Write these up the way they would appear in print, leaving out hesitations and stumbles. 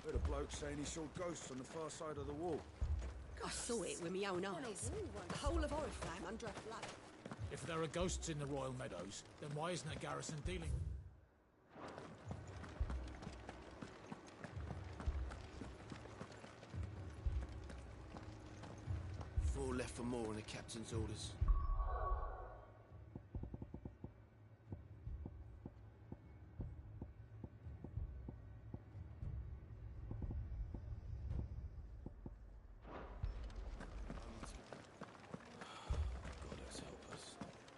Heard a bloke saying he saw ghosts on the far side of the wall. I saw it with my own eyes. The whole of Oriflamme under a flood. If there are ghosts in the Royal Meadows, then why isn't the garrison dealing? Four left for more on the captain's orders.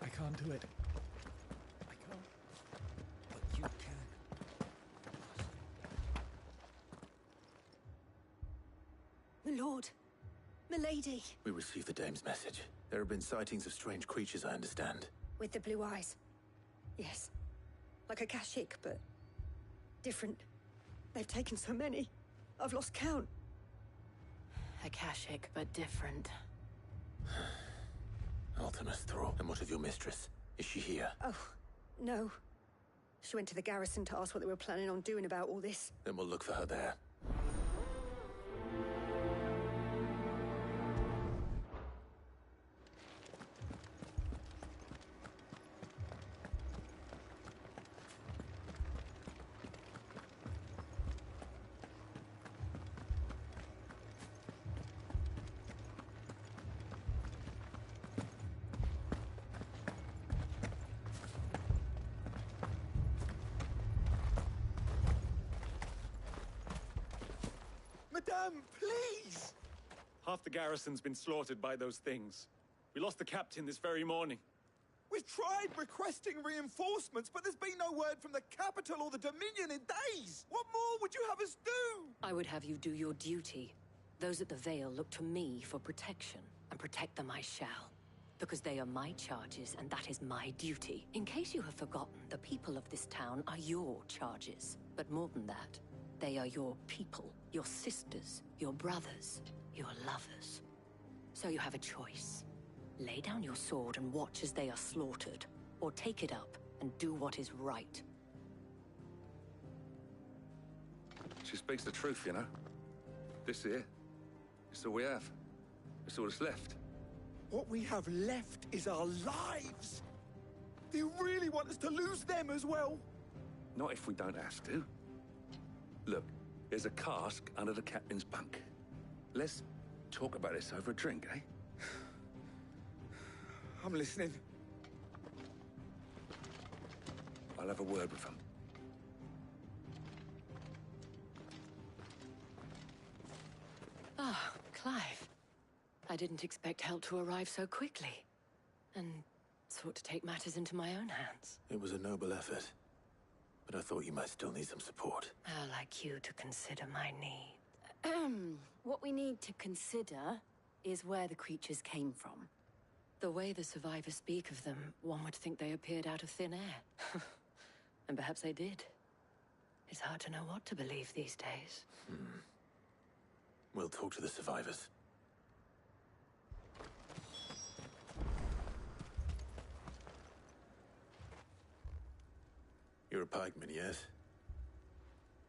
I can't do it. I can't. But you can. My lord. Milady. We received the dame's message. There have been sightings of strange creatures, I understand. With the blue eyes. Yes. Like a Kashik, but different. They've taken so many. I've lost count. Akashic, but different. Artemis Thrall. And what of your mistress? Is she here? Oh, no. She went to the garrison to ask what they were planning on doing about all this. Then we'll look for her there. Madame, please! Half the garrison's been slaughtered by those things. We lost the captain this very morning. We've tried requesting reinforcements, but there's been no word from the capital or the Dominion in days! What more would you have us do? I would have you do your duty. Those at the Vale look to me for protection, and protect them I shall. Because they are my charges, and that is my duty. In case you have forgotten, the people of this town are your charges. But more than that, they are your people, your sisters, your brothers, your lovers. So you have a choice. Lay down your sword and watch as they are slaughtered, or take it up and do what is right. She speaks the truth, you know. This here, it's all we have. It's all that's left. What we have left is our lives! Do you really want us to lose them as well? Not if we don't have to. Look, there's a cask under the captain's bunk. Let's talk about this over a drink, eh? I'm listening. I'll have a word with him. Ah, Clive. I didn't expect help to arrive so quickly. And sought to take matters into my own hands. It was a noble effort. But I thought you might still need some support. I'd like you to consider my need. What we need to consider is where the creatures came from. The way the survivors speak of them, one would think they appeared out of thin air. And perhaps they did. It's hard to know what to believe these days. We'll talk to the survivors. You're a pikeman, yes?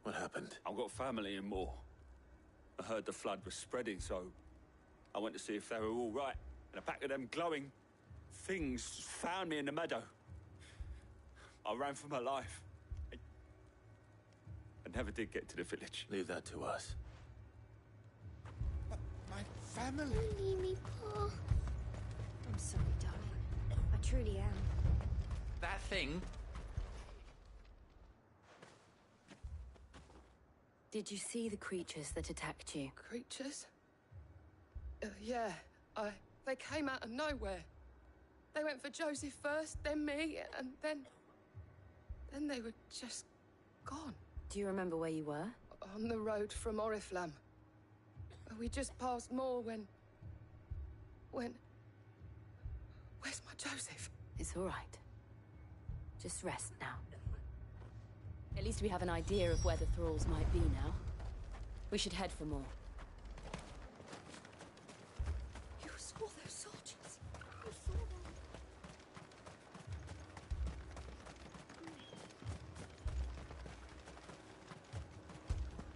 What happened? I've got family in Moor. I heard the flood was spreading, so I went to see if they were all right. And a pack of them glowing things found me in the meadow. I ran for my life. I never did get to the village. Leave that to us. My family? Don't leave me, Pa. I'm sorry, darling. I truly am. That thing? Did you see the creatures that attacked you? Creatures? Yeah, they came out of nowhere. They went for Joseph first, then me, and then they were just gone. Do you remember where you were? On the road from Oriflamme. We just passed Moor when... Where's my Joseph? It's all right. Just rest now. At least we have an idea of where the thralls might be now. We should head for more. You saw those soldiers. You saw them.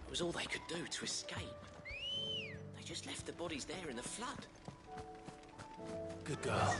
I was all they could do to escape. They just left the bodies there in the flood. Good girl.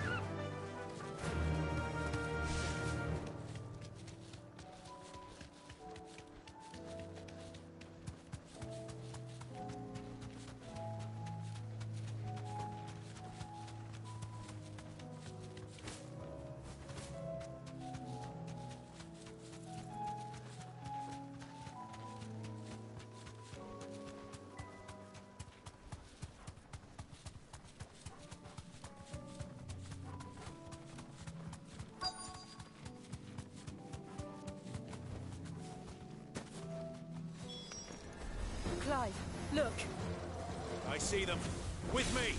Clive, look. I see them. With me.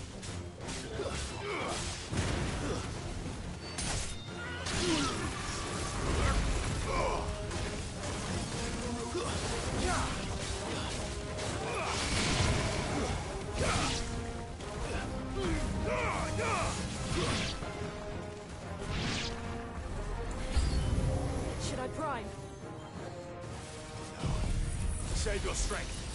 Should I prime? Save your strength.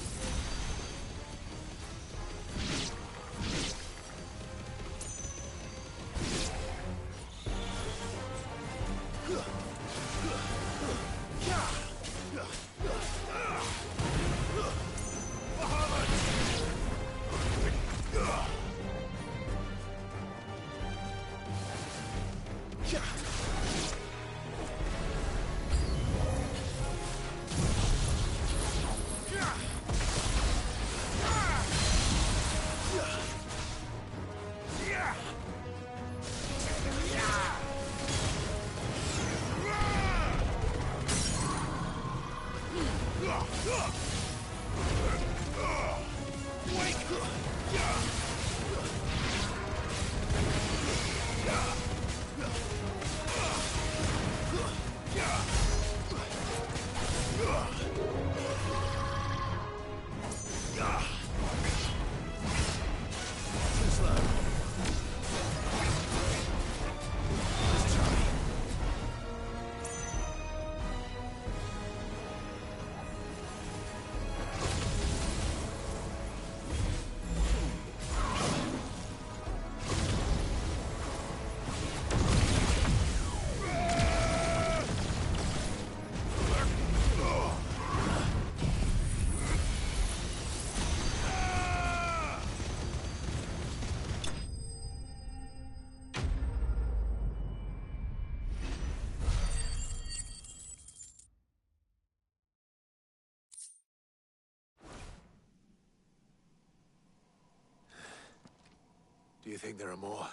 Do you think there are more?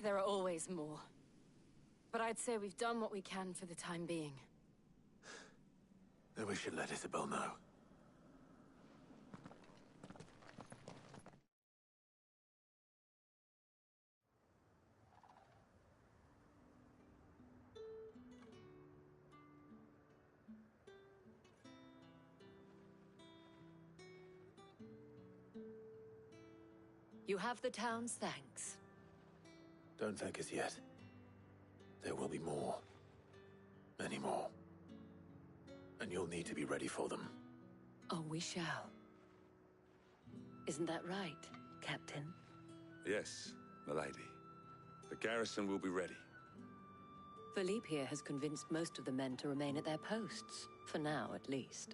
There are always more. But I'd say we've done what we can for the time being. Then we should let Isabel know. You have the town's thanks. Don't thank us yet. There will be more. Many more. And you'll need to be ready for them. Oh, we shall. Isn't that right, Captain? Yes, milady. The garrison will be ready. Philippe here has convinced most of the men to remain at their posts. For now, at least.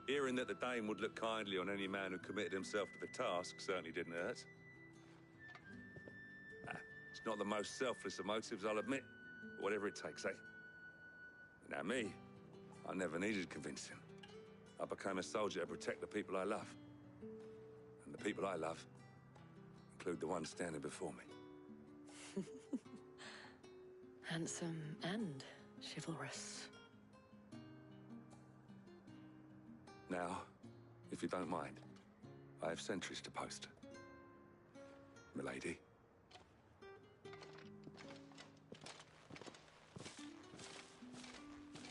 Hearing that the Dane would look kindly on any man who committed himself to the task certainly didn't hurt. It's not the most selfless of motives, I'll admit. But whatever it takes, eh? Now me, I never needed convincing. I became a soldier to protect the people I love. And the people I love include the ones standing before me. Handsome and chivalrous. Now, if you don't mind, I have sentries to post. Milady.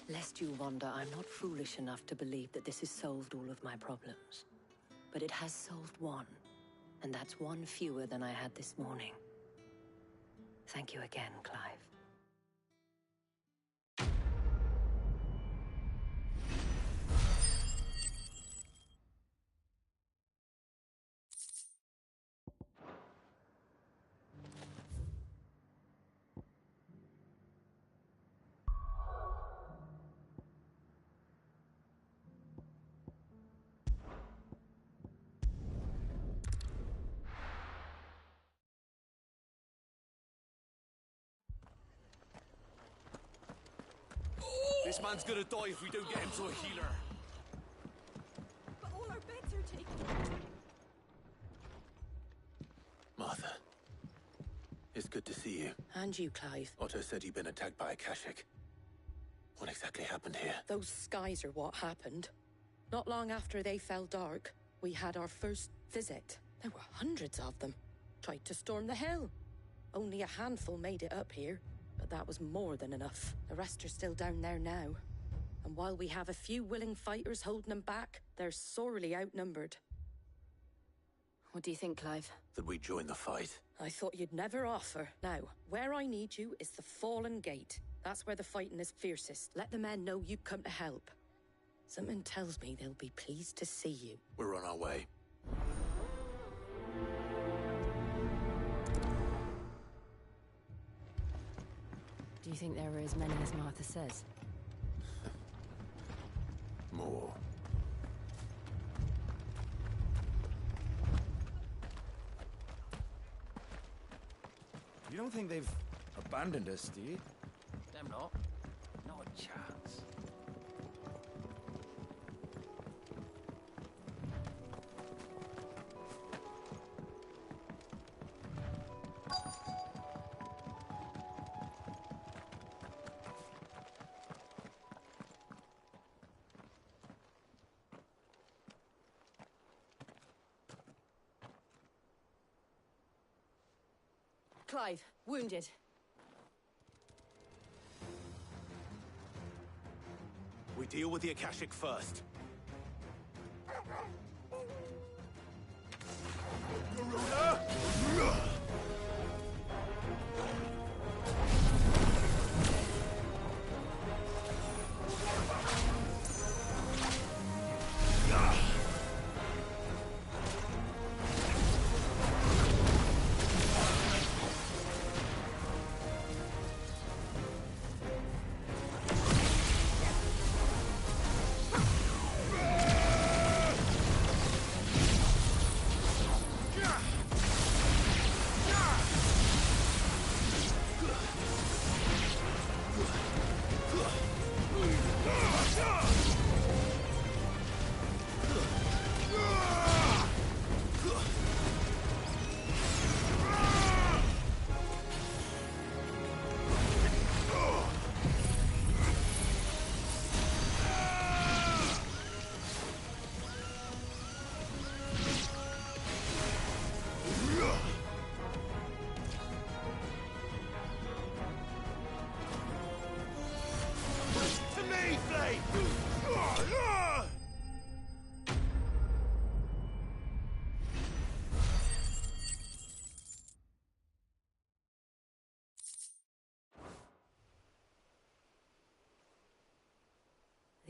Lest you wonder, I'm not foolish enough to believe that this has solved all of my problems. But it has solved one, and that's one fewer than I had this morning. Thank you again, Clive. This man's gonna die if we don't get him to a healer. But all our beds are taken. Martha. It's good to see you. And you, Clive. Otto said you'd been attacked by a Kashik. What exactly happened here? Those skies are what happened. Not long after they fell dark, we had our first visit. There were hundreds of them. Tried to storm the hill. Only a handful made it up here, but that was more than enough. The rest are still down there now. And while we have a few willing fighters holding them back, they're sorely outnumbered. What do you think, Clive? That we join the fight. I thought you'd never offer. Now, where I need you is the Fallen Gate. That's where the fighting is fiercest. Let the men know you come to help. Something tells me they'll be pleased to see you. We're on our way. Do you think there are as many as Martha says? More. You don't think they've abandoned us, do you? Them not. Not a chance. Clive, wounded. We deal with the Akashic first.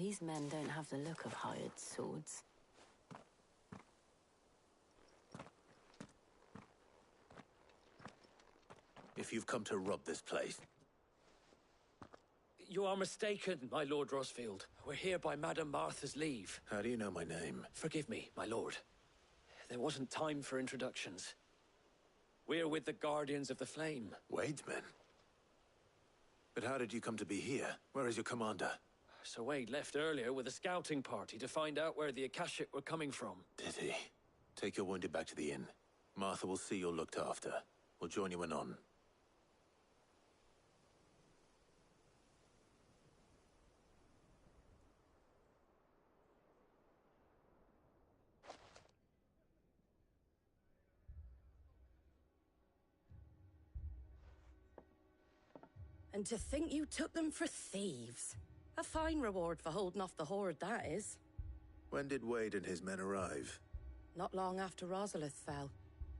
These men don't have the look of hired swords. If you've come to rob this place, You are mistaken, my Lord Rosfield. We're here by Madame Martha's leave. how do you know my name? Forgive me, my lord. There wasn't time for introductions. We're with the Guardians of the Flame. Wade's men? But how did you come to be here? Where is your commander? Sir Wade left earlier with a scouting party to find out where the Akashic were coming from. Did he? Take your wounded back to the inn. Martha will see you're looked after. We'll join you anon. And to think you took them for thieves. A fine reward for holding off the horde, that is. When did Wade and his men arrive? Not long after Rosalith fell.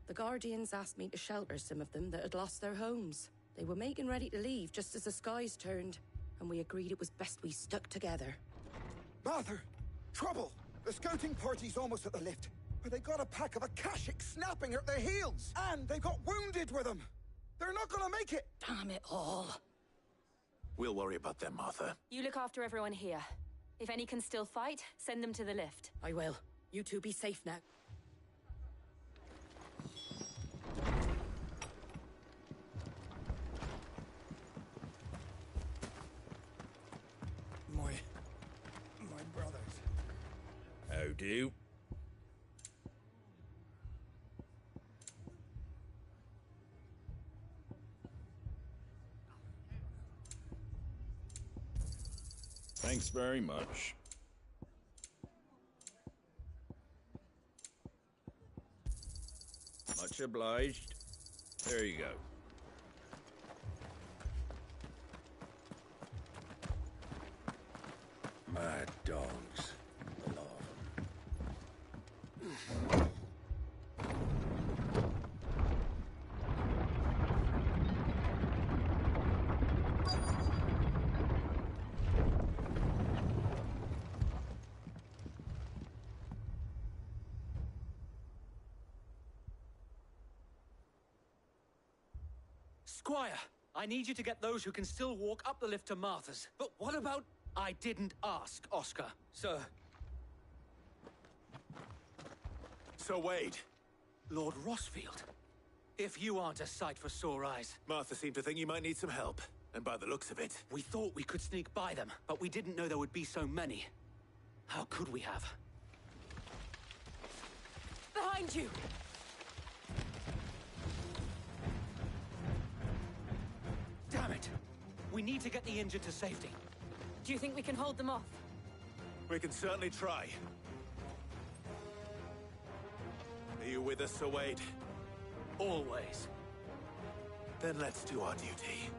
The Guardians asked me to shelter some of them that had lost their homes. They were making ready to leave just as the skies turned, and we agreed it was best we stuck together. Martha! Trouble! The scouting party's almost at the lift, but they got a pack of Akashic snapping at their heels! And they got wounded with them! They're not gonna make it! Damn it all! We'll worry about them, Martha. You look after everyone here. If any can still fight, send them to the lift. I will. You two be safe now. do. Thanks very much. Much obliged. There you go. Mad dogs. The law of them. Squire, I need you to get those who can still walk up the lift to Martha's. But what about... I didn't ask, Oscar. Sir. Sir Wade. Lord Rossfield. If you aren't a sight for sore eyes. Martha seemed to think you might need some help. And by the looks of it... We thought we could sneak by them, but we didn't know there would be so many. How could we have? Behind you! Damn it! We need to get the injured to safety. Do you think we can hold them off? We can certainly try. Are you with us, Sir Wade? Always. Then let's do our duty.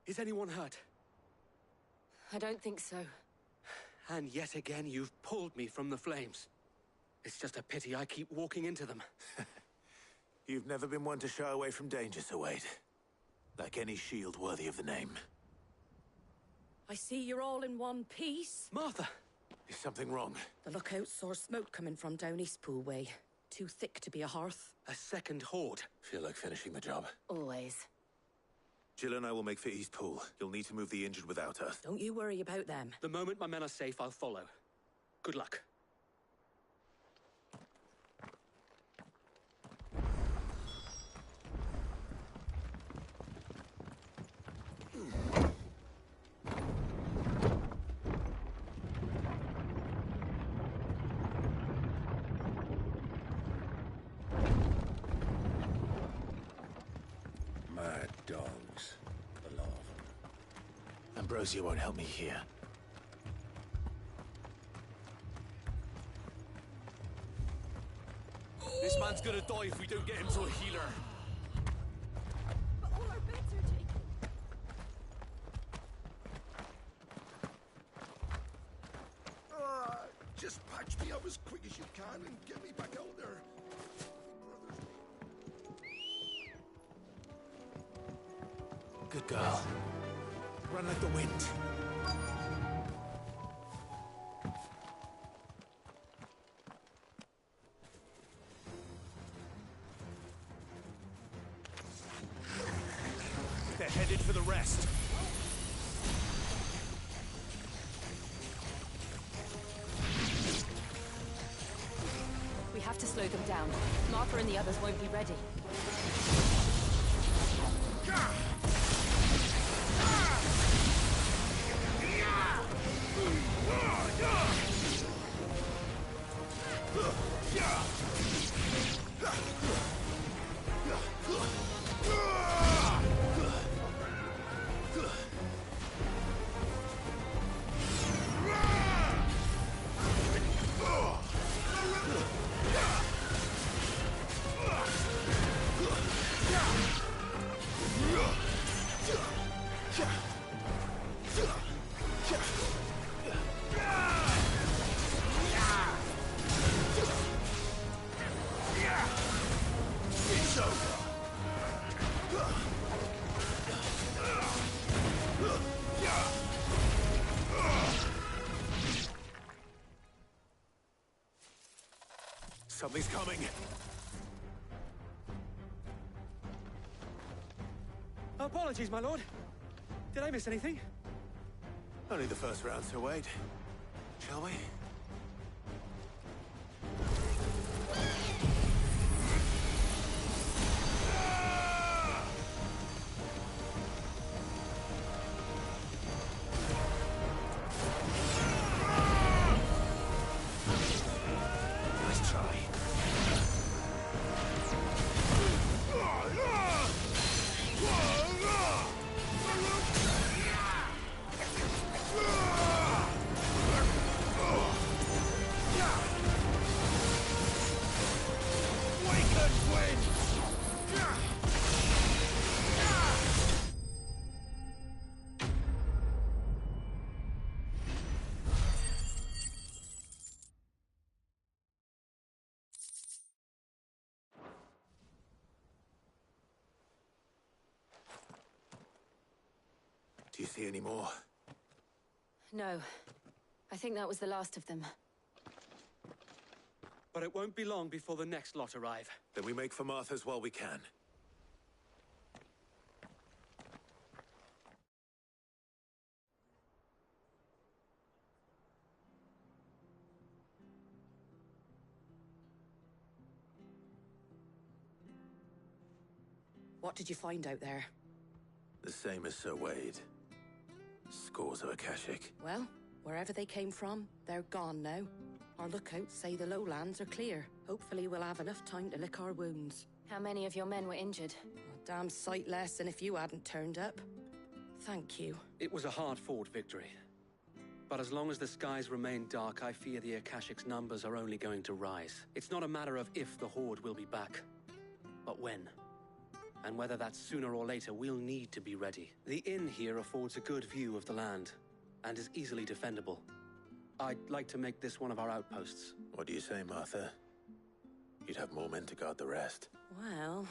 Is anyone hurt? I don't think so. And yet again, you've pulled me from the flames. It's just a pity I keep walking into them. You've never been one to shy away from danger, Sir Wade. Like any shield worthy of the name. I see you're all in one piece. Martha! Is something wrong? The lookout saw smoke coming from down Eastpool way. Too thick to be a hearth. A second horde. Feel like finishing the job. Always. Jill and I will make for Eastpool. You'll need to move the injured without us. Don't you worry about them. The moment my men are safe, I'll follow. Good luck. Mad dogs. The law of them. Ambrosia won't help me here. This man's gonna die if we don't get him to a healer. But all our beds are taken. Just patch me up as quick as you can and get me back out there. Good girl. Run like the wind. They're headed for the rest. We have to slow them down. Martha and the others won't be ready. Something's coming. Apologies, my lord. Did I miss anything? Only the first round, so wait. Shall we? Nice try. Do you see any more? No. I think that was the last of them. But it won't be long before the next lot arrive. Then we make for Martha's while we can. What did you find out there? The same as Sir Wade. Scores of Akashic. Well, wherever they came from, they're gone now. Our lookouts say the lowlands are clear. Hopefully we'll have enough time to lick our wounds. How many of your men were injured? A damn sight less than if you hadn't turned up. Thank you. It was a hard-fought victory. But as long as the skies remain dark, I fear the Akashic's numbers are only going to rise. It's not a matter of if the Horde will be back, but when. And whether that's sooner or later, we'll need to be ready. The inn here affords a good view of the land, and is easily defendable. I'd like to make this one of our outposts. What do you say, Martha? You'd have more men to guard the rest. Well,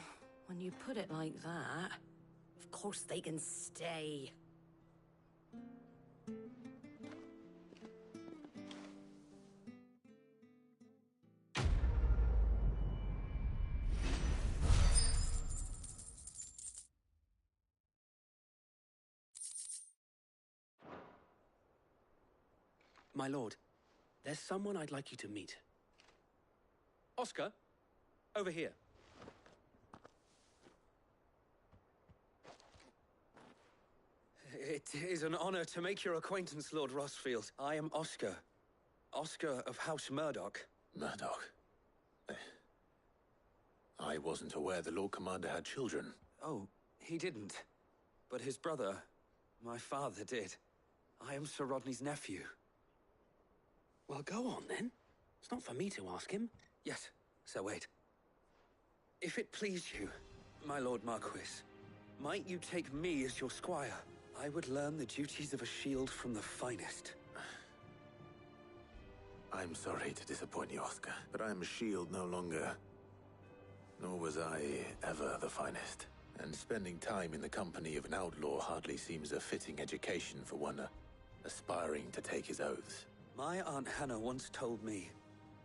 when you put it like that, of course they can stay. My lord, there's someone I'd like you to meet. Oscar, over here. It is an honor to make your acquaintance, Lord Rosfield. I am Oscar. Oscar of House Murdoch. Murdoch? I wasn't aware the Lord Commander had children. Oh, he didn't. But his brother, my father, did. I am Sir Rodney's nephew. Well, go on, then. It's not for me to ask him. Yes, Sir Wade. If it please you, my Lord Marquis, might you take me as your squire? I would learn the duties of a shield from the finest. I'm sorry to disappoint you, Oscar, but I am a shield no longer. Nor was I ever the finest. And spending time in the company of an outlaw hardly seems a fitting education for one aspiring to take his oaths. My Aunt Hannah once told me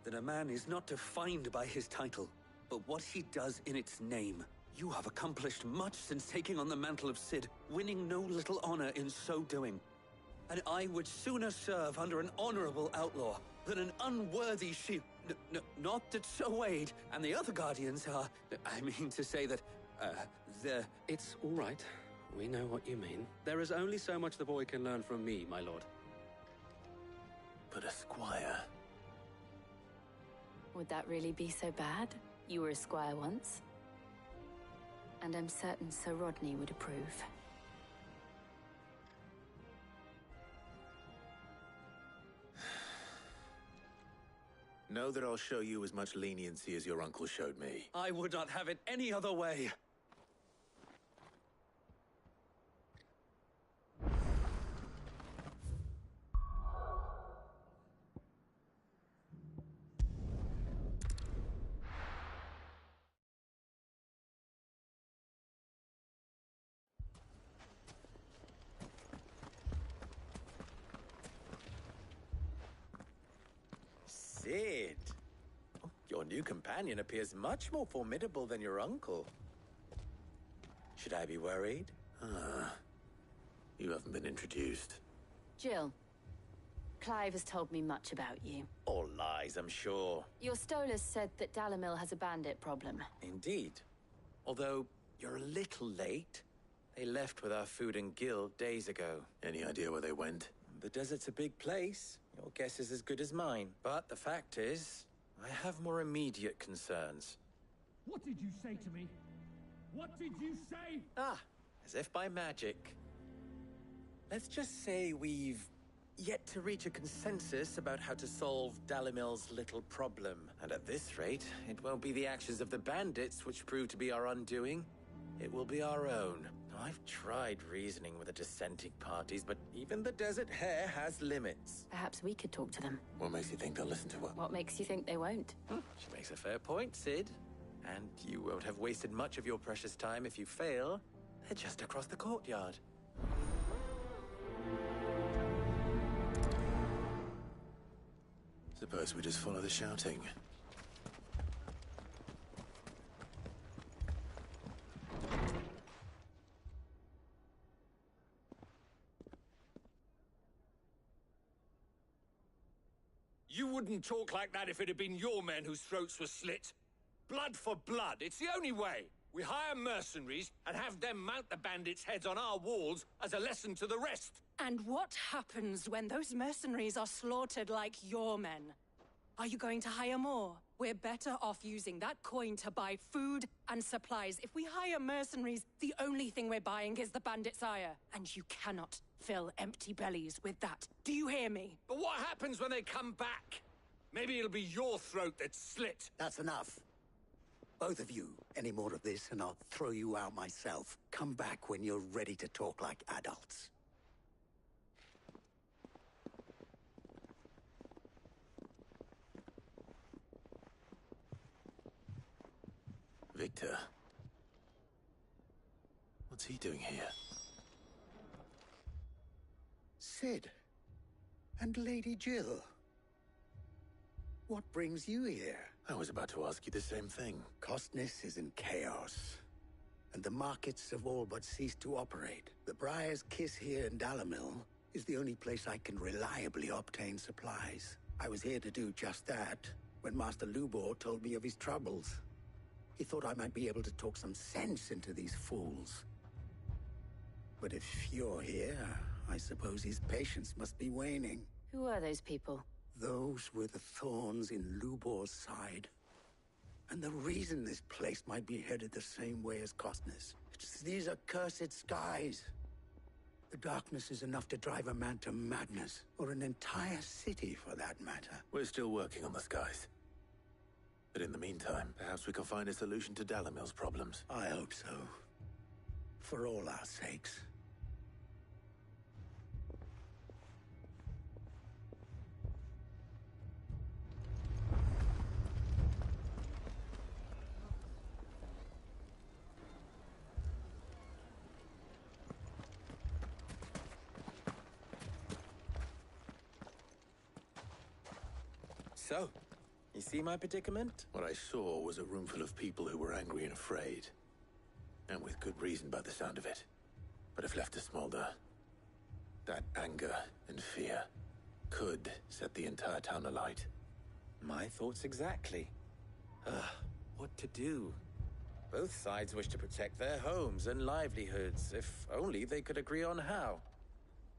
that a man is not defined by his title, but what he does in its name. You have accomplished much since taking on the mantle of Cid, winning no little honor in so doing. And I would sooner serve under an honorable outlaw than an unworthy shield. Not that Sir Wade and the other Guardians are... I mean to say that, they're... It's all right. We know what you mean. There is only so much the boy can learn from me, my lord. But a squire... Would that really be so bad? You were a squire once. And I'm certain Sir Rodney would approve. Know that I'll show you as much leniency as your uncle showed me. I would not have it any other way. Cid! Oh, your new companion appears much more formidable than your uncle. Should I be worried? You haven't been introduced. Jill, Clive has told me much about you. All lies, I'm sure. Your Stolas said that Dalimil has a bandit problem. Indeed. Although, you're a little late. They left with our food and guild days ago. Any idea where they went? The desert's a big place. Your guess is as good as mine. But the fact is, I have more immediate concerns. What did you say to me? What did you say? Ah, as if by magic. Let's just say we've yet to reach a consensus about how to solve Dalimil's little problem. And at this rate, it won't be the actions of the bandits which prove to be our undoing. It will be our own. I've tried reasoning with the dissenting parties, but even the Desert Hare has limits. Perhaps we could talk to them. What makes you think they'll listen to what? What makes you think they won't? She makes a fair point, Cid. And you won't have wasted much of your precious time if you fail. They're just across the courtyard. Suppose we just follow the shouting. You wouldn't talk like that if it had been your men whose throats were slit. Blood for blood, it's the only way. We hire mercenaries and have them mount the bandits' heads on our walls as a lesson to the rest. And what happens when those mercenaries are slaughtered like your men? Are you going to hire more? We're better off using that coin to buy food and supplies. If we hire mercenaries, the only thing we're buying is the bandits' ire. And you cannot fill empty bellies with that. Do you hear me? But what happens when they come back? Maybe it'll be your throat that's slit. That's enough. Both of you. Any more of this and I'll throw you out myself. Come back when you're ready to talk like adults. Victor. What's he doing here? Cid. And Lady Jill. What brings you here? I was about to ask you the same thing. Costness is in chaos, and the markets have all but ceased to operate. The Briar's Kiss here in Dalimil is the only place I can reliably obtain supplies. I was here to do just that when Master Lubor told me of his troubles. He thought I might be able to talk some sense into these fools. But if you're here, I suppose his patience must be waning. Who are those people? Those were the thorns in Lubor's side. And the reason this place might be headed the same way as Costness. It's these accursed skies. The darkness is enough to drive a man to madness, or an entire city for that matter. We're still working on the skies. But in the meantime, perhaps we can find a solution to Dalimil's problems. I hope so. For all our sakes. So, you see my predicament? What I saw was a room full of people who were angry and afraid. And with good reason by the sound of it. But if left to smolder, that anger and fear could set the entire town alight. My thoughts exactly. What to do? Both sides wish to protect their homes and livelihoods, if only they could agree on how.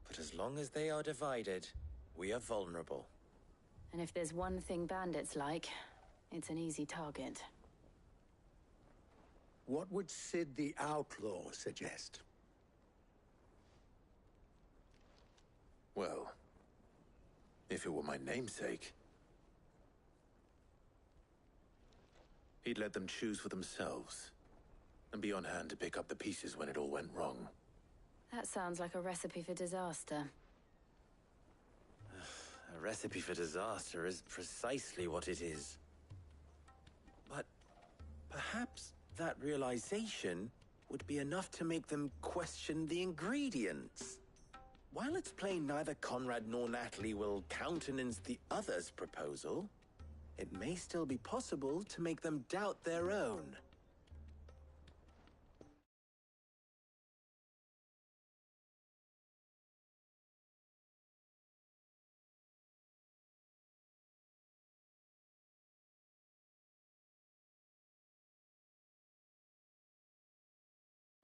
But as long as they are divided, we are vulnerable. And if there's one thing bandits like, it's an easy target. What would Sid the Outlaw suggest? Well, if it were my namesake, he'd let them choose for themselves, and be on hand to pick up the pieces when it all went wrong. That sounds like a recipe for disaster. A recipe for disaster is precisely what it is. But perhaps that realization would be enough to make them question the ingredients. While it's plain neither Conrad nor Natalie will countenance the other's proposal, it may still be possible to make them doubt their own.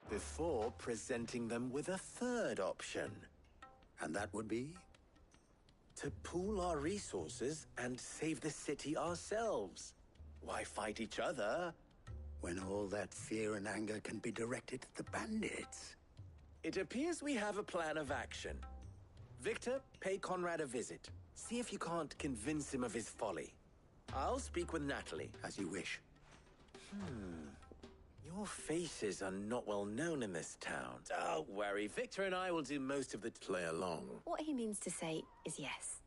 Before presenting them with a third option. And that would be? To pool our resources and save the city ourselves. Why fight each other when all that fear and anger can be directed at the bandits? It appears we have a plan of action. Victor, pay Conrad a visit. See if you can't convince him of his folly. I'll speak with Natalie. As you wish. Your faces are not well known in this town. Don't worry, Victor and I will do most of the play along. What he means to say is yes.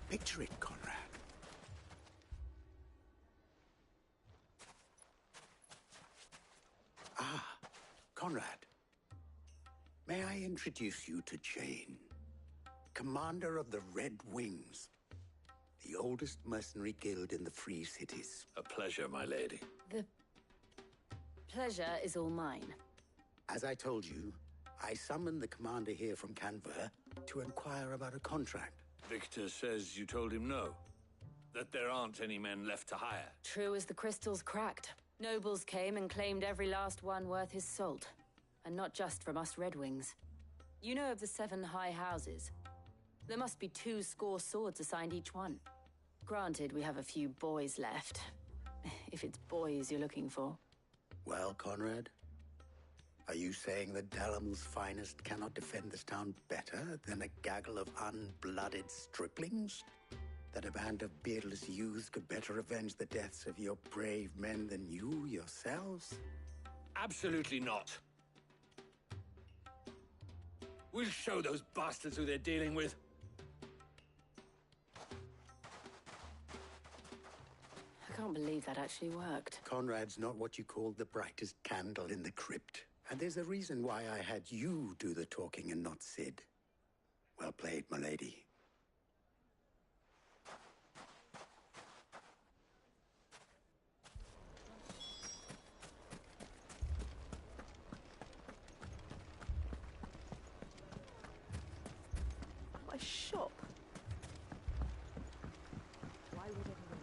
Picture it, Conrad. Conrad. May I introduce you to Jane, commander of the Red Wings, the oldest mercenary guild in the Free Cities. A pleasure, my lady. The pleasure is all mine. As I told you, I summoned the commander here from Canver to inquire about a contract. Victor says you told him no. That there aren't any men left to hire. True as the crystals cracked. Nobles came and claimed every last one worth his salt. And not just from us Red Wings. You know of the 7 high houses. There must be 2 swords assigned each one. Granted, we have a few boys left. If it's boys you're looking for. Well, Conrad, are you saying that Dalamil's finest cannot defend this town better than a gaggle of unblooded striplings? That a band of beardless youths could better avenge the deaths of your brave men than you yourselves? Absolutely not. We'll show those bastards who they're dealing with. I can't believe that actually worked. Conrad's not what you call the brightest candle in the crypt. And there's a reason why I had you do the talking and not Sid. Well played, my lady. Shop.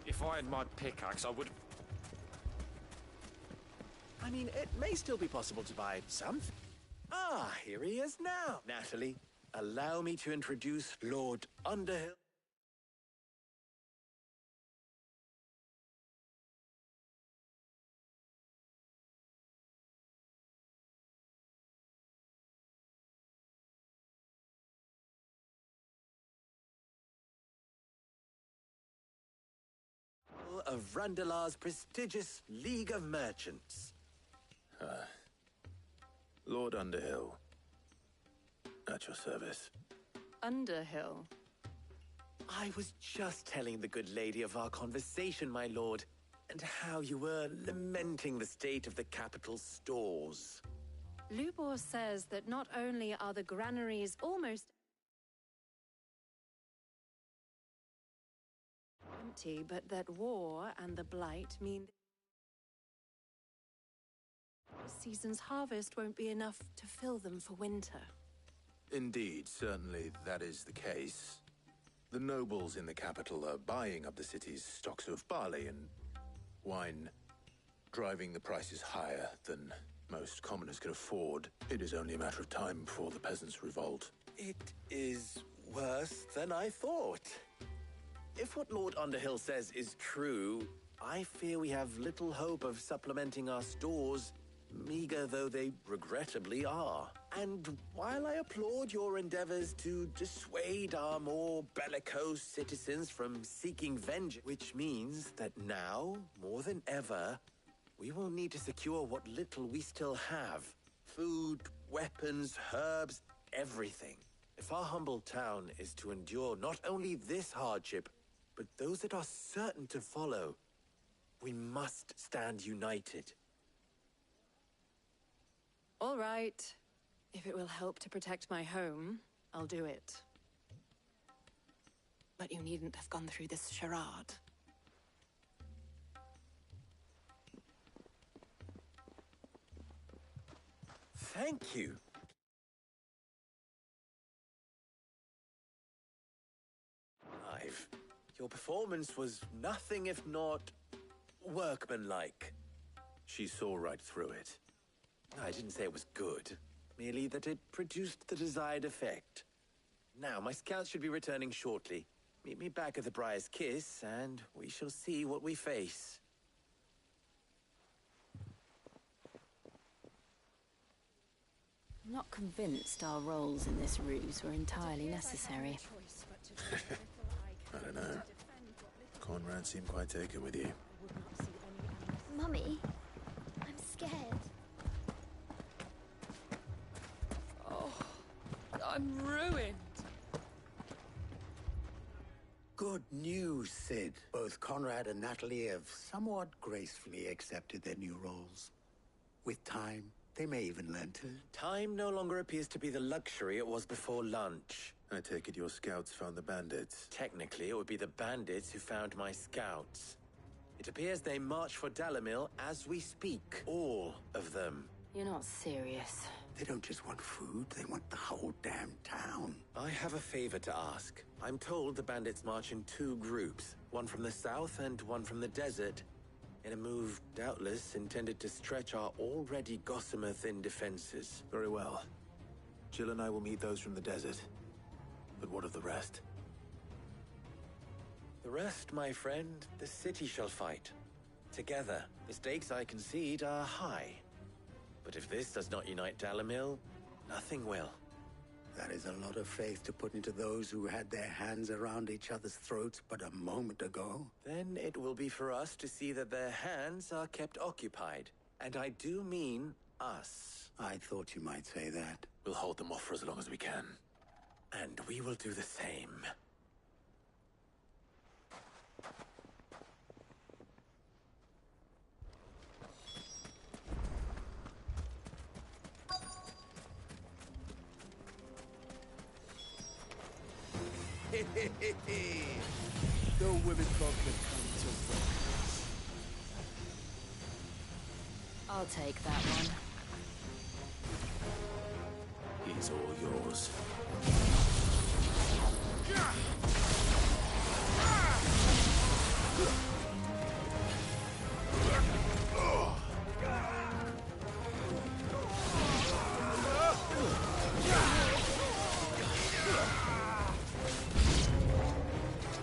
If I had my pickaxe, I would... I mean, it may still be possible to buy something. Ah, here he is now. Natalie, allow me to introduce Lord Underhill. Of Randalar's prestigious League of Merchants. Lord Underhill. At your service. Underhill? I was just telling the good lady of our conversation, my lord, and how you were lamenting the state of the capital's stores. Lubor says that not only are the granaries almost pity, but that war and the Blight mean this season's harvest won't be enough to fill them for winter. Indeed, certainly that is the case. The nobles in the capital are buying up the city's stocks of barley and wine, driving the prices higher than most commoners can afford. It is only a matter of time before the peasants revolt. It is worse than I thought. If what Lord Underhill says is true, I fear we have little hope of supplementing our stores, meager though they regrettably are. And while I applaud your endeavors to dissuade our more bellicose citizens from seeking vengeance, which means that now, more than ever, we will need to secure what little we still have. Food, weapons, herbs, everything. If our humble town is to endure not only this hardship, but those that are certain to follow, we must stand united. All right. If it will help to protect my home, I'll do it. But you needn't have gone through this charade. Thank you. Your performance was nothing if not workmanlike. She saw right through it. I didn't say it was good, merely that it produced the desired effect. Now, my scouts should be returning shortly. Meet me back at the Briar's Kiss, and we shall see what we face. I'm not convinced our roles in this ruse were entirely necessary. I don't know. Conrad seemed quite taken with you. Mummy, I'm scared. Oh, I'm ruined. Good news, Sid. Both Conrad and Natalie have somewhat gracefully accepted their new roles. With time, they may even learn to... Time no longer appears to be the luxury it was before lunch. I take it your scouts found the bandits. Technically, it would be the bandits who found my scouts. It appears they march for Dalimil as we speak. All of them. You're not serious. They don't just want food, they want the whole damn town. I have a favor to ask. I'm told the bandits march in 2 groups, one from the south and one from the desert, in a move doubtless intended to stretch our already gossamer-thin defenses. Very well. Jill and I will meet those from the desert. But what of the rest? The rest, my friend, the city shall fight. Together. The stakes, I concede, are high. But if this does not unite Dalimil, nothing will. That is a lot of faith to put into those who had their hands around each other's throats but a moment ago. Then it will be for us to see that their hands are kept occupied. And I do mean us. I thought you might say that. We'll hold them off for as long as we can. And we will do the same. No women folk can come to focus. I'll take that one. He's all yours.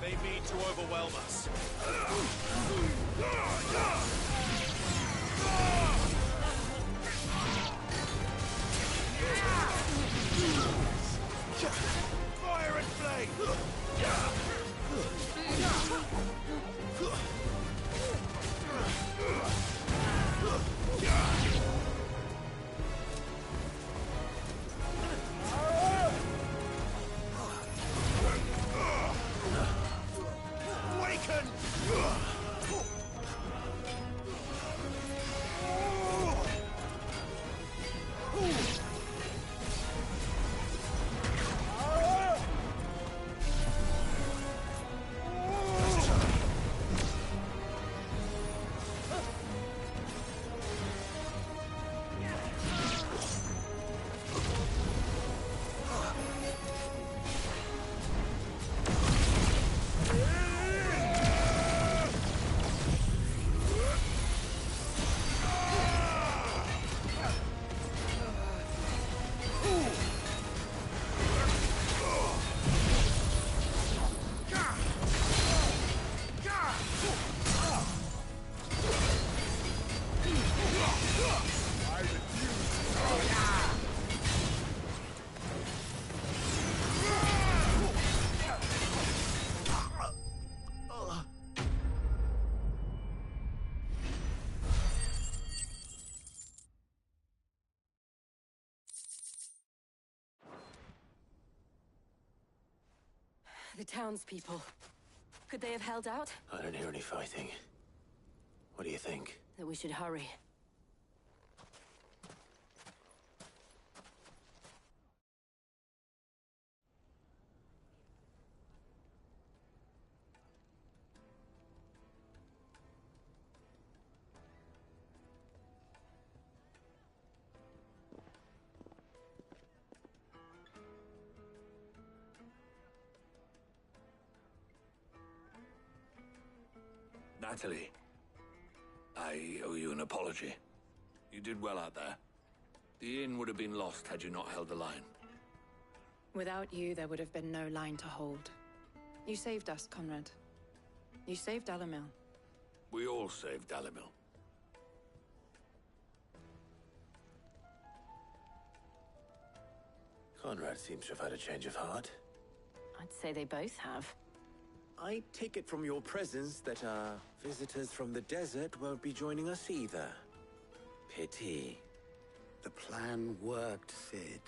They mean to overwhelm us. Fire and flame! Awaken! The townspeople. Could they have held out? I don't hear any fighting. What do you think? That we should hurry. Natalie, I owe you an apology. You did well out there. The inn would have been lost had you not held the line. Without you, there would have been no line to hold. You saved us, Conrad. You saved Dalimil. We all saved Dalimil. Conrad seems to have had a change of heart. I'd say they both have. I take it from your presence that our visitors from the desert won't be joining us either. Pity. The plan worked, Sid.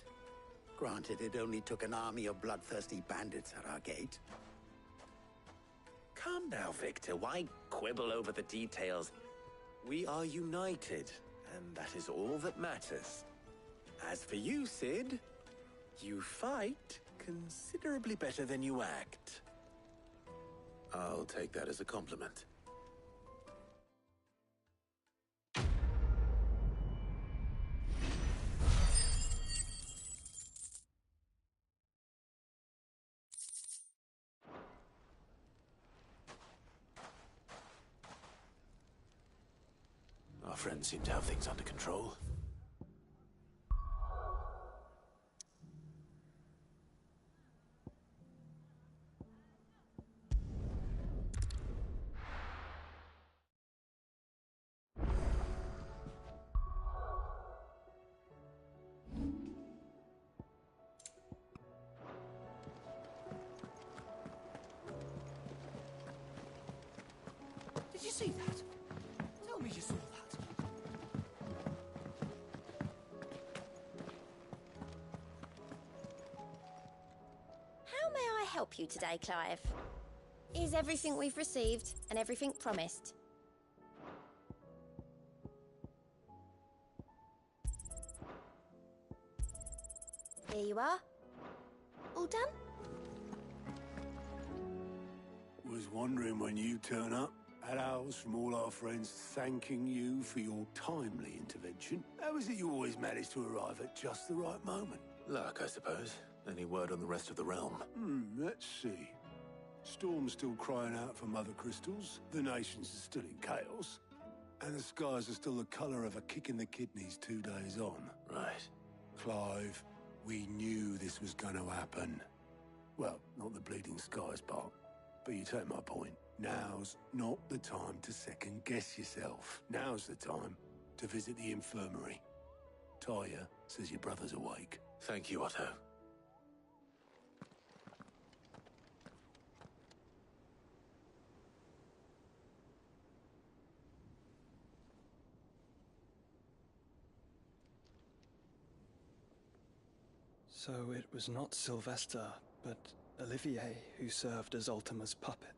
Granted, it only took an army of bloodthirsty bandits at our gate. Come now, Victor. Why quibble over the details? We are united, and that is all that matters. As for you, Sid, you fight considerably better than you act. I'll take that as a compliment. Our friends seem to have things under control. Did you see that? Tell me you saw that. How may I help you today, Clive? Is everything we've received and everything promised? Here you are. All done? Was wondering when you turn up. Had owls from all our friends thanking you for your timely intervention. How is it you always manage to arrive at just the right moment? Luck, I suppose. Any word on the rest of the realm? Let's see. Storm's still crying out for Mother Crystals, the nations are still in chaos, and the skies are still the colour of a kick in the kidneys 2 days on. Right. Clive, we knew this was going to happen. Well, not the bleeding skies part, but you take my point. Now's not the time to second-guess yourself. Now's the time to visit the infirmary. Talia says your brother's awake. Thank you, Otto. So it was not Sylvester, but Olivier who served as Ultima's puppet.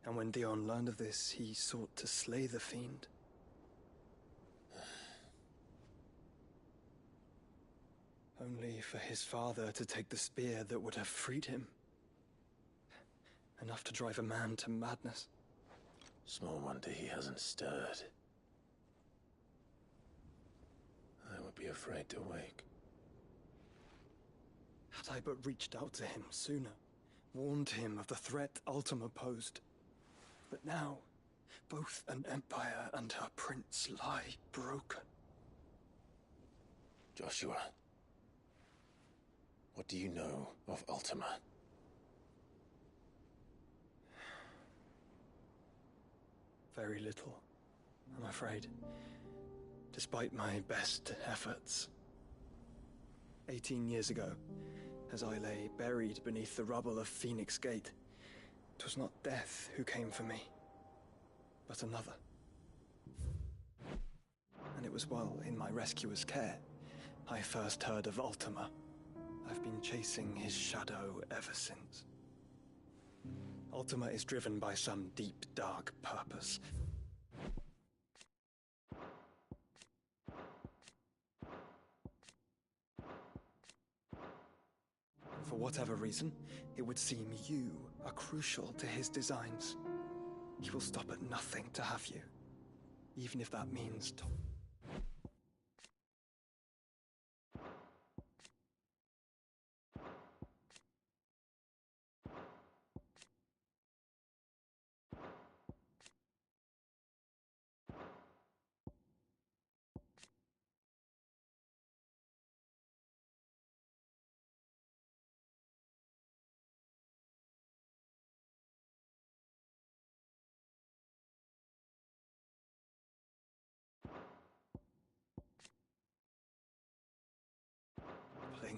And when Dion learned of this, he sought to slay the fiend. Only for his father to take the spear that would have freed him. Enough to drive a man to madness. Small wonder he hasn't stirred. I would be afraid to wake. Had I but reached out to him sooner, warned him of the threat Ultima posed. But now, both an empire and her prince lie broken. Joshua, what do you know of Ultima? Very little, I'm afraid. Despite my best efforts. 18 years ago, as I lay buried beneath the rubble of Phoenix Gate, it was not death who came for me, but another. And it was while in my rescuer's care, I first heard of Ultima. I've been chasing his shadow ever since. Ultima is driven by some deep, dark purpose. For whatever reason, it would seem you are crucial to his designs. He will stop at nothing to have you, even if that means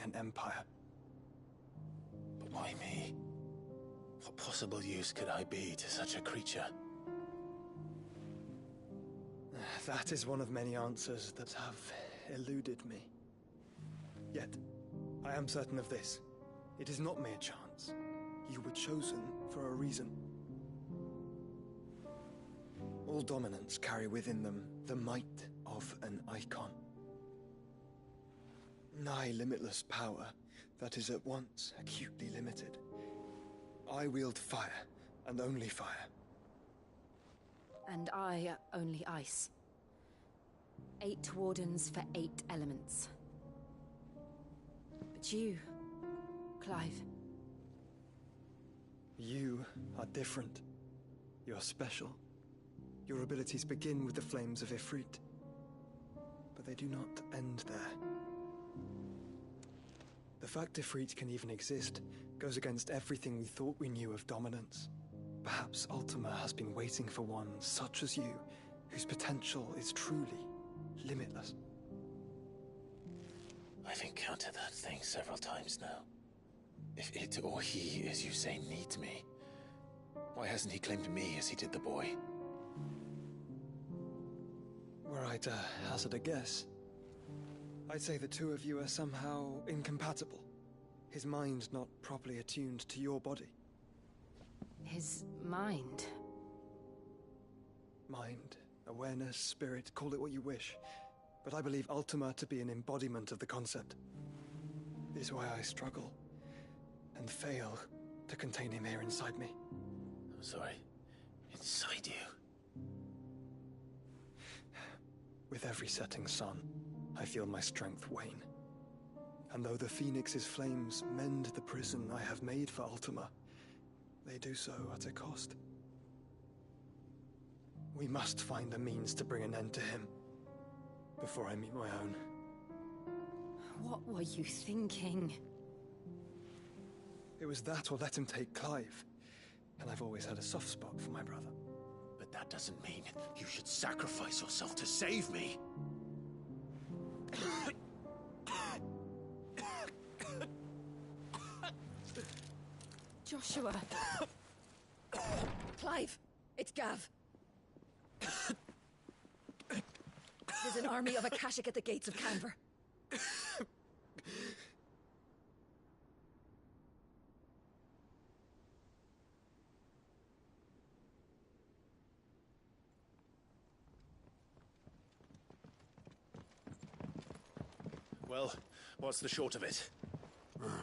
an empire. But why me? What possible use could I be to such a creature? That is one of many answers that have eluded me. Yet, I am certain of this. It is not mere chance. You were chosen for a reason. All dominants carry within them the might of an icon. Nigh limitless power that is at once acutely limited. I wield fire, and only fire. And I only ice. 8 wardens for 8 elements. But you, Clive... You are different. You're special. Your abilities begin with the flames of Ifrit. But they do not end there. The fact Ifrit can even exist goes against everything we thought we knew of dominance. Perhaps Ultima has been waiting for one such as you, whose potential is truly limitless. I've encountered that thing several times now. If it or he, as you say, needs me, why hasn't he claimed me as he did the boy? Were I to hazard a guess, I'd say the two of you are somehow incompatible. His mind not properly attuned to your body. His mind? Mind, awareness, spirit, call it what you wish. But I believe Ultima to be an embodiment of the concept. It is why I struggle and fail to contain him here inside me. I'm sorry. Inside you? With every setting sun, I feel my strength wane. And though the Phoenix's flames mend the prison I have made for Ultima, they do so at a cost. We must find a means to bring an end to him before I meet my own. What were you thinking? It was that or let him take Clive. And I've always had a soft spot for my brother. But that doesn't mean you should sacrifice yourself to save me. Joshua! Clive! It's Gav! There's an army of Akashic at the gates of Canver. Well, what's the short of it?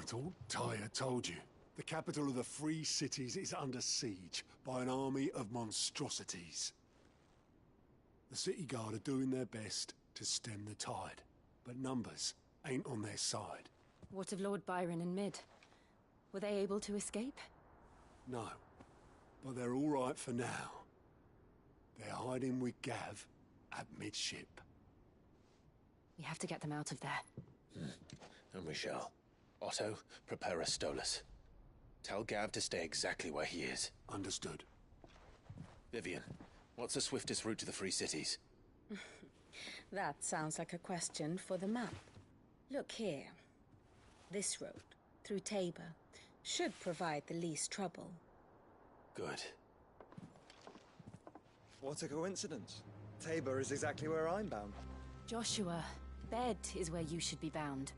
It's all Tyr told you. The capital of the Free Cities is under siege by an army of monstrosities. The city guard are doing their best to stem the tide, but numbers ain't on their side. What of Lord Byron and Mid? Were they able to escape? No, but they're all right for now. They're hiding with Gav at midship. We have to get them out of there. And we shall. Otto, prepare a Stolas. Tell Gav to stay exactly where he is. Understood. Vivian, what's the swiftest route to the Free Cities? That sounds like a question for the map. Look here. This road, through Tabor, should provide the least trouble. Good. What a coincidence. Tabor is exactly where I'm bound. Joshua, Bed is where you should be bound.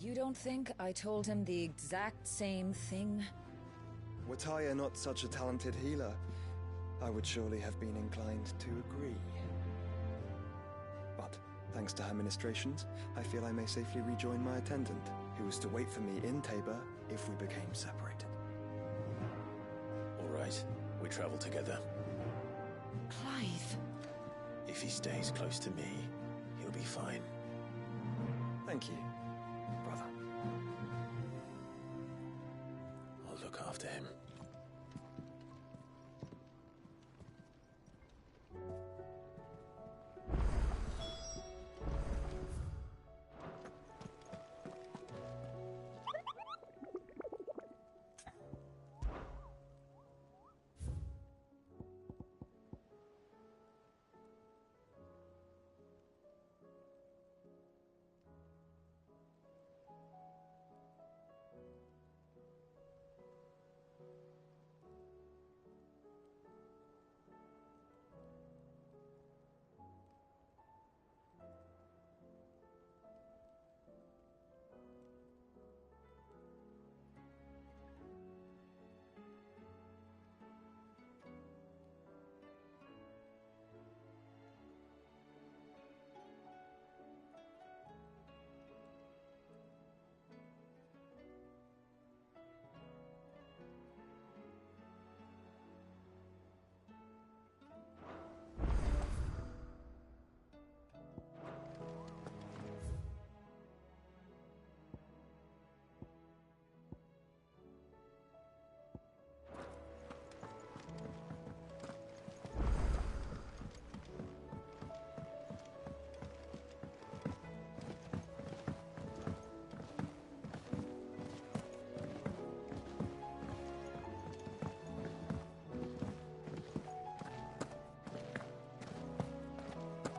You don't think I told him the exact same thing? Were Tyr not such a talented healer, I would surely have been inclined to agree. But, thanks to her ministrations, I feel I may safely rejoin my attendant, who was to wait for me in Tabor if we became separated. All right, we travel together. Clive. If he stays close to me, he'll be fine. Thank you, brother. I'll look after him.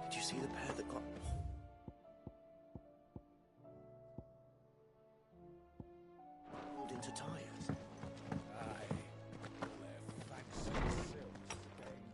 Did you see the pair that got... pulled into tires? Aye. Their fancy silks again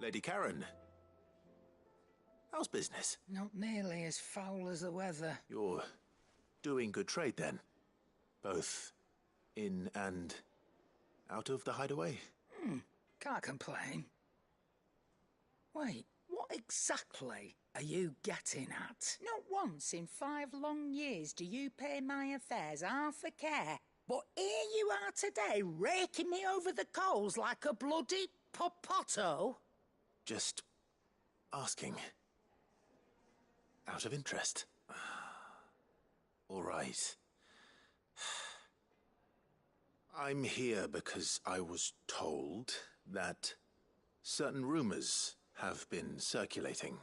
Lady Karen. How's business? Not nearly as foul as the weather. You're doing good trade then? Both in and out of the hideaway? Can't complain. Wait, what exactly are you getting at? Not once in 5 long years do you pay my affairs half a care. But here you are today, raking me over the coals like a bloody popoto. Just asking. Out of interest. All right. I'm here because I was told that certain rumors have been circulating.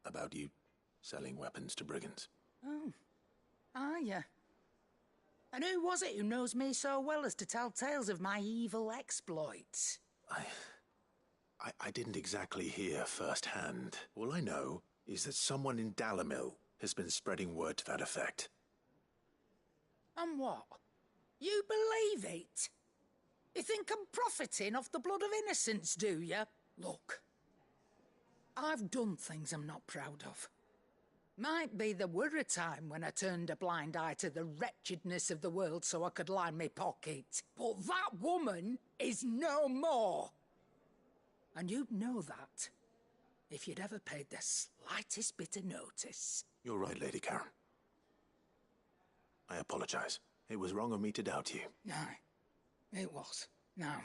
About you selling weapons to brigands. Oh, are you? And who was it who knows me so well as to tell tales of my evil exploits? I didn't exactly hear firsthand. All I know is that someone in Dalimil has been spreading word to that effect. And what? You believe it? You think I'm profiting off the blood of innocents, do you? Look, I've done things I'm not proud of. Might be there were a time when I turned a blind eye to the wretchedness of the world so I could line my pocket. But that woman is no more. And you'd know that if you'd ever paid the slightest bit of notice. You're right, Lady Karen. I apologize. It was wrong of me to doubt you. Aye, it was. Now,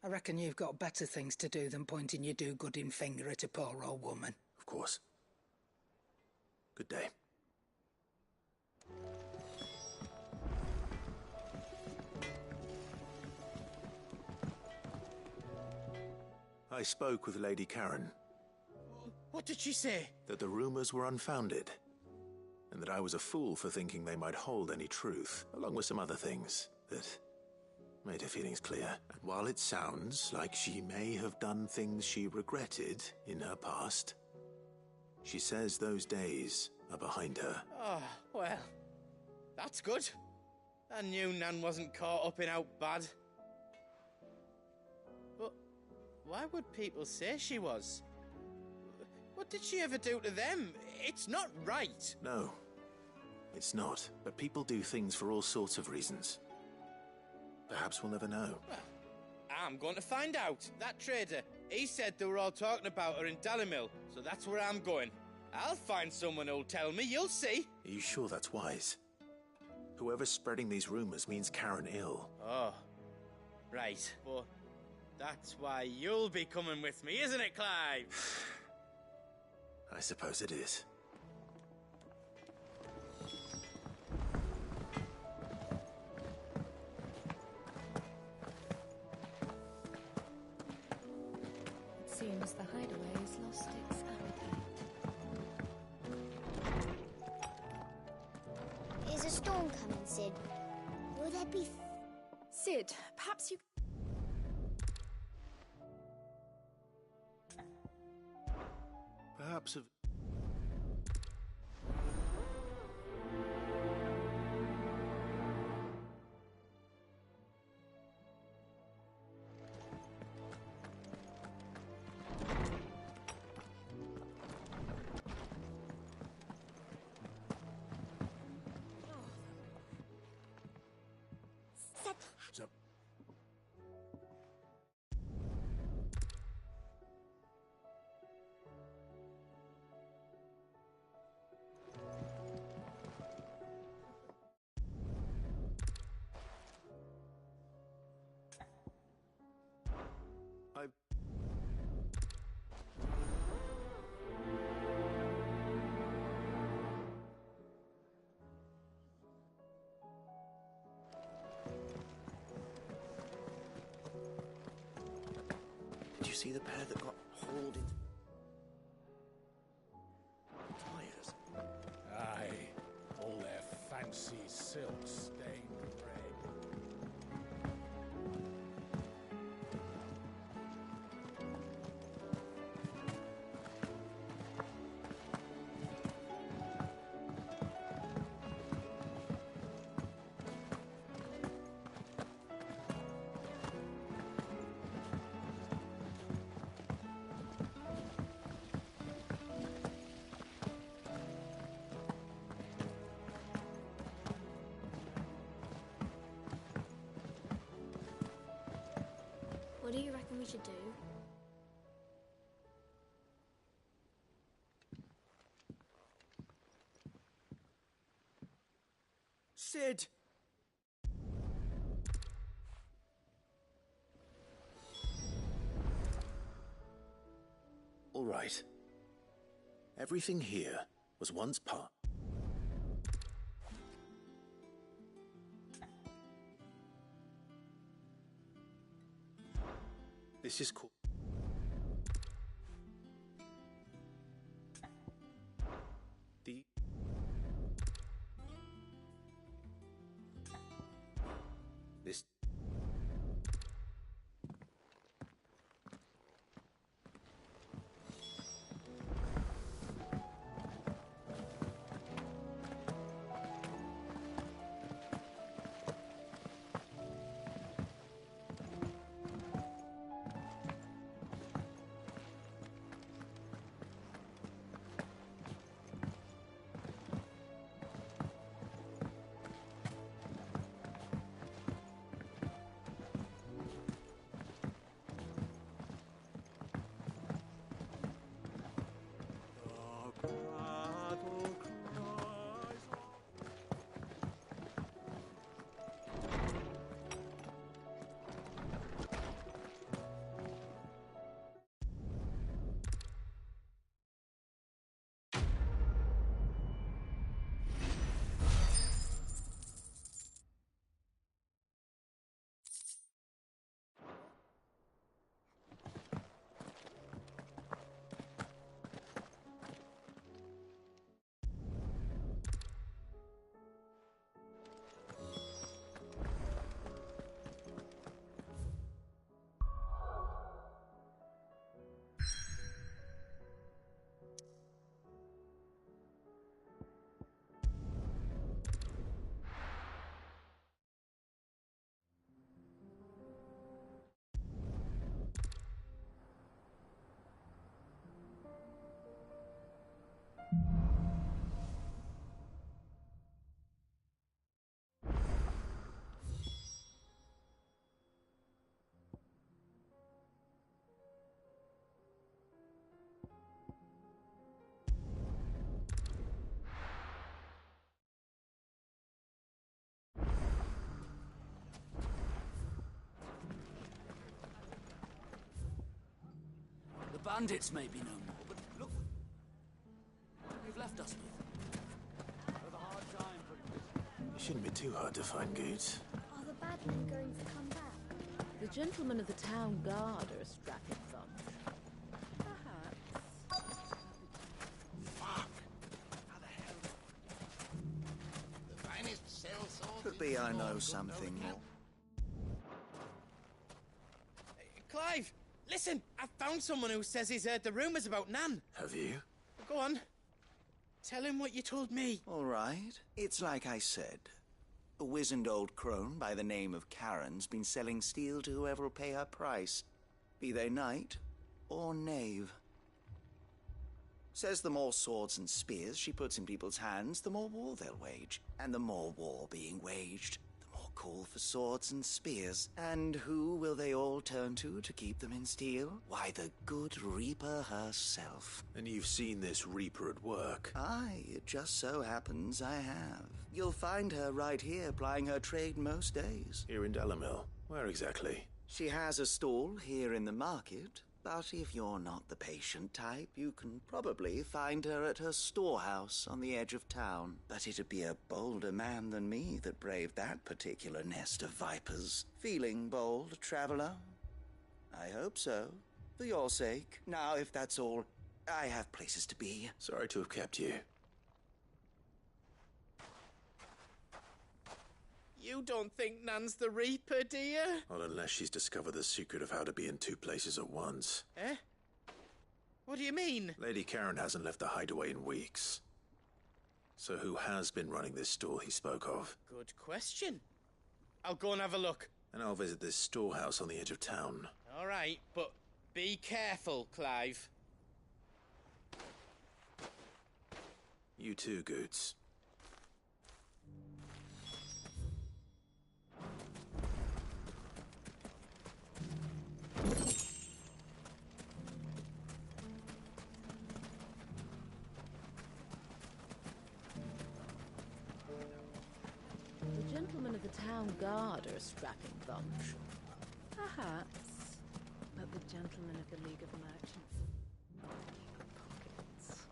I reckon you've got better things to do than pointing your do-gooding finger at a poor old woman. Of course. Good day. I spoke with Lady Karen. What did she say? That the rumors were unfounded, and that I was a fool for thinking they might hold any truth, along with some other things that made her feelings clear. And while it sounds like she may have done things she regretted in her past, she says those days are behind her. Oh, well, that's good. I knew Nan wasn't caught up in out bad. But why would people say she was? What did she ever do to them? It's not right. No, it's not. But people do things for all sorts of reasons. Perhaps we'll never know. Well, I'm going to find out. That trader, he said they were all talking about her in Dalimil, so that's where I'm going. I'll find someone who'll tell me, you'll see. Are you sure that's wise? Whoever's spreading these rumors means Karen ill. Oh, right. Well, that's why you'll be coming with me, isn't it, Clive? I suppose it is. It seems the hideaway has lost its appetite. Is a storm coming, Sid? Will there be... Sid, perhaps you... Perhaps of... So... Did you see the pair that got hauled in? Tires? Aye, all their fancy silks stained red. What do you reckon we should do? Sid! All right. Everything here was once part. This is cool. The... This... bandits may be no more, but look... You've left us with. Have a hard time putting It shouldn't be too hard to find Goots. Are the bad men going to come back? The gentlemen of the town guard are a strapping bunch. Perhaps. The finest sell swords. Could be I know something more. Clive, listen! I found someone who says he's heard the rumours about Nan. Have you? Go on. Tell him what you told me. All right. It's like I said. A wizened old crone by the name of Karen's been selling steel to whoever will pay her price, be they knight or knave. Says the more swords and spears she puts in people's hands, the more war they'll wage. And the more war being waged, the more call for swords and spears. And who will they all turn to keep them in steel? Why, the good Reaper herself. And you've seen this Reaper at work? Aye, it just so happens I have. You'll find her right here plying her trade most days. Here in Dalimil? Where exactly? She has a stall here in the market, but if you're not the patient type, you can probably find her at her storehouse on the edge of town. But it'd be a bolder man than me that braved that particular nest of vipers. Feeling bold, traveler? I hope so. For your sake. Now, if that's all, I have places to be. Sorry to have kept you. You don't think Nan's the Reaper, do you? Not unless she's discovered the secret of how to be in two places at once. Eh? What do you mean? Lady Karen hasn't left the hideaway in weeks. So who has been running this stall he spoke of? Good question. I'll go and have a look. And I'll visit this storehouse on the edge of town. All right, but be careful, Clive. You too, Goots. The gentlemen of the town guard are a strapping bunch. Perhaps. But the gentlemen of the League of Merchants... pockets.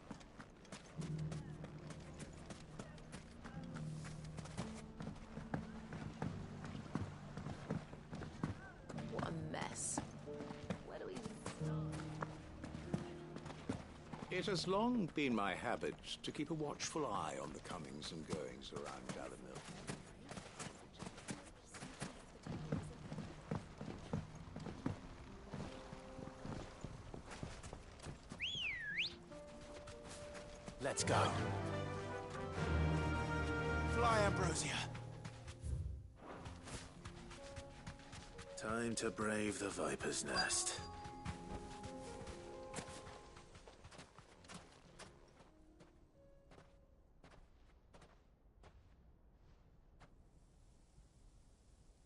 What a mess. Where do we start? It has long been my habit to keep a watchful eye on the comings and goings around Dalimil. Let's go. Fly, Ambrosia. Time to brave the Viper's Nest.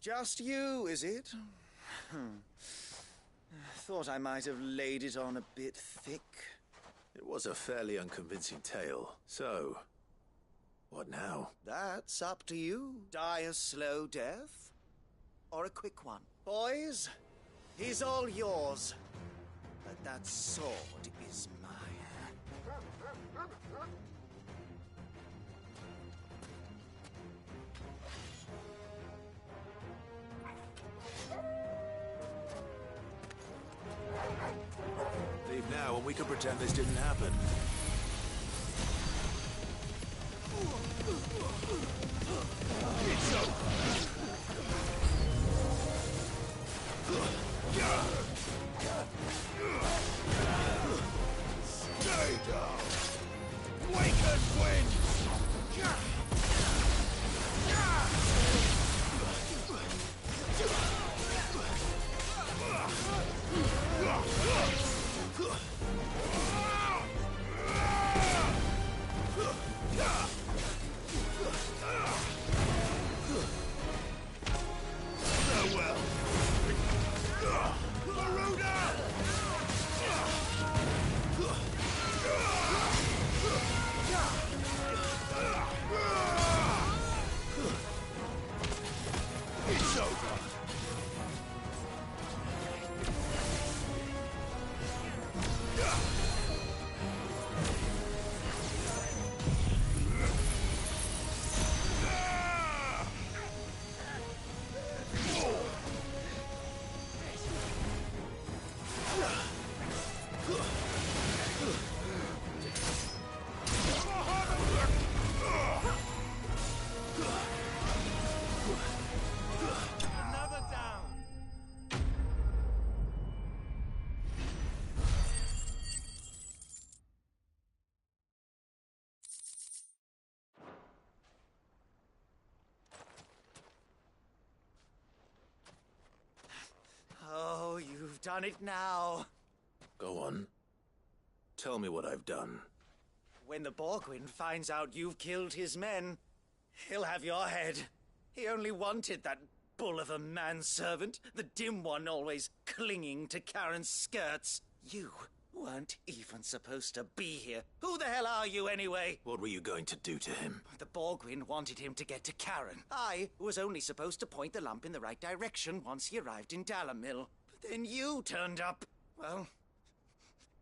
Just you, is it? Thought I might have laid it on a bit thick. It was a fairly unconvincing tale. So, what now? That's up to you. Die a slow death, or a quick one. Boys, he's all yours. But that sword is mine. Leave now and we can pretend this didn't happen. It's over. Stay down. Wake and win. done it now. Go on. Tell me what I've done. When the Borgwyn finds out you've killed his men, he'll have your head. He only wanted that bull of a manservant, the dim one always clinging to Karen's skirts. You weren't even supposed to be here. Who the hell are you anyway? What were you going to do to him? The Borgwyn wanted him to get to Karen. I was only supposed to point the lamp in the right direction once he arrived in Dalamil. But then you turned up. Well,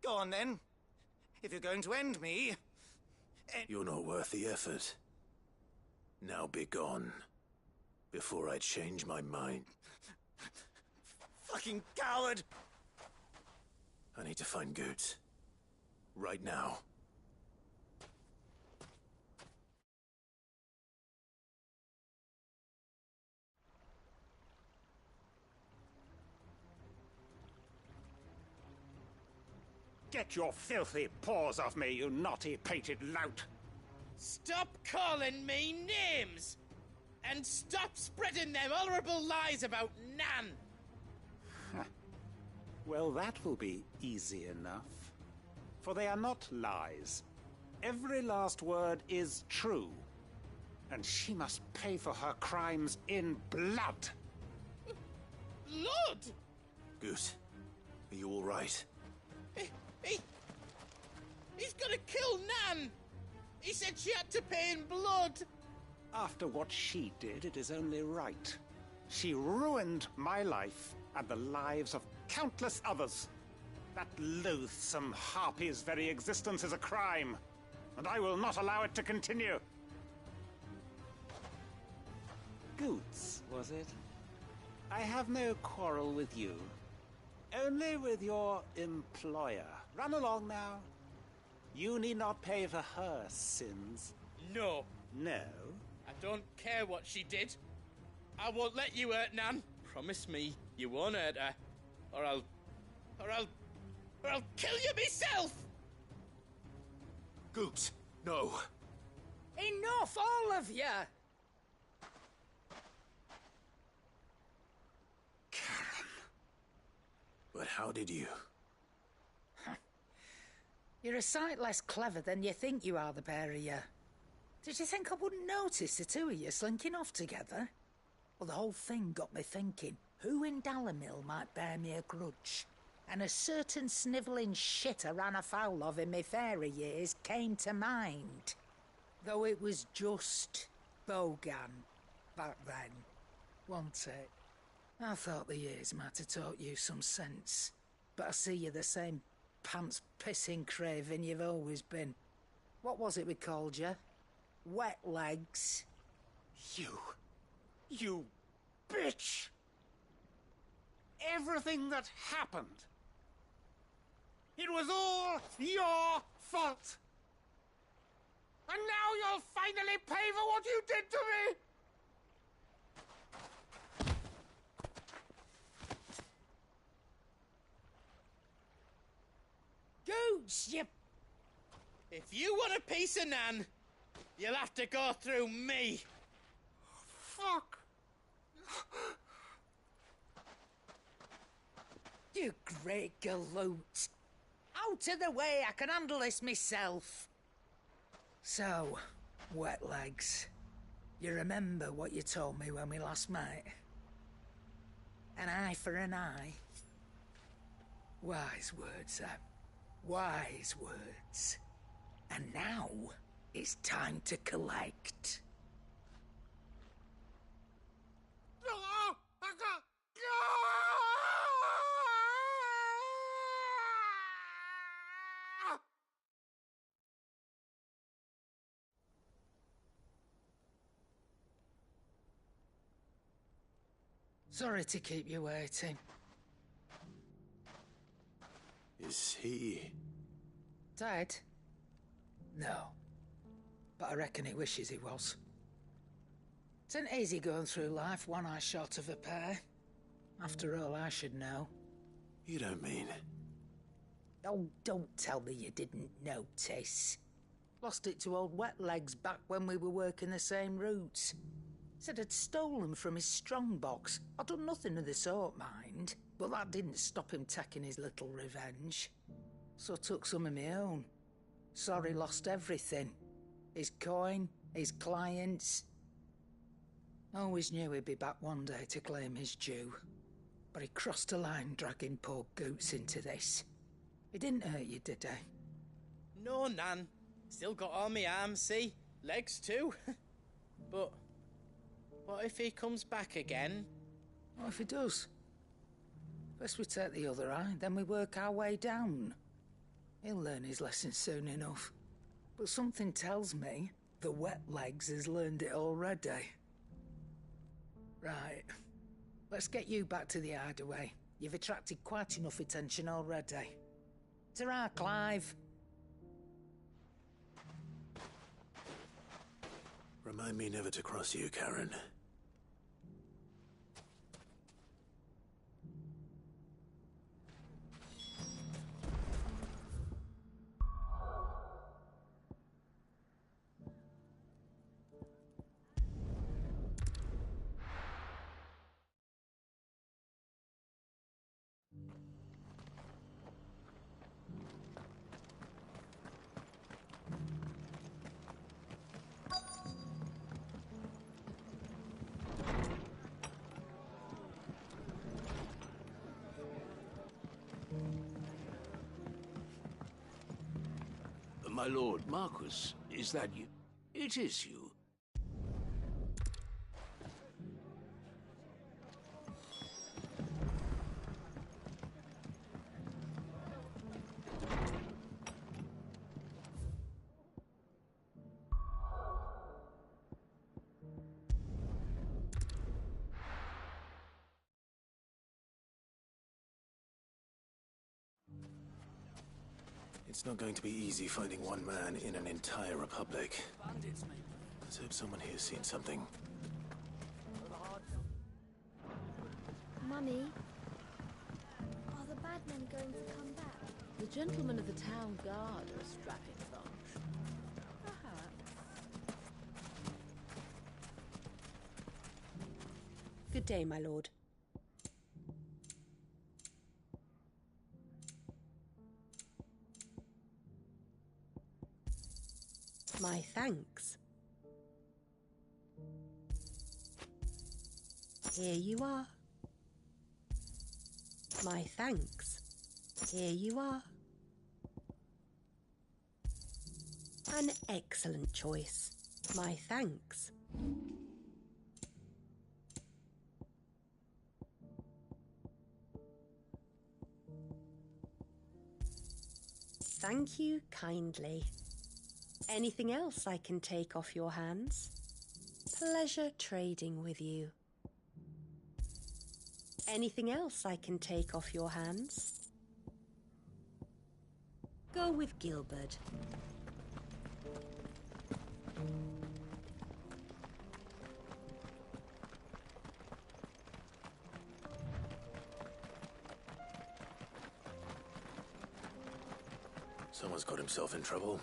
go on then. If you're going to end me... You're not worth the effort. Now be gone. Before I change my mind. Fucking coward! I need to find Goots. Right now. Get your filthy paws off me, you naughty-pated lout! Stop calling me names! And stop spreading them horrible lies about Nan! Well, that will be easy enough. For they are not lies. Every last word is true. And she must pay for her crimes in blood. Blood? Goose, are you all right? He's gonna kill Nan! He said she had to pay in blood! After what she did, it is only right. She ruined my life and the lives of countless others. That loathsome harpy's very existence is a crime, and I will not allow it to continue. Goots, was it? I have no quarrel with you. Only with your employer. Run along now. You need not pay for her sins. No. No? I don't care what she did. I won't let you hurt Nan. Promise me you won't hurt her. Or I'll kill you myself! Goots, no. Enough, all of you! Karen. But how did you? You're a sight less clever than you think you are, the pair of you. Did you think I wouldn't notice the two of you slinking off together? Well, the whole thing got me thinking, who in Dalamil might bear me a grudge? And a certain snivelling shit I ran afoul of in my fairy years came to mind. Though it was just Bogan back then, wasn't it? I thought the years might have taught you some sense, but I see you're the same pants-pissing craven you've always been. What was it we called you? Wet legs. You bitch! Everything that happened, it was all your fault! And now you'll finally pay for what you did to me! Goots, you... If you want a piece of Nan, you'll have to go through me. Fuck! You great galoot. Out of the way, I can handle this myself. So, wet legs, you remember what you told me when we last met? An eye for an eye. Wise words, that. Wise words. And now, it's time to collect. Sorry to keep you waiting. Is he... Dead? No. But I reckon he wishes he was. It ain't easy going through life one eye short of a pair. After all, I should know. You don't mean... Oh, don't tell me you didn't notice. Lost it to old Wet Legs back when we were working the same routes. Said I'd stolen from his strongbox. I'd done nothing of the sort, mind. But that didn't stop him taking his little revenge. So I took some of my own. Sorry, lost everything. His coin, his clients. Always knew he'd be back one day to claim his due. But he crossed a line dragging poor Goots into this. He didn't hurt you, did he? No, Nan. Still got all my arms, see? Legs too. But what if he comes back again? What if he does? First we take the other eye, then we work our way down. He'll learn his lesson soon enough. But something tells me the wet legs has learned it already. Right. Let's get you back to the hideaway. You've attracted quite enough attention already. Ta-ra, Clive. Remind me never to cross you, Karen. My lord, Marquis, is that you? It is you. It's not going to be easy finding one man in an entire republic. Let's hope someone here's seen something. Mummy, are the bad men going to come back? The gentlemen of the town guard are a strapping bunch. Perhaps. Good day, my lord. My thanks. Here you are. My thanks. Here you are. An excellent choice. My thanks. Thank you kindly. Anything else I can take off your hands? Pleasure trading with you. Anything else I can take off your hands? Go with Gilbert. Someone's got himself in trouble.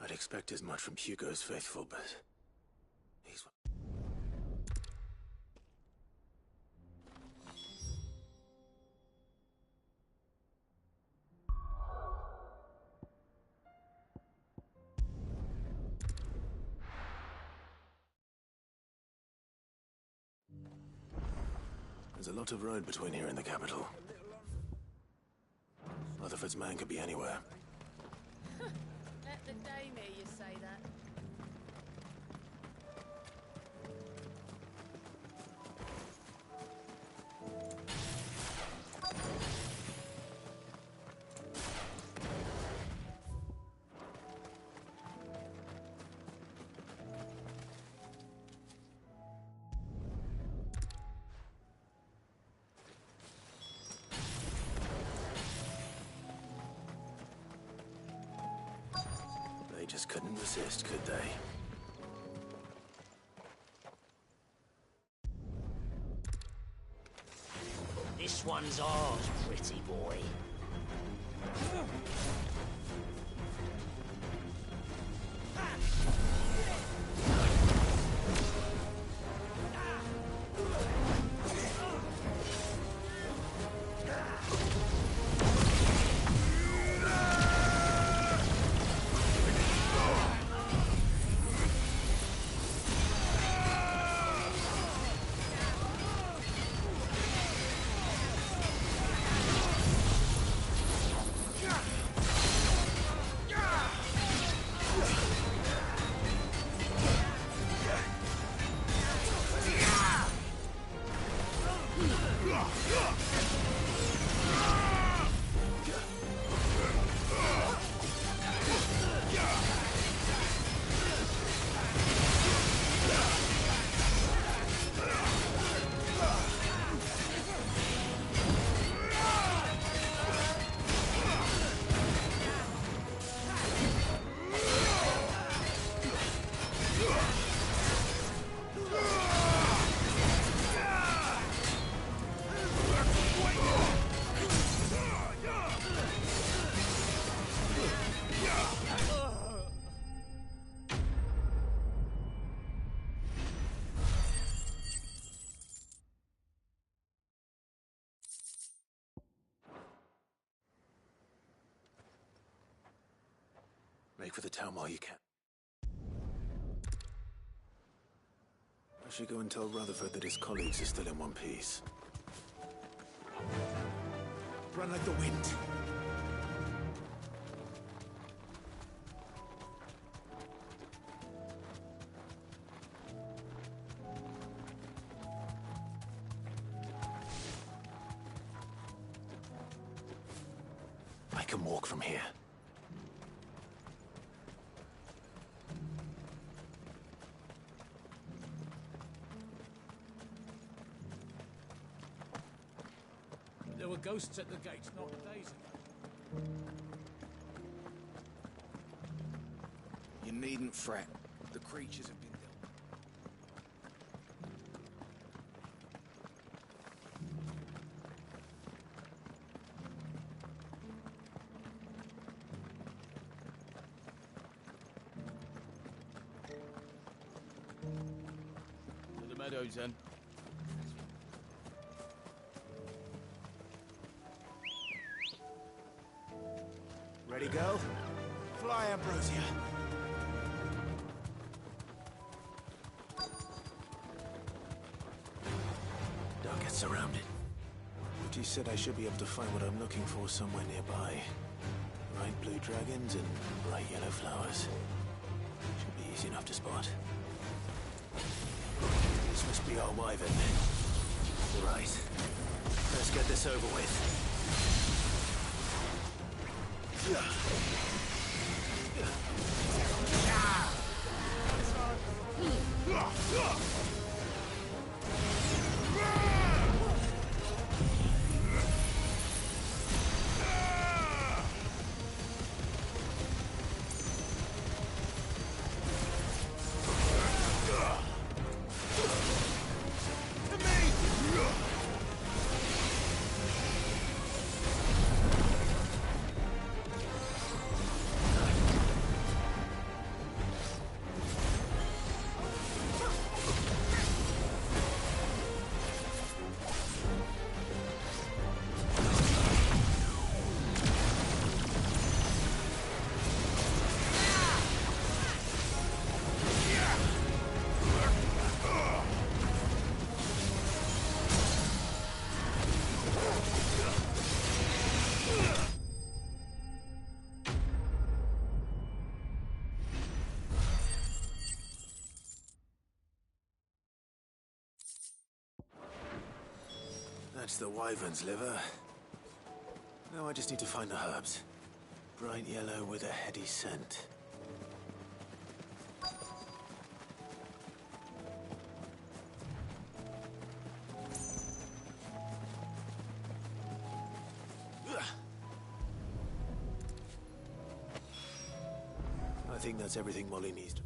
I'd expect as much from Hugo's faithful, but he's... There's a lot of road between here and the capital. Rutherford's man could be anywhere. Let the dame hear you say that. They just couldn't resist, could they? This one's ours, pretty boy. Make for the town while you can. I should go and tell Rutherford that his colleagues are still in one piece. Run like the wind. I can walk from here. There were ghosts at the gates not days ago. You needn't fret. The creatures have been dealt. To the meadows, then. Ready, go? Fly, Ambrosia. Don't get surrounded. But you said I should be able to find what I'm looking for somewhere nearby. Bright blue dragons and bright yellow flowers. Should be easy enough to spot. This must be our wyvern. Right. Let's get this over with. That's the wyvern's liver. Now I just need to find the herbs. Bright yellow with a heady scent. I think that's everything Molly needs.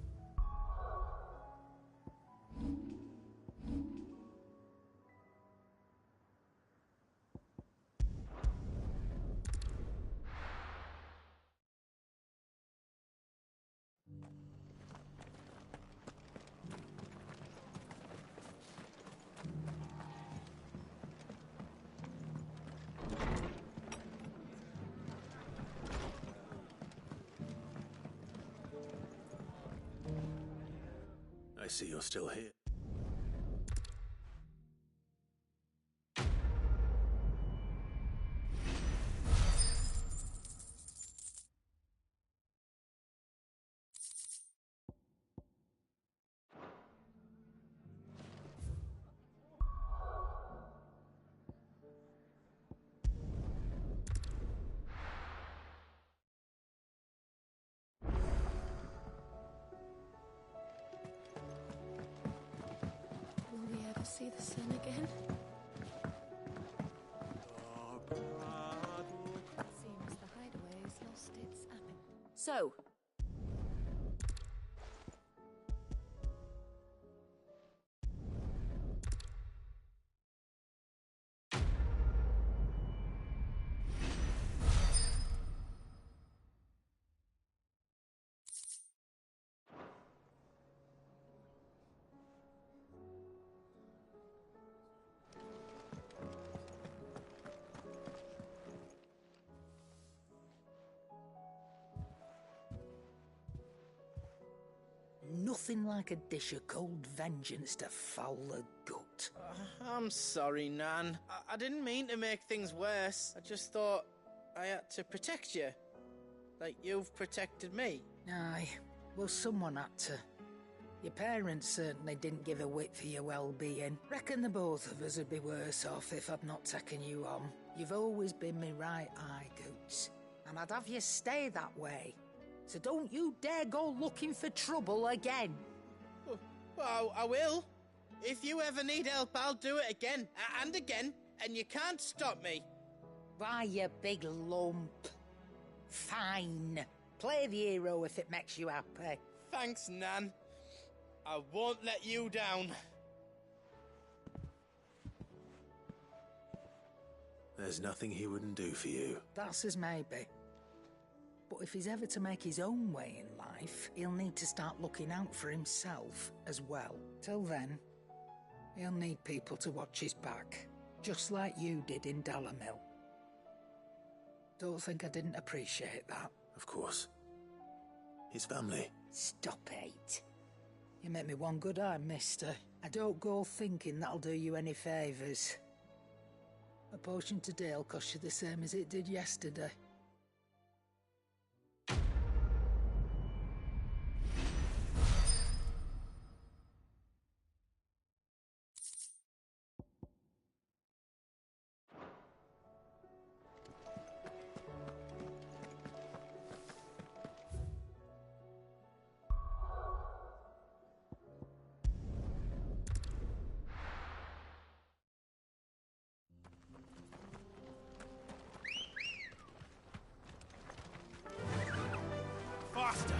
I see you're still here. See the sun again? Seems the hideaway has lost its appetite. So, Nothing like a dish of cold vengeance to foul the gut. I'm sorry, Nan. I didn't mean to make things worse. I just thought I had to protect you. Like you've protected me. Aye, well, someone had to. Your parents certainly didn't give a whit for your well-being. Reckon the both of us would be worse off if I'd not taken you on. You've always been me right eye, Goots. And I'd have you stay that way. So don't you dare go looking for trouble again. Well, I will. If you ever need help, I'll do it again and again, and you can't stop me. Why, you big lump. Fine. Play the hero if it makes you happy. Thanks, Nan. I won't let you down. There's nothing he wouldn't do for you. That's as maybe. But if he's ever to make his own way in life, he'll need to start looking out for himself as well. Till then, he'll need people to watch his back, just like you did in Dalamil. Don't think I didn't appreciate that. Of course. His family. Stop it. You make me one good eye, mister. I don't go thinking that'll do you any favours. A potion today'll cost you the same as it did yesterday. Faster!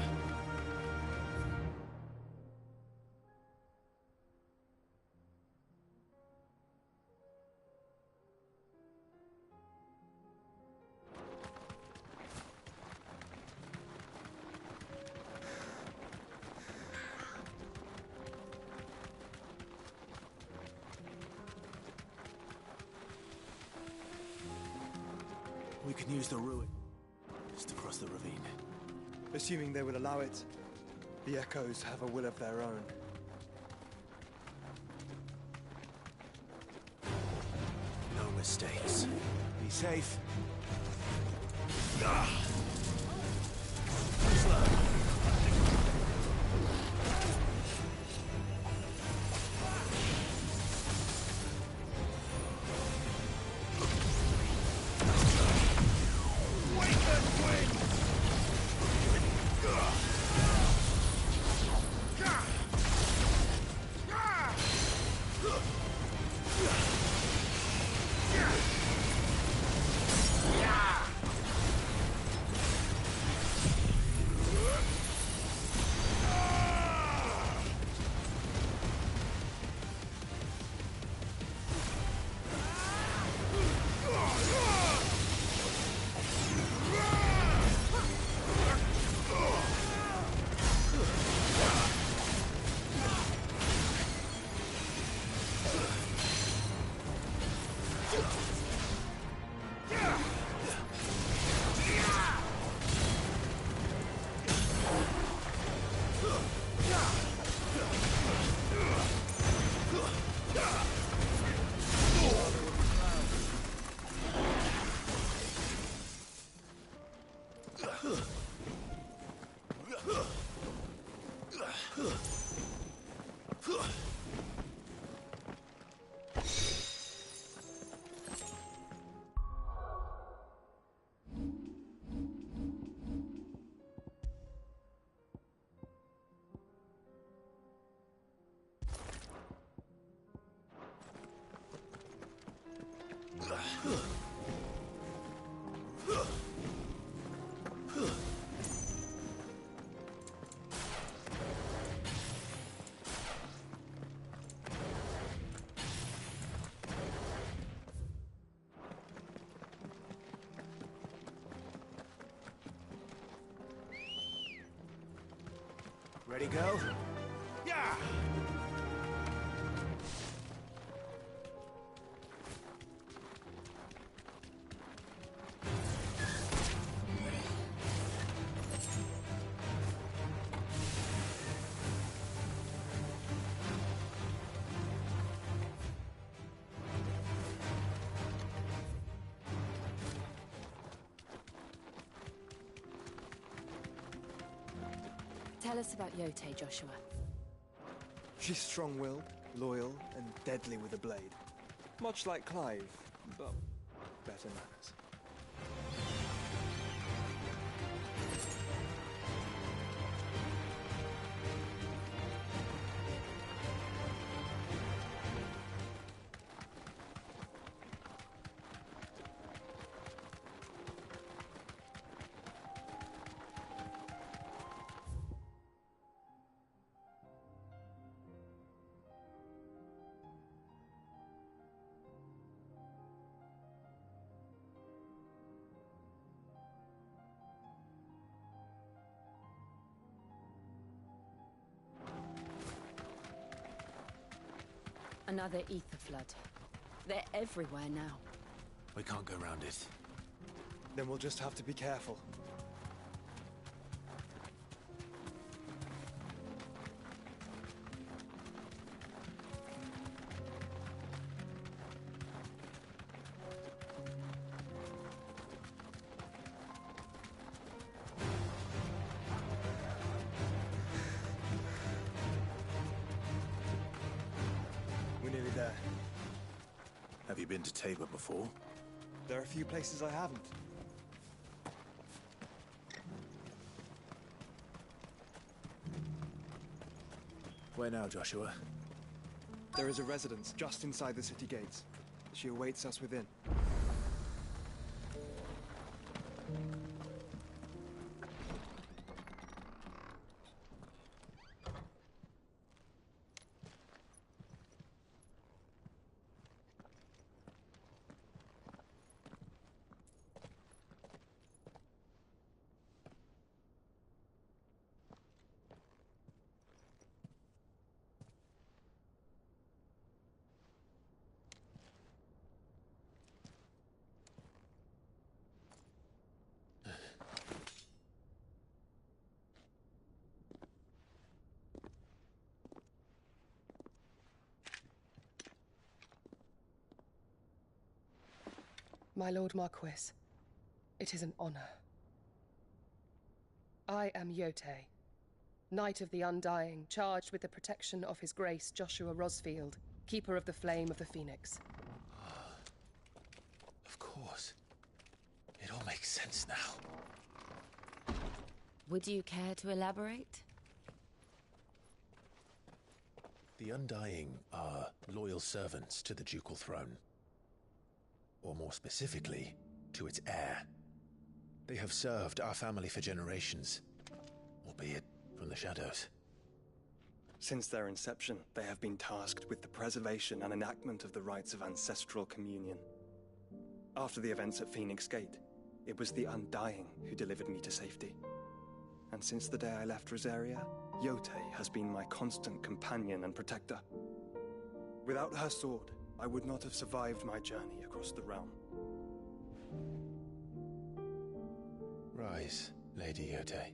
We can use the ruin just across the ravine. Assuming they will allow it, the Echoes have a will of their own. No mistakes. Be safe. Ready, go? Yeah! Tell us about Yote, Joshua. She's strong-willed, loyal, and deadly with a blade. Much like Clive, but better manners. Another ether flood. They're everywhere now. We can't go around it. Then we'll just have to be careful. We're nearly there. Have you been to Tabor before? There are a few places I haven't. Where now, Joshua? There is a residence just inside the city gates. She awaits us within. My Lord Marquis, it is an honor. I am Yote, Knight of the Undying, charged with the protection of His Grace Joshua Rosfield, Keeper of the Flame of the Phoenix. Of course. It all makes sense now. Would you care to elaborate? The Undying are loyal servants to the ducal throne. Or more specifically, to its heir. They have served our family for generations, albeit from the shadows. Since their inception, they have been tasked with the preservation and enactment of the rites of ancestral communion. After the events at Phoenix Gate, it was the Undying who delivered me to safety. And since the day I left Rosaria, Yote has been my constant companion and protector. Without her sword, I would not have survived my journey across the realm. Rise, Lady Yote.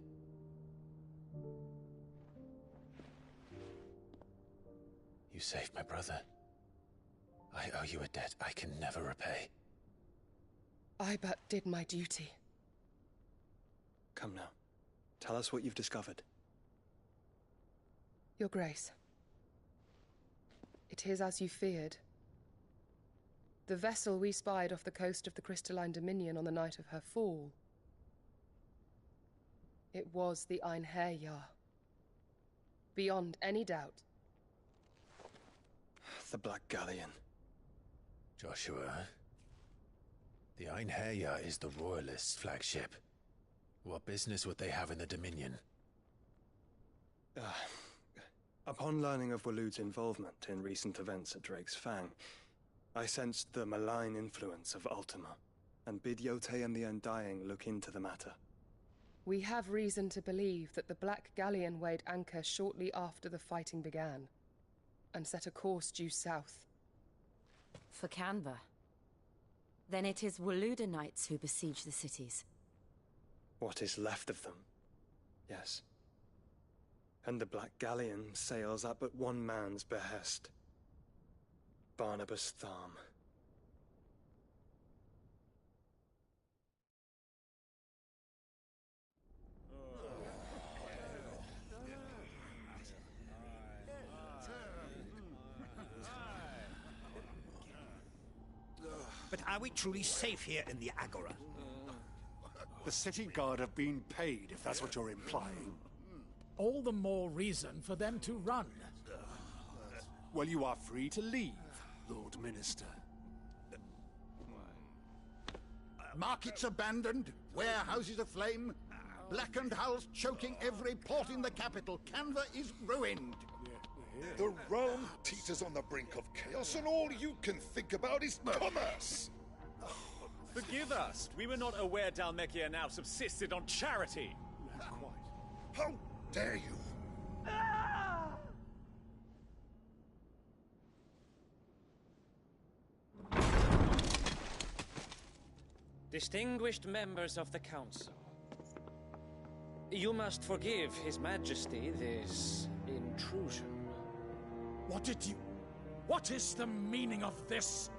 You saved my brother. I owe you a debt I can never repay. I but did my duty. Come now. Tell us what you've discovered. Your Grace. It is as you feared. The vessel we spied off the coast of the Crystalline Dominion on the night of her fall. It was the Einherjar. Beyond any doubt. The Black Galleon. Joshua, The Einherjar is the Royalists' flagship. What business would they have in the Dominion? Upon learning of Waloed's involvement in recent events at Drake's Fang, I sensed the malign influence of Ultima, and bid Yotei and the Undying look into the matter. We have reason to believe that the Black Galleon weighed anchor shortly after the fighting began, and set a course due south. For Canva. Then it is Waloeder knights who besiege the cities. What is left of them, yes. And the Black Galleon sails at but one man's behest. Barnabas Tharm. But are we truly safe here in the Agora? The city guard have been paid, if that's what you're implying. All the more reason for them to run. Well, you are free to leave, Lord Minister. Markets abandoned, warehouses aflame, blackened hulls choking every port in the capital. Canva is ruined. The realm teeters on the brink of chaos, and all you can think about is commerce! Forgive us. We were not aware Dhalmekia now subsisted on charity. How dare you? Distinguished members of the Council, you must forgive His Majesty this intrusion. What is the meaning of this?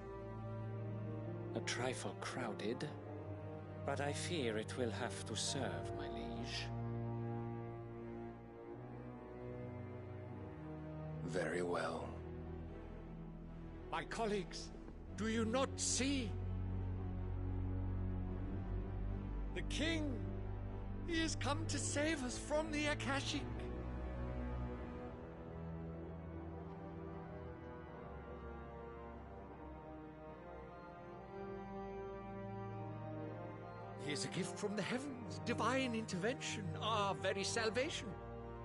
A trifle crowded, but I fear it will have to serve, my liege. Very well. My colleagues, do you not see? The King! He has come to save us from the Akashic! He is a gift from the heavens, divine intervention, our very salvation.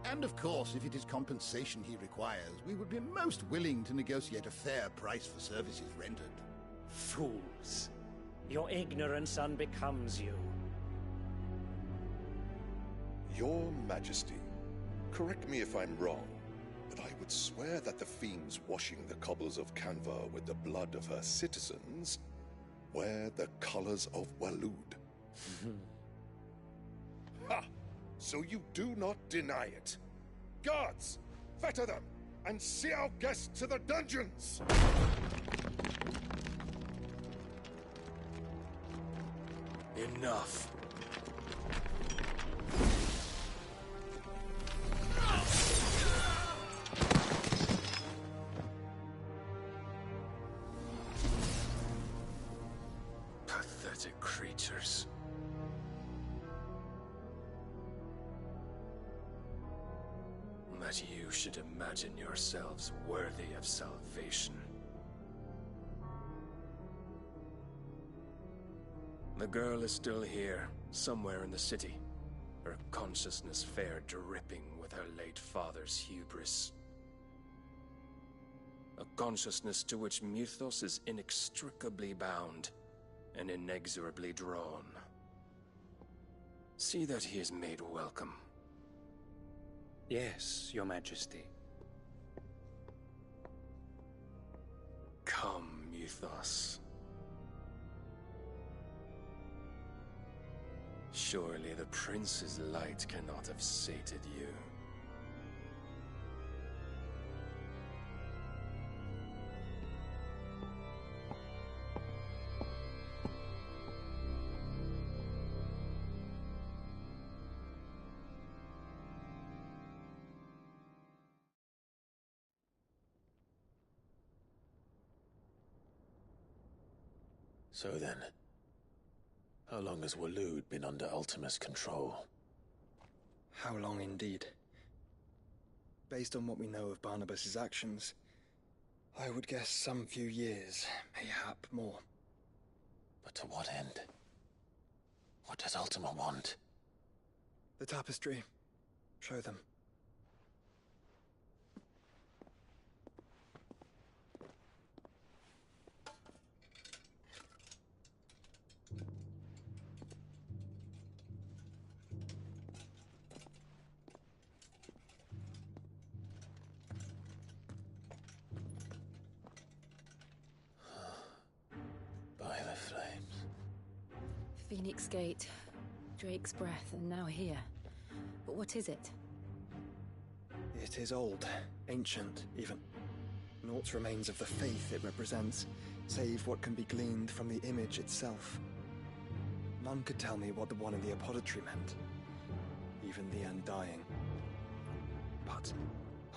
And of course, if it is compensation he requires, we would be most willing to negotiate a fair price for services rendered. Fools. Your ignorance unbecomes you. Your Majesty, correct me if I'm wrong, but I would swear that the fiends washing the cobbles of Canva with the blood of her citizens wear the colors of Waloed. Ha! So you do not deny it. Guards, fetter them, and see our guests to the dungeons! Enough. Pathetic creatures. That you should imagine yourselves worthy of salvation. The girl is still here, somewhere in the city, her consciousness fair dripping with her late father's hubris. A consciousness to which Mythos is inextricably bound and inexorably drawn. See that he is made welcome. Yes, Your Majesty. Come, Mythos. Surely the prince's light cannot have sated you. So then, how long has Waloed been under Ultima's control? How long indeed? Based on what we know of Barnabas's actions, I would guess some few years, mayhap more. But to what end? What does Ultima want? The tapestry. Show them. By the flames. Phoenix Gate, Drake's Breath, and now here. But what is it? It is old, ancient, even. Naught remains of the faith it represents, save what can be gleaned from the image itself. None could tell me what the one in the apothecary meant, even the Undying. But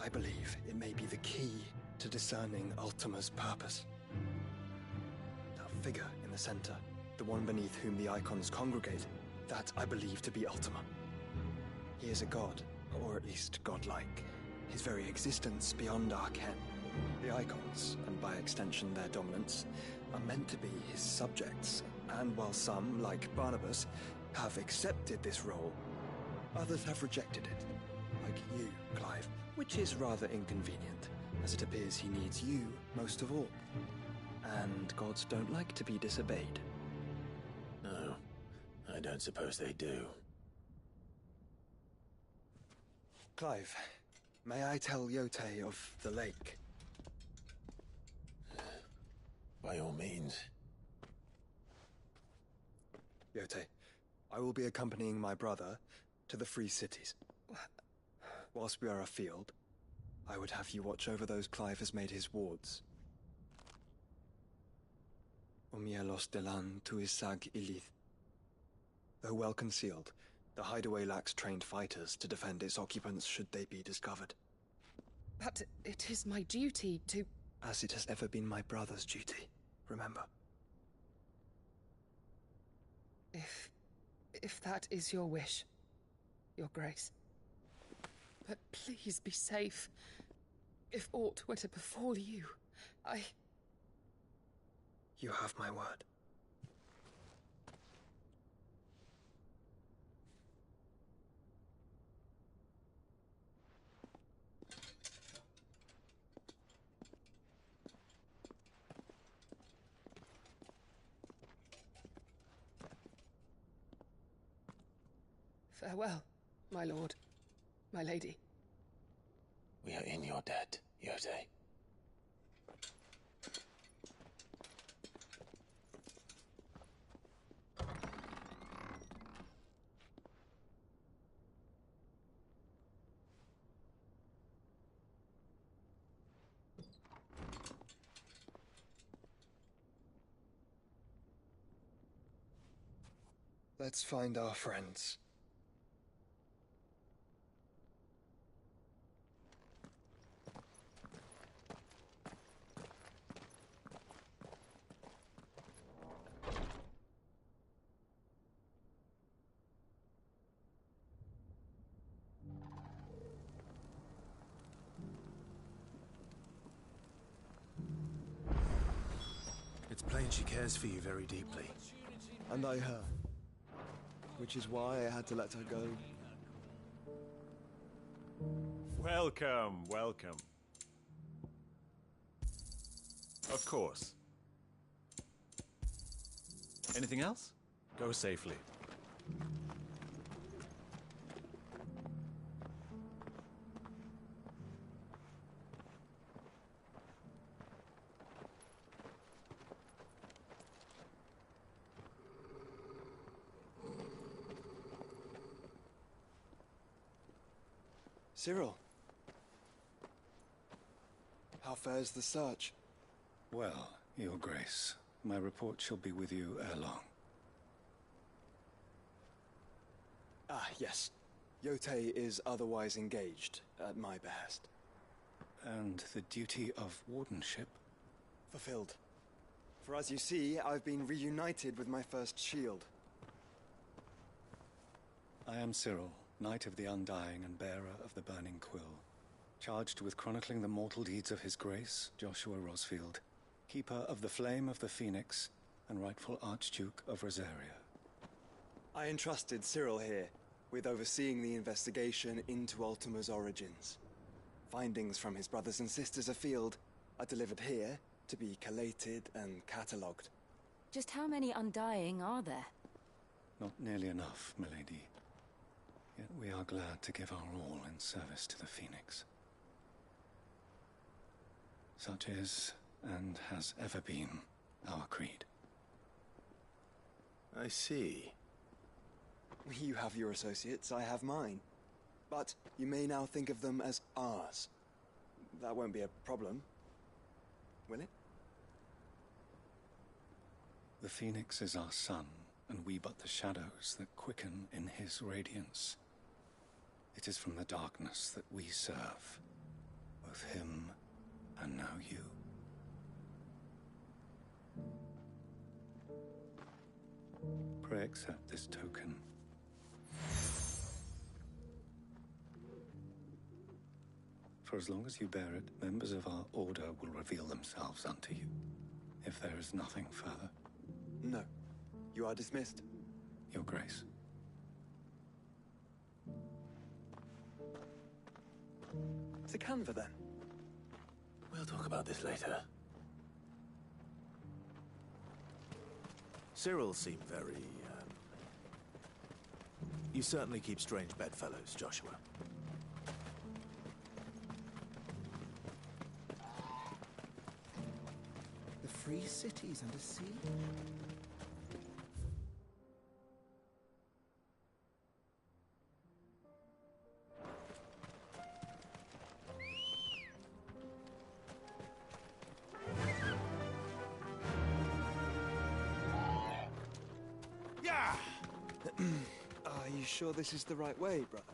I believe it may be the key to discerning Ultima's purpose. That figure in the center, the one beneath whom the icons congregate, that I believe to be Ultima. He is a god, or at least godlike. His very existence beyond our ken. The icons, and by extension their dominants, are meant to be his subjects, and while some, like Barnabas, have accepted this role, others have rejected it. Like you, Clive, which is rather inconvenient, as it appears he needs you most of all. And gods don't like to be disobeyed. No, I don't suppose they do. Clive, may I tell Yotei of the lake? By all means. Yotei, I will be accompanying my brother to the Free Cities. Whilst we are afield, I would have you watch over those Clive has made his wards. Umielos delan tuisag ilith. Though well concealed, the hideaway lacks trained fighters to defend its occupants should they be discovered. But it is my duty to... As it has ever been my brother's duty, remember. If that is your wish, Your Grace. But please be safe. If aught were to befall you, You have my word. Farewell, my lord, my lady. We are in your debt, Yotei. Let's find our friends. It's plain she cares for you very deeply. And I her. Which is why I had to let her go. Welcome, welcome. Of course. Anything else? Go safely. Cyril. How fares the search? Well, Your Grace, my report shall be with you ere long. Ah, yes. Yotei is otherwise engaged, at my behest. And the duty of wardenship? Fulfilled. For as you see, I've been reunited with my first shield. I am Cyril, Knight of the Undying and bearer of the Burning Quill, charged with chronicling the mortal deeds of His Grace, Joshua Rosfield, Keeper of the Flame of the Phoenix, and rightful Archduke of Rosaria. I entrusted Cyril here with overseeing the investigation into Ultima's origins. Findings from his brothers and sisters afield are delivered here to be collated and catalogued. Just how many Undying are there? Not nearly enough, milady. Yet we are glad to give our all in service to the Phoenix. Such is, and has ever been, our creed. I see. You have your associates, I have mine. But you may now think of them as ours. That won't be a problem, will it? The Phoenix is our sun, and we but the shadows that quicken in his radiance. It is from the darkness that we serve, both him and now you. Pray accept this token. For as long as you bear it, members of our order will reveal themselves unto you, if there is nothing further. No. You are dismissed. Your Grace. To Canva, then. We'll talk about this later. Cyril seemed very, You certainly keep strange bedfellows, Joshua. The free cities under siege? Are you sure this is the right way, brother?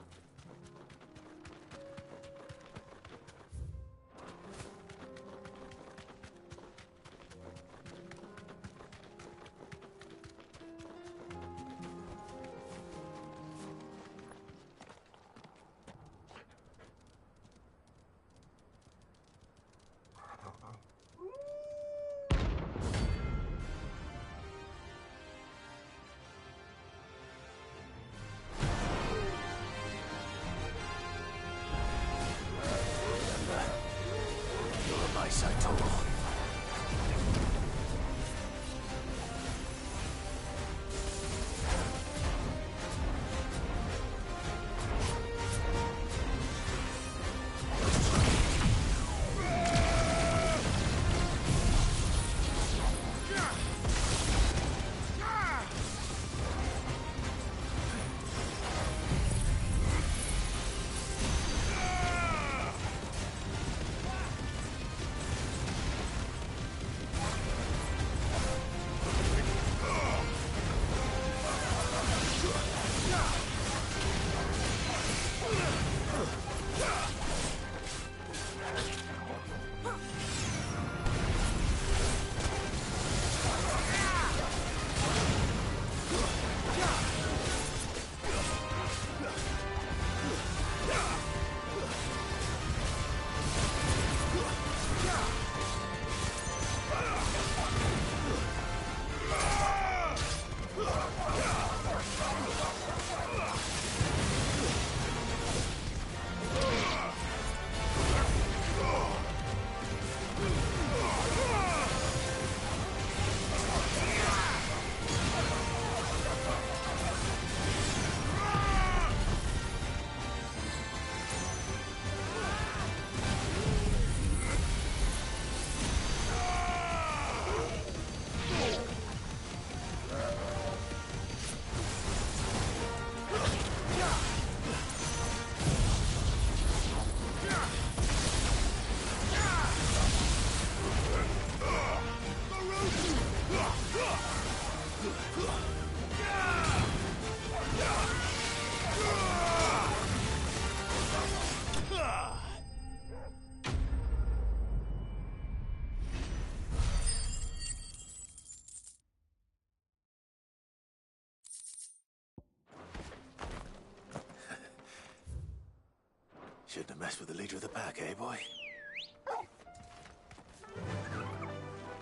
Shouldn't have messed with the leader of the pack, eh, boy?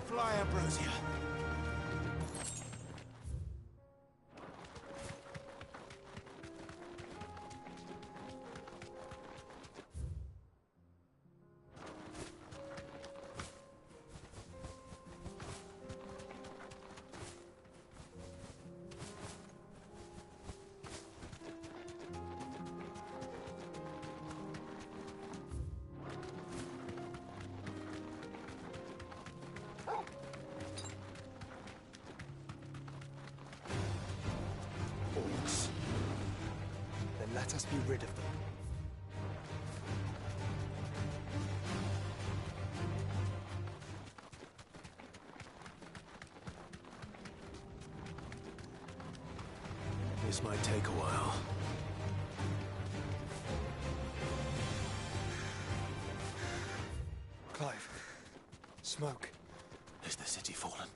Fly, Ambrosia. us be rid of them. This might take a while. Clive. Smoke. Is the city fallen?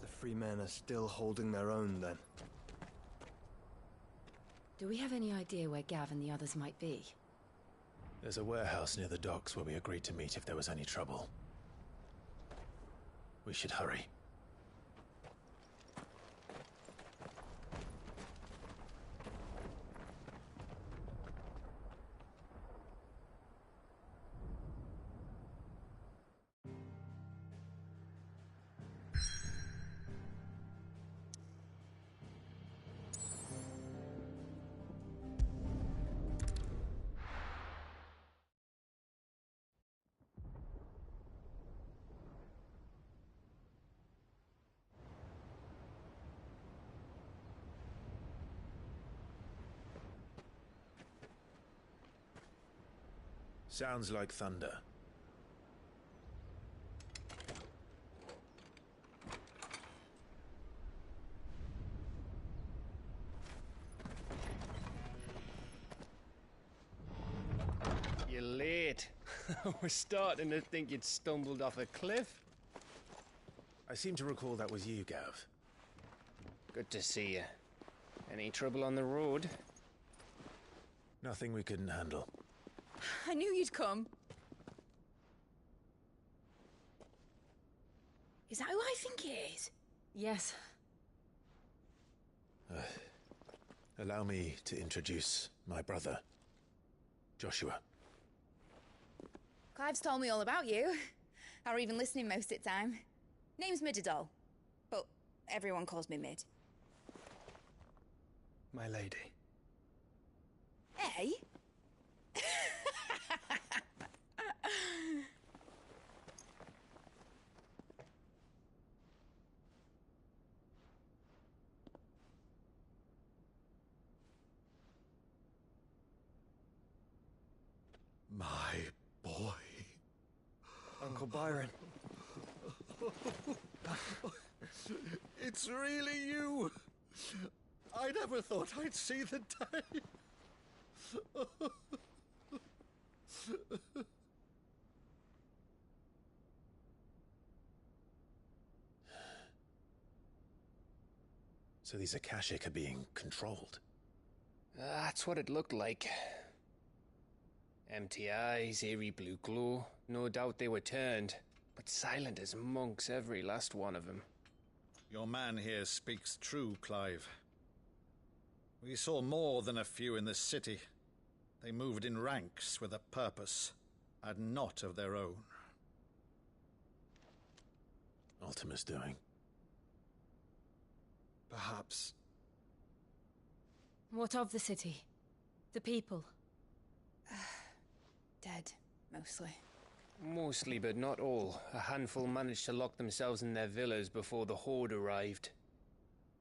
The free men are still holding their own, then. Do we have any idea where Gav and the others might be? There's a warehouse near the docks where we agreed to meet if there was any trouble. We should hurry. Sounds like thunder. You're late. We're starting to think you'd stumbled off a cliff. I seem to recall that was you, Gav. Good to see you. Any trouble on the road? Nothing we couldn't handle. I knew you'd come. Is that who I think it is? Yes. Allow me to introduce my brother, Joshua. Clive's told me all about you. Or even listening most of the time. Name's Midadol, but everyone calls me Mid. My lady. Hey? My boy. Uncle Byron. It's really you. I never thought I'd see the day. So these Akashic are being controlled? That's what it looked like. Empty eyes, eerie blue glow. No doubt they were turned, but silent as monks, every last one of them. Your man here speaks true, Clive. We saw more than a few in this city. They moved in ranks with a purpose, and not of their own. Ultima's doing. Perhaps. What of the city? The people? Dead, mostly. Mostly, but not all. A handful managed to lock themselves in their villas before the Horde arrived.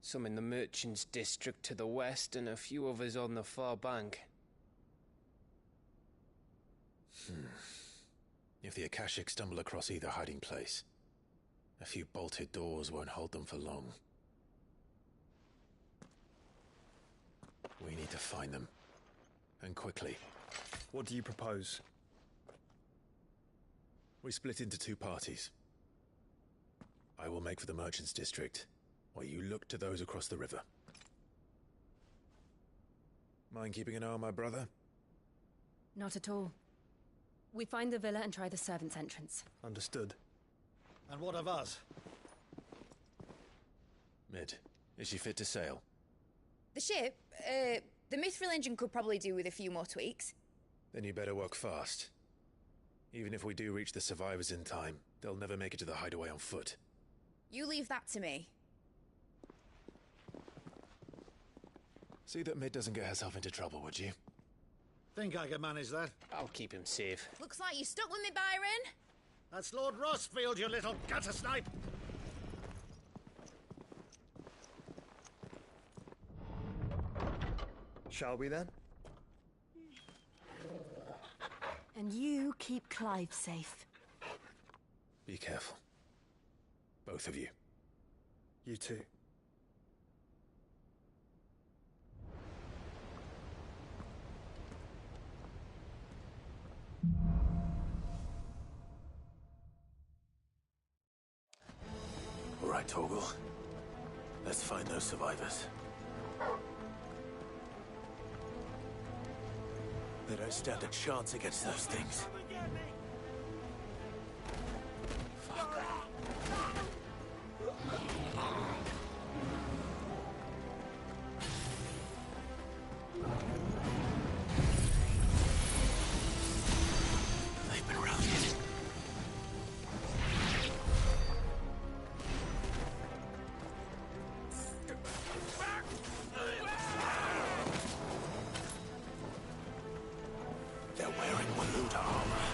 Some in the Merchants' District to the west, and a few others on the far bank. If the Akashic stumble across either hiding place, a few bolted doors won't hold them for long. We need to find them. And quickly. What do you propose? We split into two parties. I will make for the Merchants' District, while you look to those across the river. Mind keeping an eye on my brother? Not at all. We find the villa and try the servants' entrance. Understood. And what of us? Mid, is she fit to sail? The ship, the Mithril engine could probably do with a few more tweaks. Then you better work fast. Even if we do reach the survivors in time, they'll never make it to the hideaway on foot. You leave that to me. See that Mid doesn't get herself into trouble, would you? Think I can manage that. I'll keep him safe. Looks like you stuck with me, Byron. That's Lord Rossfield, you little gutter snipe! Shall we then? And you keep Clive safe. Be careful. Both of you. You too. All right, Torgal. Let's find those survivors. They don't stand a chance against those things. They've been routed. They're wearing Waluda armor.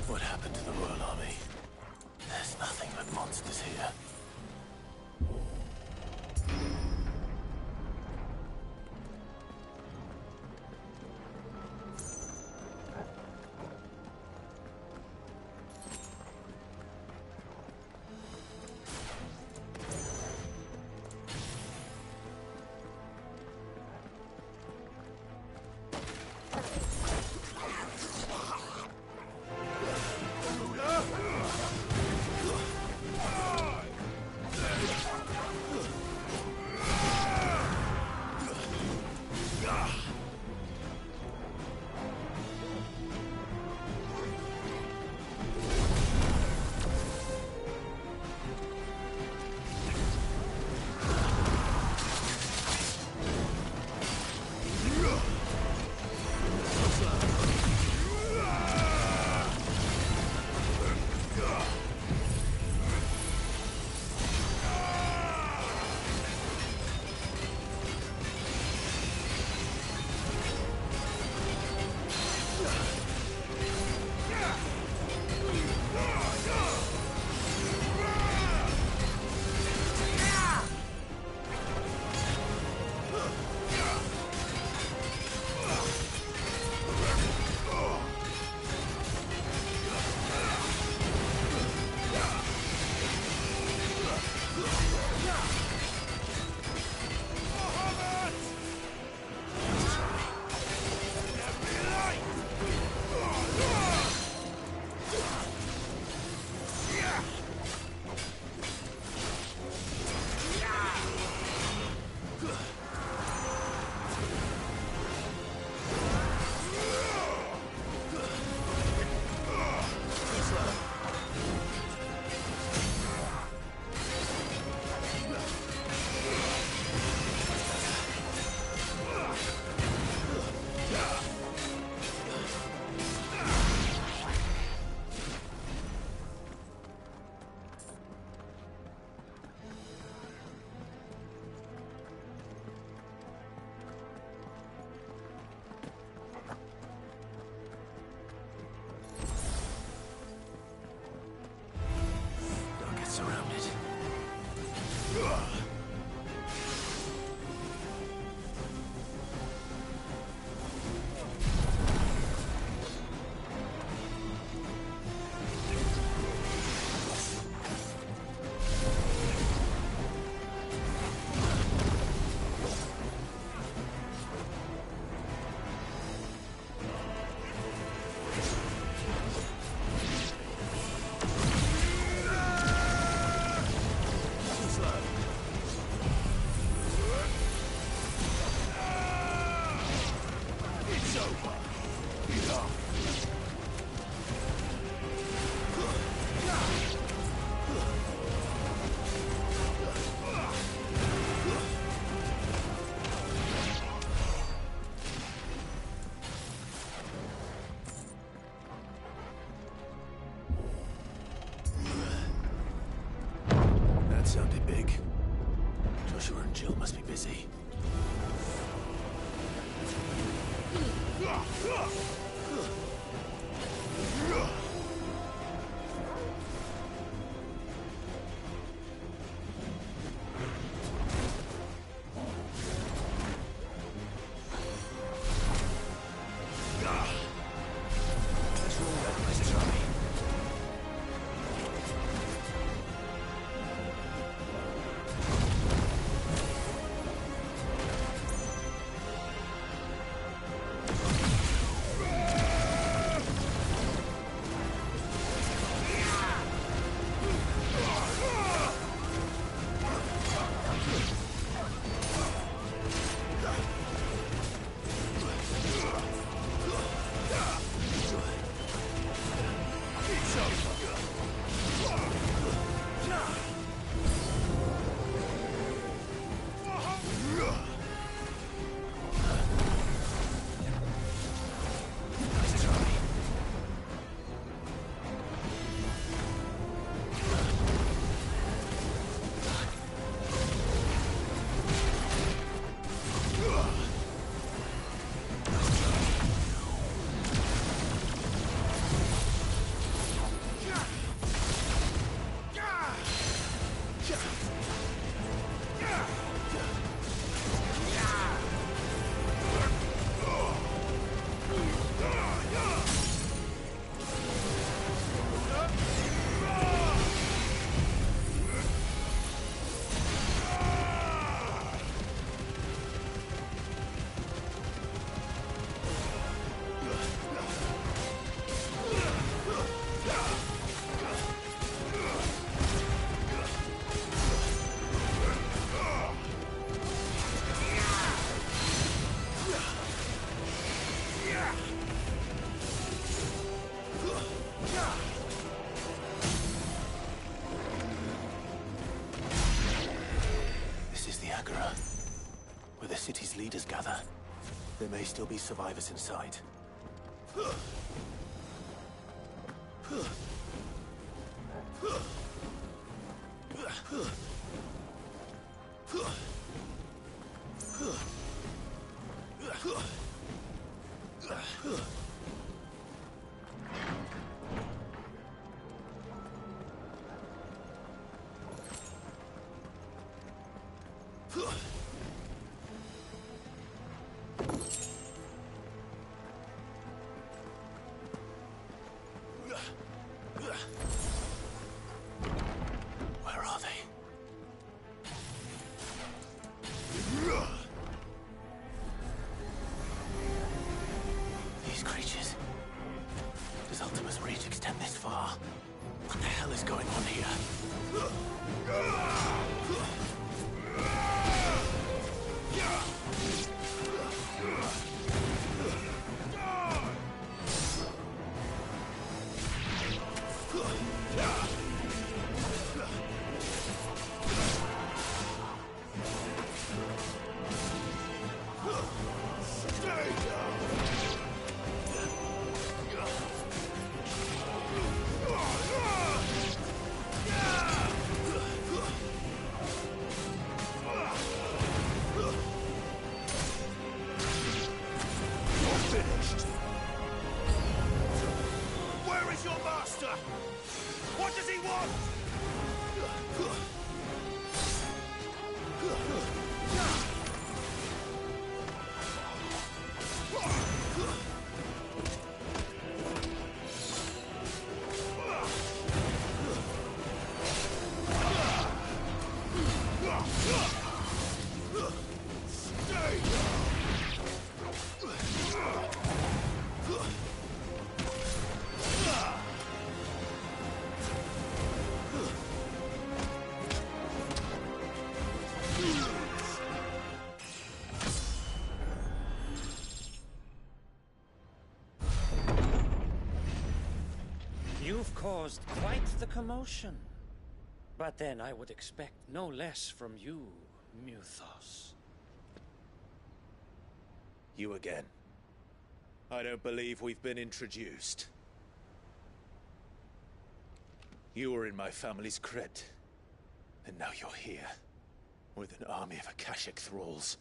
What happened to the Royal Army? There's nothing but monsters here. That sounded big. Joshua and Jill must be busy. Where the city's leaders gather. There may still be survivors inside. Where are they? These creatures. Does Ultima's reach extend this far? What the hell is going on here? What does he want? You've caused quite the commotion. But then I would expect no less from you, Muthos. You again. I don't believe we've been introduced. You were in my family's crypt. And now you're here, with an army of Akashic thralls.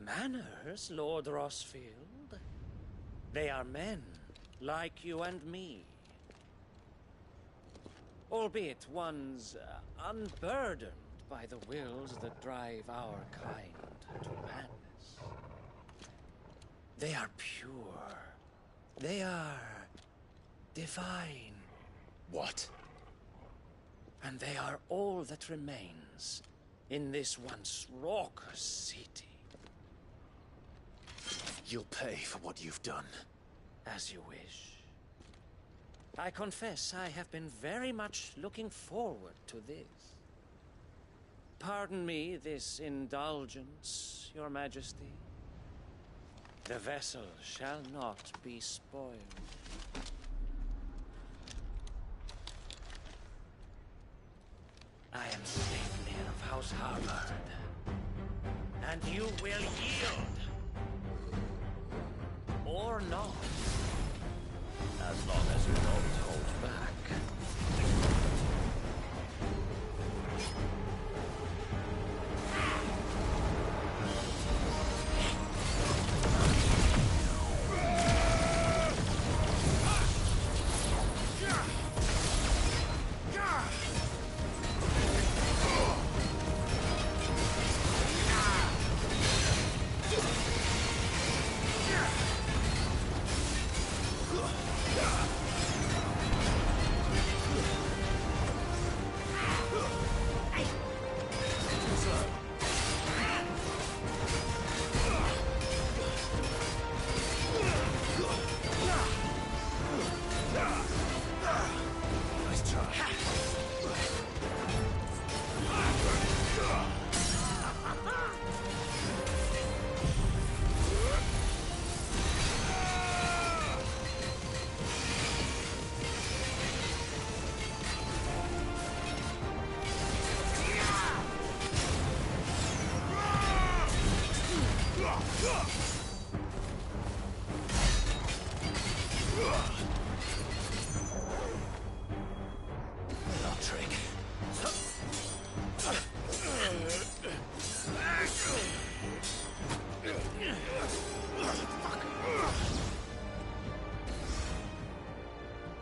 Manners, Lord Rosfield? They are men, like you and me. Albeit ones unburdened by the wills that drive our kind to madness. They are pure. They are divine. What? And they are all that remains in this once raucous city. You'll pay for what you've done. As you wish. I confess I have been very much looking forward to this. Pardon me this indulgence, Your Majesty. The vessel shall not be spoiled. I am safe near of House Harvard. And you will yield. Or not. As long as you don't hold back.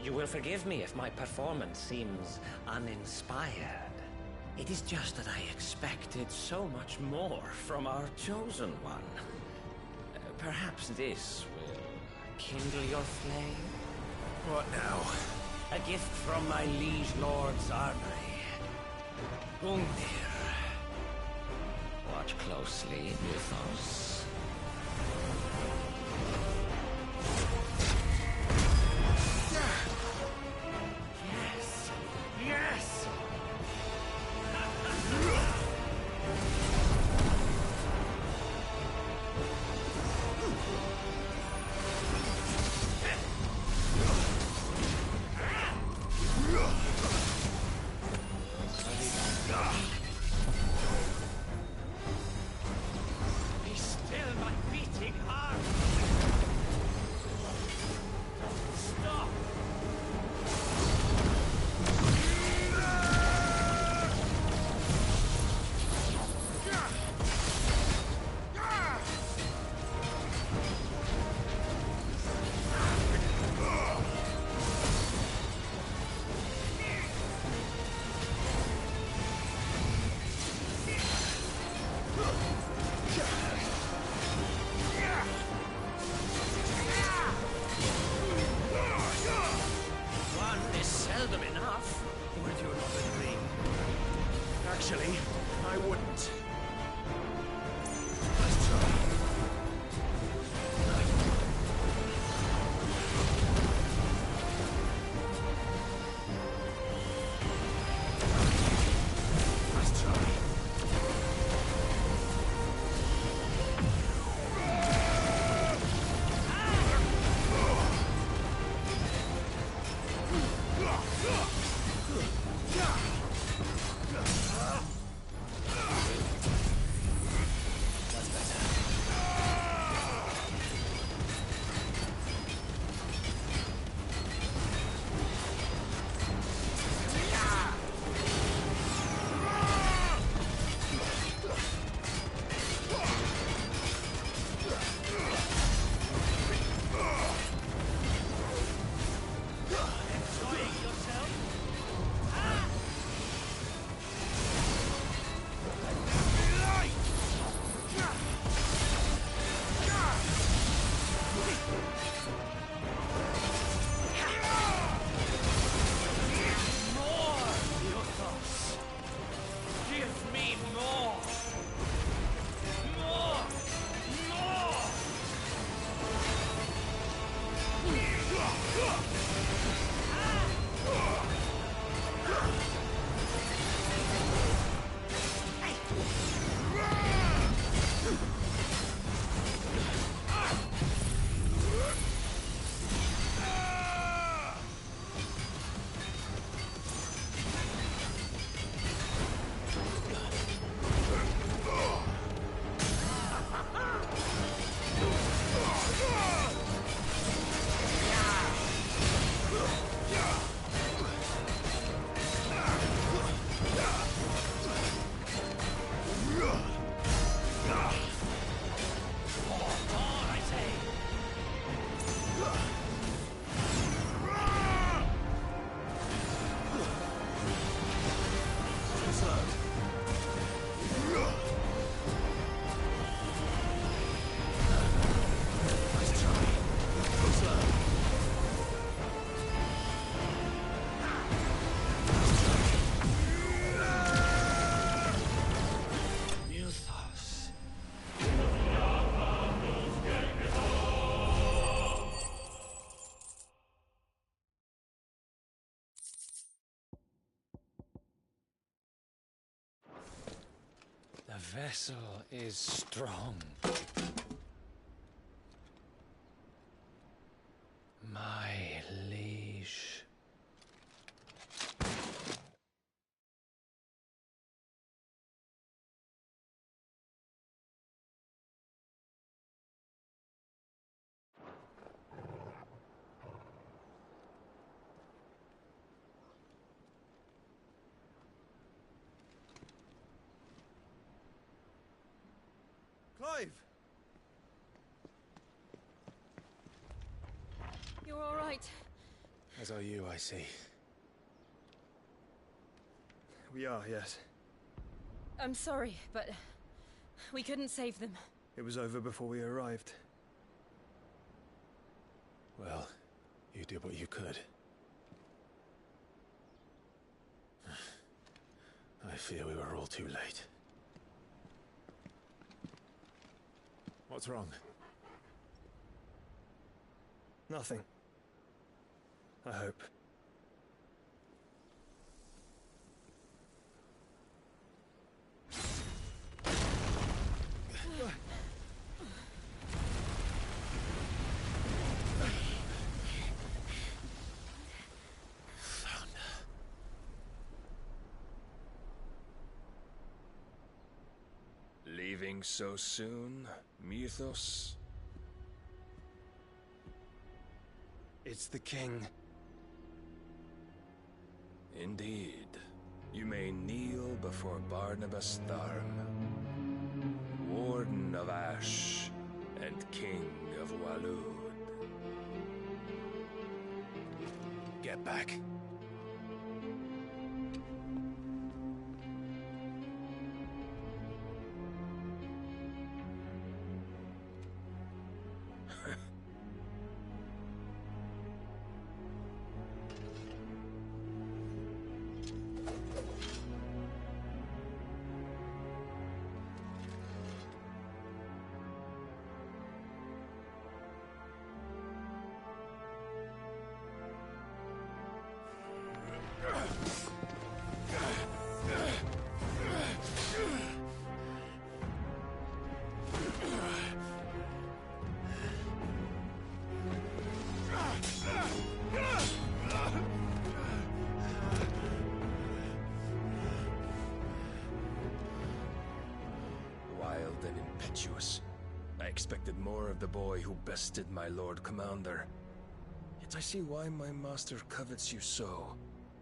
You will forgive me if my performance seems uninspired. It is just that I expected so much more from our chosen one. Perhaps this will kindle your flame? What now? A gift from my liege lord's armory. Gungnir. Watch closely, Mythos. Yes! Yes! Be still, my beating heart! Stop! One is seldom enough. Would you not agree? Actually, I wouldn't. Let's try. Let's try. vessel is strong. My liege. Clive! You're all right. As are you, I see. We are, yes. I'm sorry, but we couldn't save them. It was over before we arrived. Well, you did what you could. I fear we were all too late. What's wrong? Nothing. I hope. Leaving so soon, Mythos? It's the king. Indeed. You may kneel before Barnabas Tharm, Warden of Ash and King of Waloed. Get back. Wild and impetuous. I expected more of the boy who bested my Lord Commander. Yet I see why my master covets you so.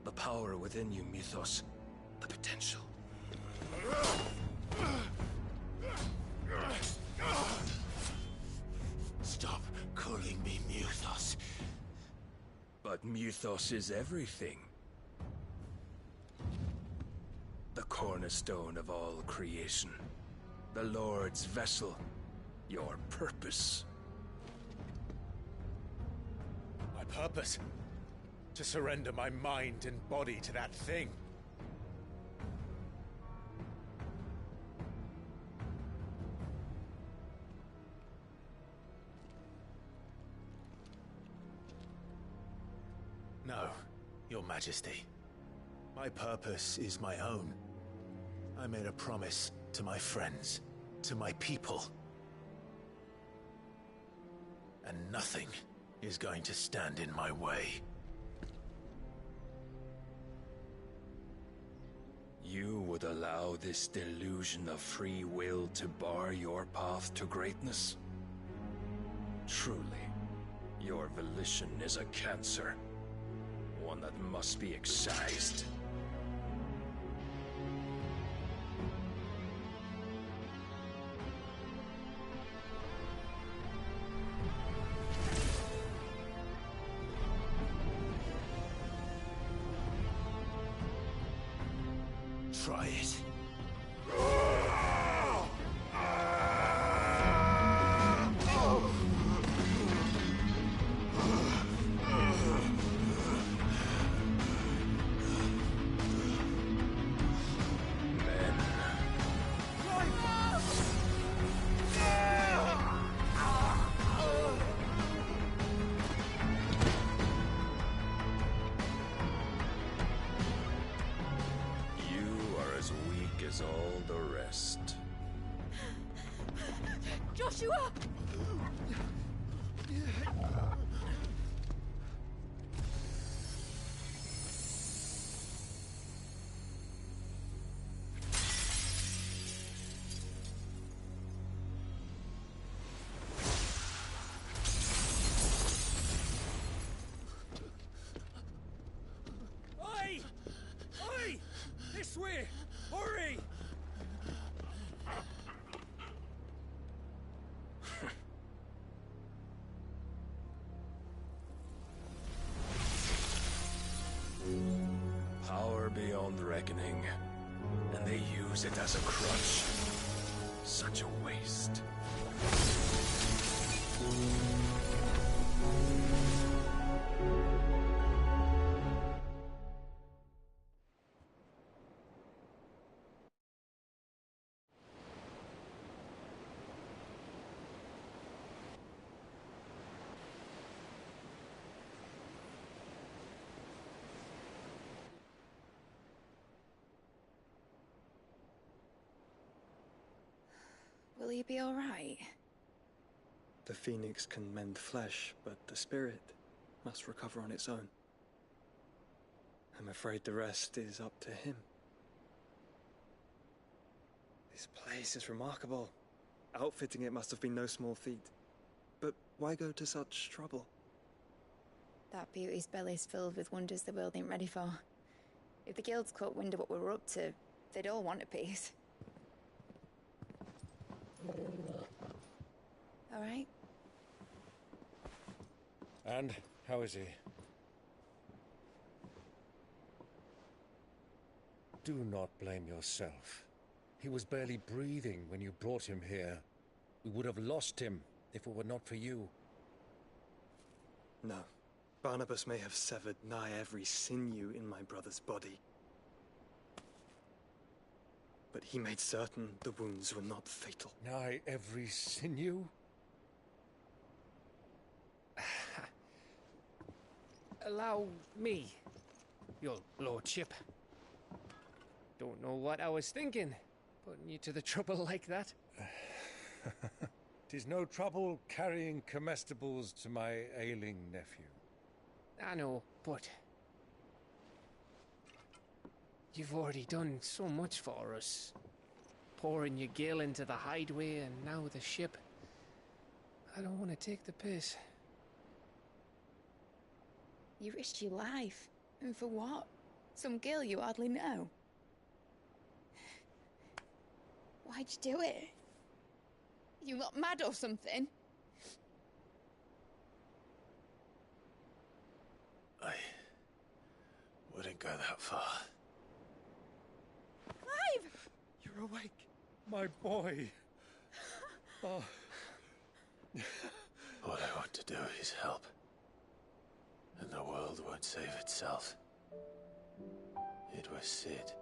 The power within you, Mythos. The potential. Stop calling me Mythos. But Mythos is everything. The cornerstone of all creation. The Lord's vessel. Your purpose. My purpose? To surrender my mind and body to that thing. No, Your Majesty. My purpose is my own. I made a promise to my friends, to my people. And nothing is going to stand in my way. You would allow this delusion of free will to bar your path to greatness? Truly, your volition is a cancer. One that must be excised. Try it. All the rest. Joshua! Oi! Oi! This way! Hurry! Power beyond reckoning, and they use it as a crutch. Such a waste. Will he be all right? The phoenix can mend flesh, but the spirit must recover on its own. I'm afraid the rest is up to him. This place is remarkable. Outfitting it must have been no small feat. But why go to such trouble? That beauty's belly's filled with wonders the world ain't ready for. If the guilds caught wind of what we were up to, they'd all want a piece. All right? And how is he? Do not blame yourself. He was barely breathing when you brought him here. We would have lost him if it were not for you. No. Barnabas may have severed nigh every sinew in my brother's body. But he made certain the wounds were not fatal. Nigh every sinew? Allow me, your lordship. Don't know what I was thinking, putting you to the trouble like that. 'Tis no trouble carrying comestibles to my ailing nephew. I know, but you've already done so much for us. Pouring your gill into the hideaway and now the ship. I don't want to take the piss. You risked your life. And for what? Some girl you hardly know. Why'd you do it? You not mad or something? I wouldn't go that far. Clive! You're awake, my boy. Oh. All I want to do is help. And the world won't save itself. It was Sid.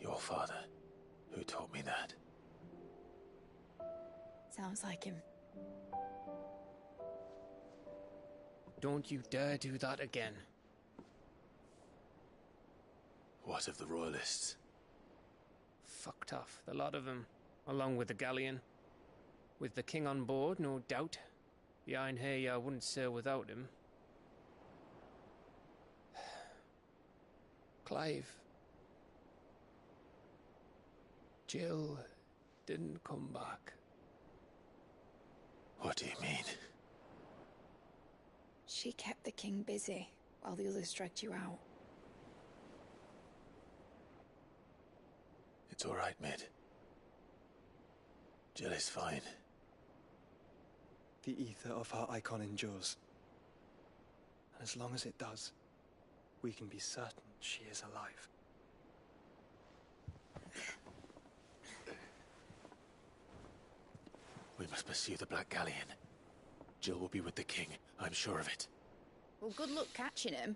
Your father, who taught me that. Sounds like him. Don't you dare do that again. What of the Royalists? Fucked off, the lot of them, along with the galleon. With the king on board, no doubt. Behind here, I wouldn't sail without him. Clive. Jill didn't come back. What do you mean? She kept the king busy while the others dragged you out. It's all right, Mid. Jill is fine. The ether of her icon endures. And as long as it does, we can be certain she is alive. We must pursue the Black Galleon. Jill will be with the king, I'm sure of it. Well, good luck catching him,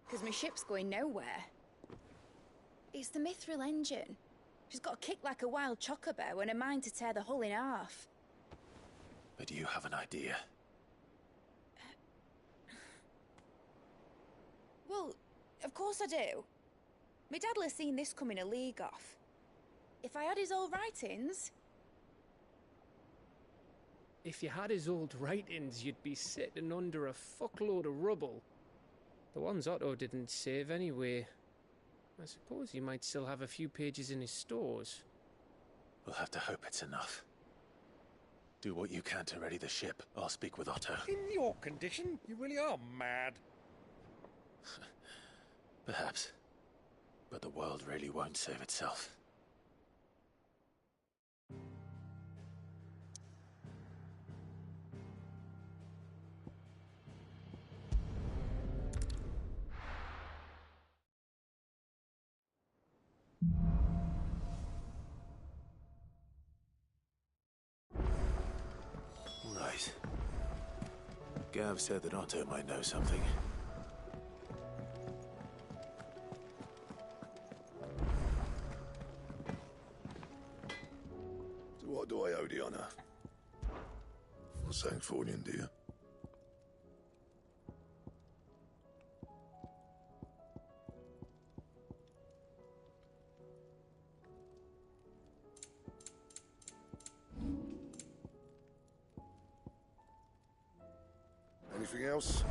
because my ship's going nowhere. It's the Mithril engine. She's got a kick like a wild chocobo and a mind to tear the hull in half. But you have an idea. Well, of course I do. My dad'll have seen this coming a league off. If I had his old writings... If you had his old writings, you'd be sitting under a fuckload of rubble. The ones Otto didn't save anyway. I suppose he might still have a few pages in his stores. We'll have to hope it's enough. Do what you can to ready the ship. I'll speak with Otto. In your condition, you really are mad. Perhaps. But the world really won't save itself. Right. Gav said that Otto might know something. So what do I owe the honor? For Sancthornian, dear? Anything else?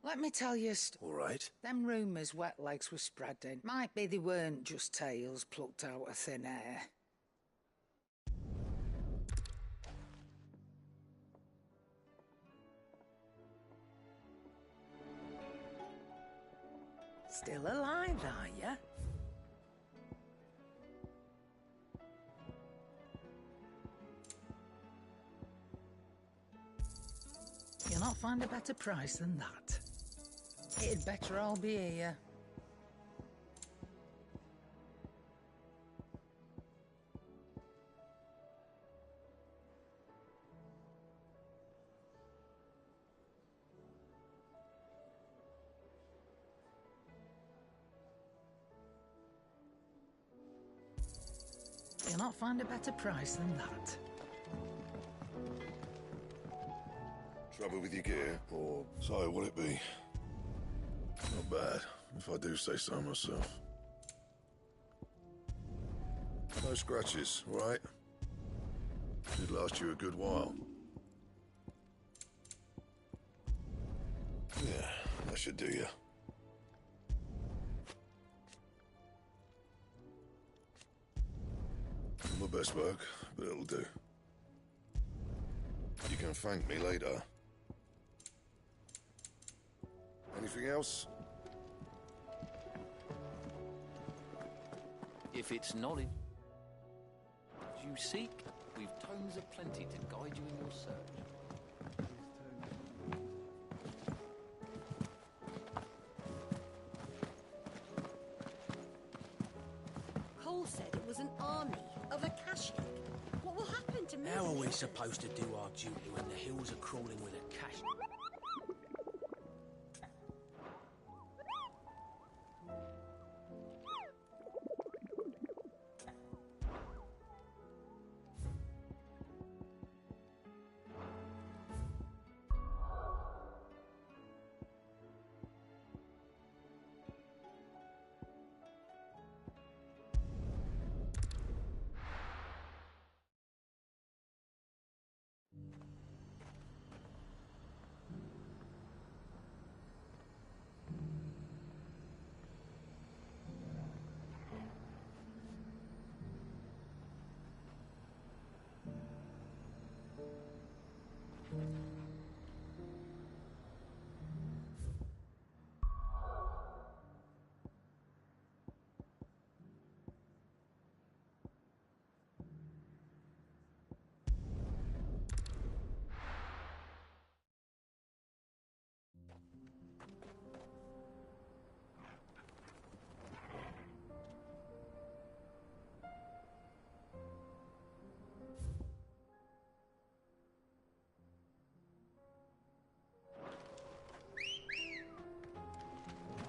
Let me tell you, All right. them rumours Wet Legs were spreading, might be they weren't just tales plucked out of thin air. Still alive, are you? You'll not find a better price than that. It'd better all be here. You'll not find a better price than that. Trouble with your gear? Or so will it be? Not bad, if I do say so myself. No scratches, right? Should last you a good while. Yeah, that should do you. Not my best work, but it'll do. You can thank me later. Anything else? If it's knowledge you seek, we've tomes of plenty to guide you in your search. Cole said it was an army of Akashic. What will happen to me? How are we supposed to do our duty when the hills are crawling with Akashic?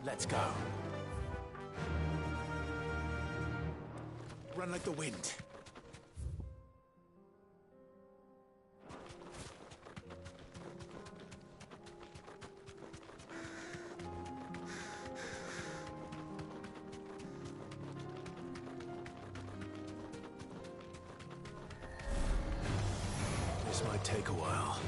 Let's go. Run like the wind. This might take a while.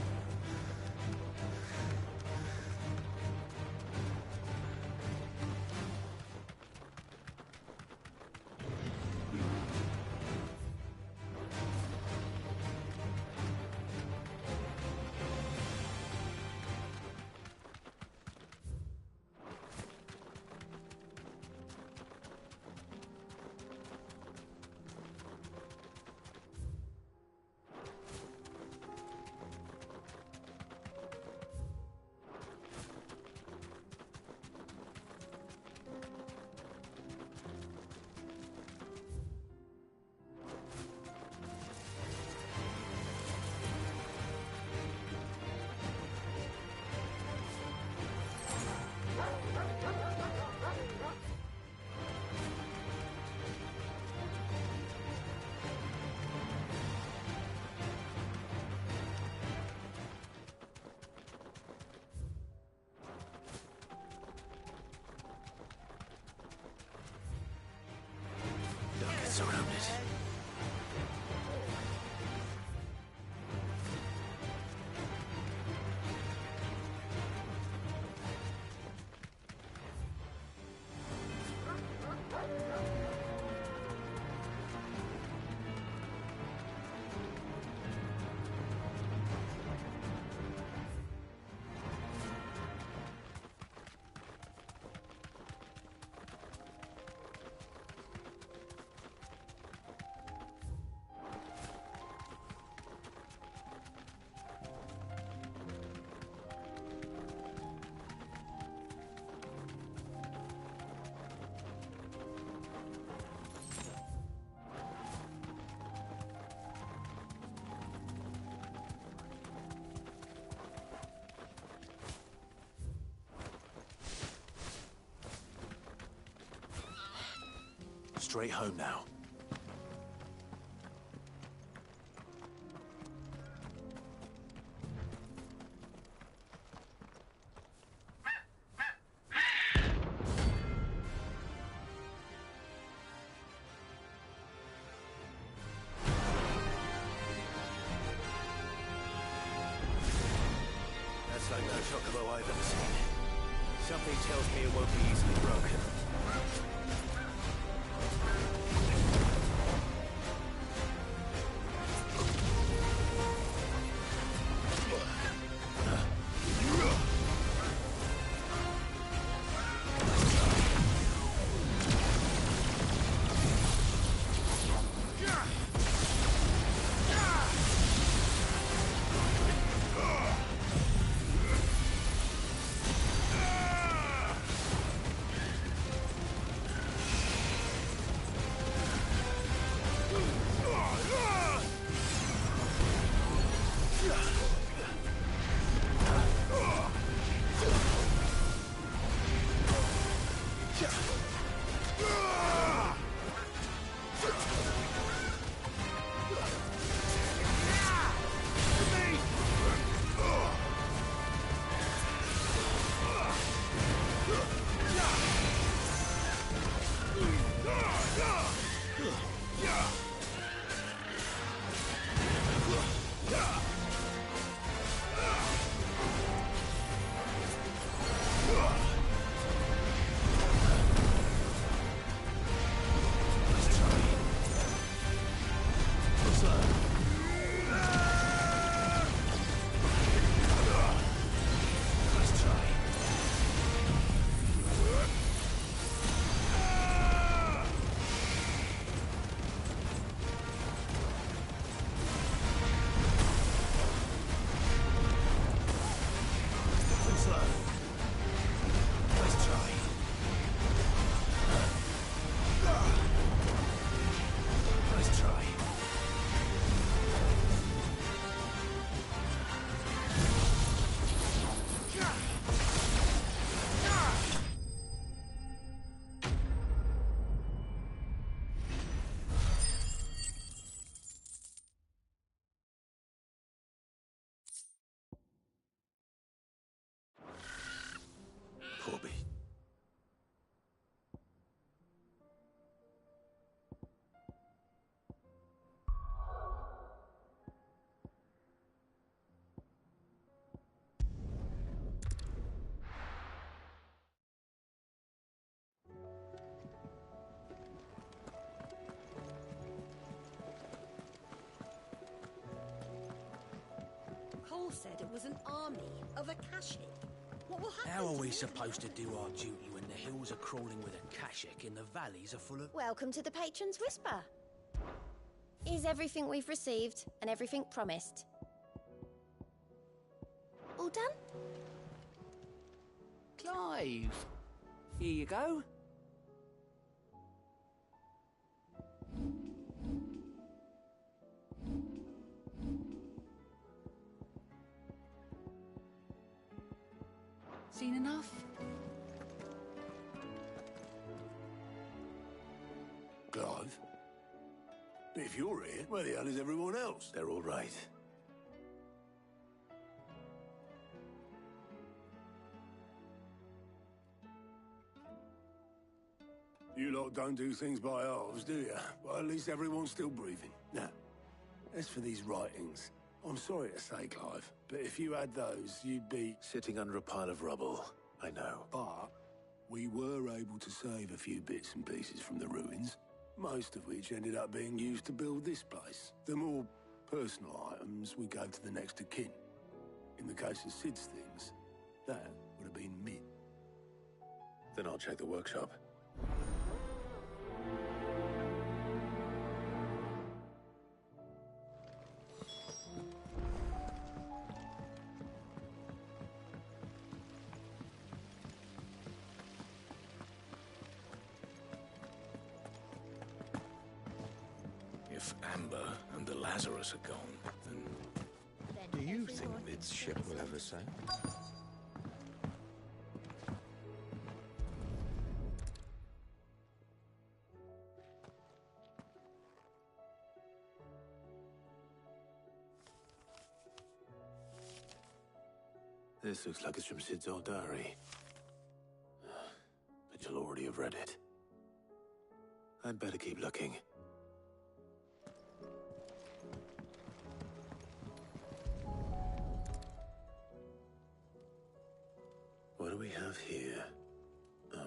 Surrounded. Straight home now. That's like no chocobo I've ever seen. Something tells me it won't be easily broken. Cole said it was an army of Akashic. What will happen? How are to we me? supposed to do our duty when the hills are crawling with Akashic and the valleys are full of... Welcome to the Patron's Whisper. Is everything we've received and everything promised? All done? Clive! Here you go. Seen enough? Clive? But if you're here, where the hell is everyone else? They're all right. You lot don't do things by halves, do you? Well, at least everyone's still breathing. Now, as for these writings, I'm sorry to say, Clive, but if you had those, you'd be... Sitting under a pile of rubble, I know. But we were able to save a few bits and pieces from the ruins, most of which ended up being used to build this place. The more personal items we gave to the next of kin. In the case of Sid's things, that would have been Mid. Then I'll check the workshop. If Amber and the Lazarus are gone, then... Do you think Mid's ship will ever sail? This looks like it's from Sid's old diary. But you'll already have read it. I'd better keep looking. What do we have here? Oh.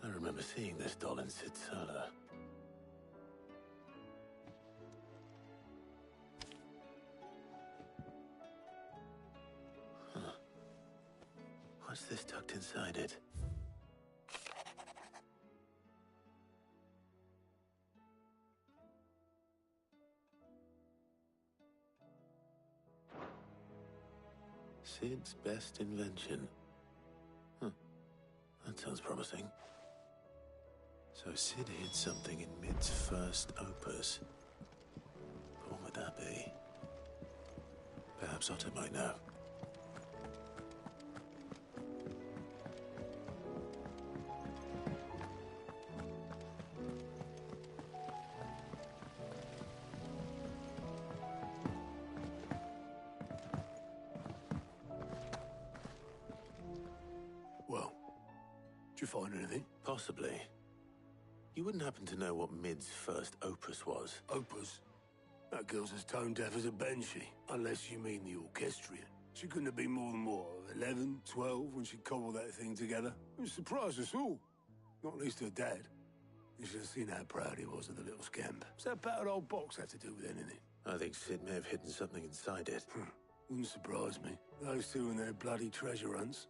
I remember seeing this doll in Sid's cellar. Huh. What's this tucked inside it? Sid's best invention. Huh. That sounds promising. So Sid hid something in Mid's first opus. What would that be? Perhaps Otto might know. Well, did you find anything? Possibly. You wouldn't happen to know what Mid's first opus was? Opus? That girl's as tone deaf as a banshee, unless you mean the orchestrion. She couldn't have been more than, what, 11, 12 when she cobbled that thing together? It surprised us all. Not least her dad. You should have seen how proud he was of the little scamp. What's that battered old box have to do with anything? I think Sid may have hidden something inside it. Wouldn't surprise me. Those two and their bloody treasure hunts.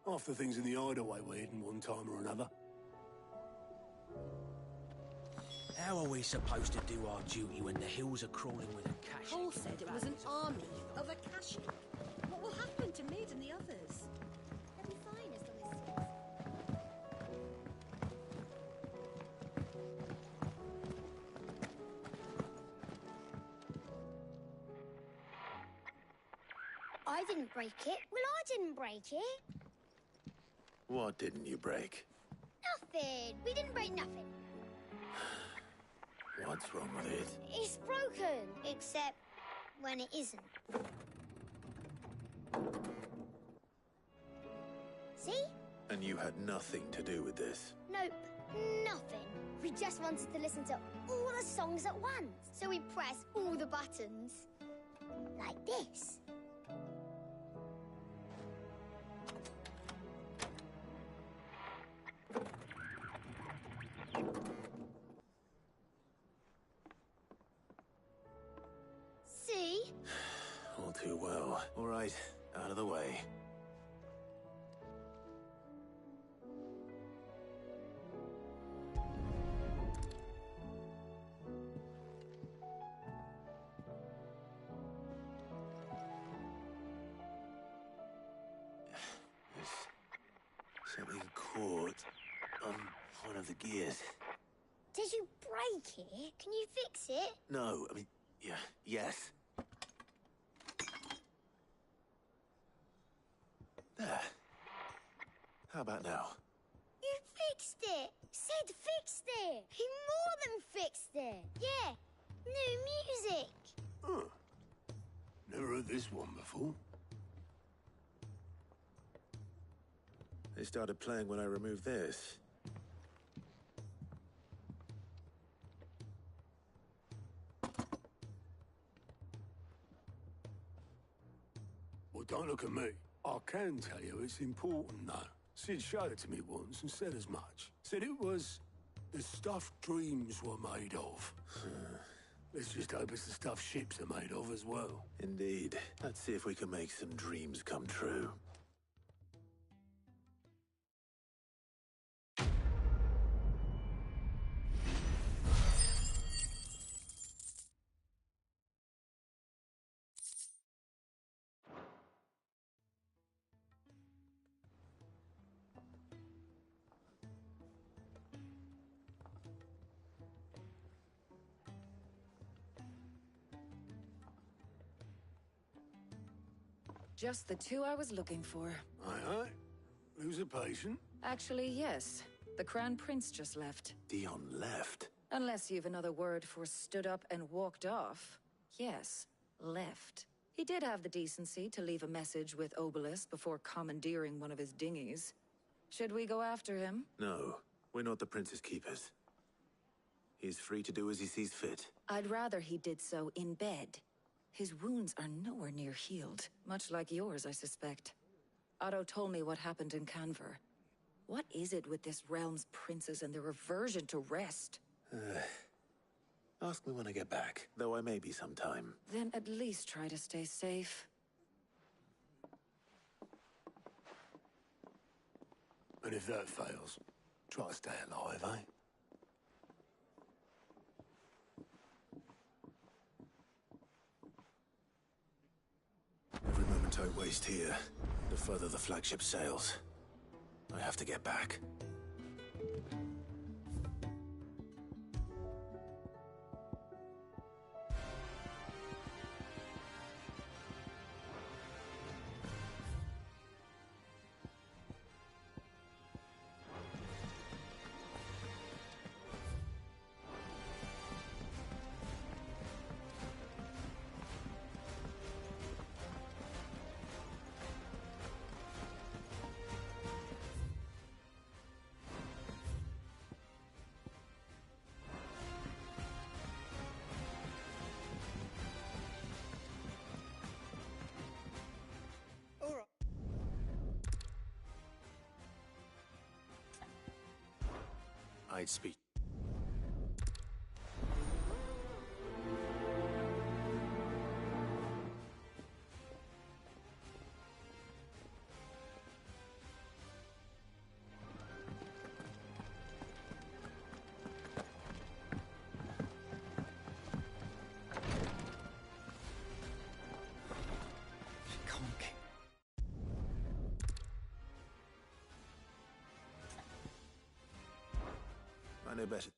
Half the things in the hideaway were hidden one time or another. How are we supposed to do our duty when the hills are crawling with Akashic? Cole said it was an army of Akashic. What will happen to Mid and the others? They'll be fine as long as I didn't break it. Well, I didn't break it. What didn't you break? Nothing. We didn't break nothing. What's wrong with it? It's broken. Except when it isn't. See? And you had nothing to do with this? Nope. Nothing. We just wanted to listen to all the songs at once. So we pressed all the buttons. Like this. now. All right, out of the way. There's something caught on one of the gears. Did you break it? Can you fix it? No, I mean, yeah, yes. There. How about now? You fixed it! Sid fixed it! He more than fixed it! Yeah! New music! Huh. Never heard this one before. They started playing when I removed this. Well, don't look at me. I can tell you it's important, though. Sid showed it to me once and said as much. Said it was the stuff dreams were made of. Let's just hope it's the stuff ships are made of as well. Indeed. Let's see if we can make some dreams come true. Just the two I was looking for. Aye, aye. Who's a patient? Actually, yes. The Crown Prince just left. Dion left? Unless you've another word for stood up and walked off. Yes, left. He did have the decency to leave a message with Obelisk before commandeering one of his dinghies. Should we go after him? No, we're not the Prince's keepers. He's free to do as he sees fit. I'd rather he did so in bed. His wounds are nowhere near healed, much like yours, I suspect. Otto told me what happened in Canver. What is it with this realm's princes and their aversion to rest? Ask me when I get back, though I may be sometime. Then at least try to stay safe. And if that fails, try to stay alive, eh? Every moment I waste here, the further the flagship sails. I have to get back. I'd speak. I know better.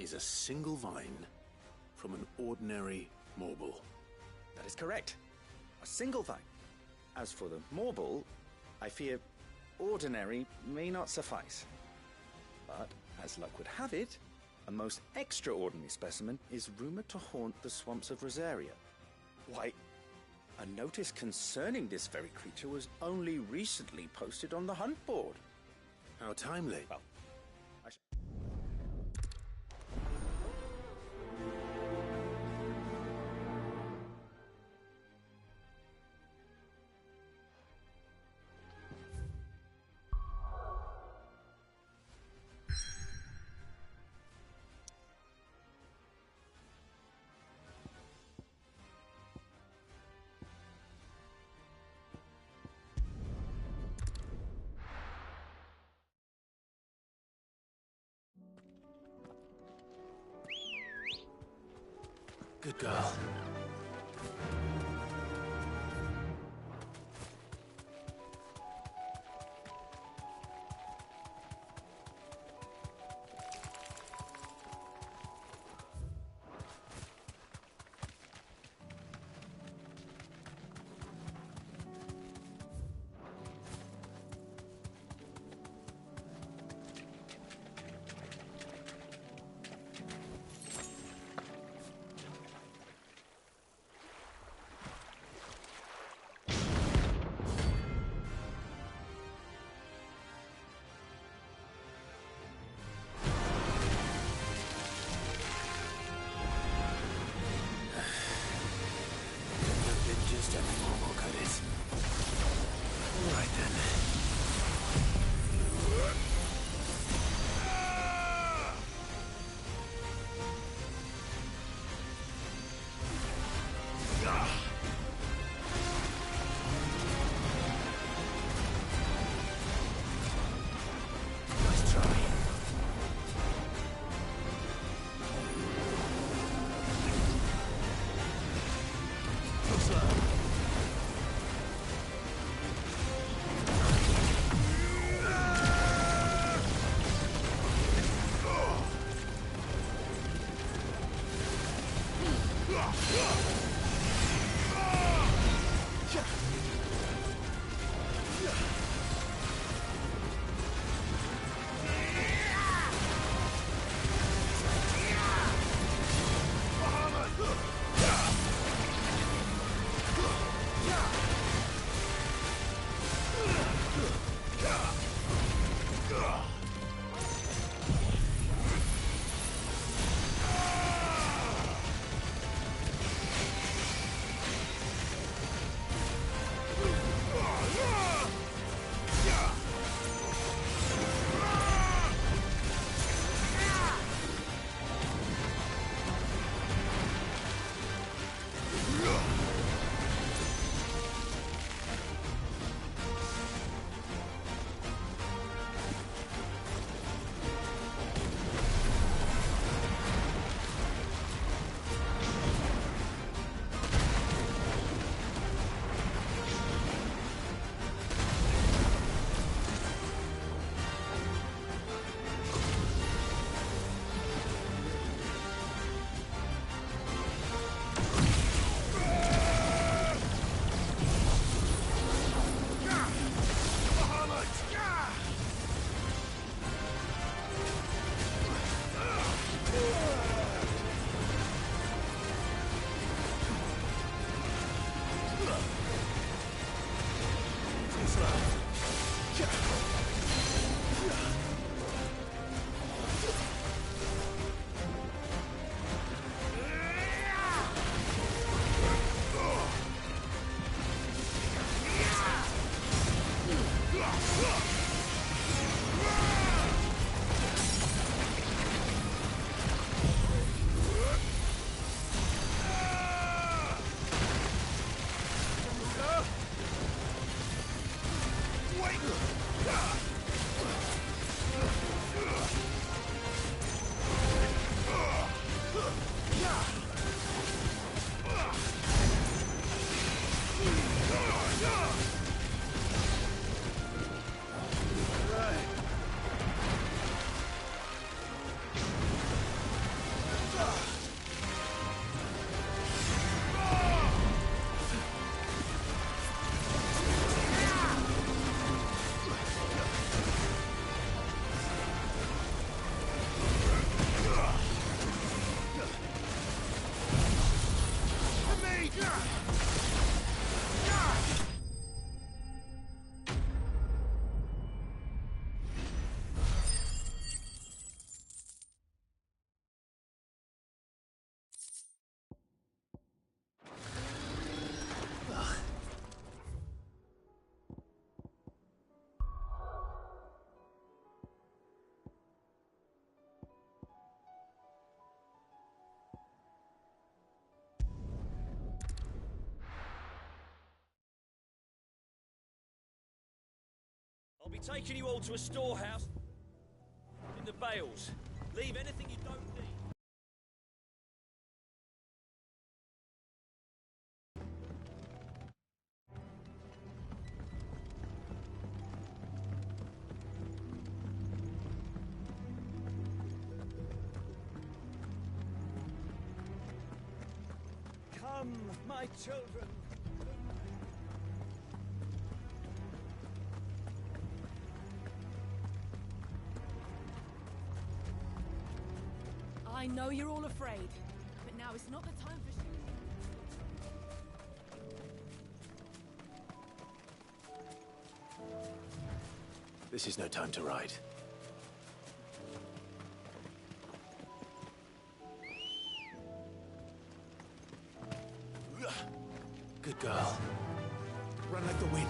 is a single vine from an ordinary Morble. That is correct. A single vine. As for the Morble, I fear ordinary may not suffice. But, as luck would have it, a most extraordinary specimen is rumored to haunt the swamps of Rosaria. Why, a notice concerning this very creature was only recently posted on the hunt board. How timely. Well, Good girl. taking you all to a storehouse in the bales. Leave anything you don't need. Come, my children. I know you're all afraid, but now is not the time for This is no time to ride. Good girl. Run like the wind.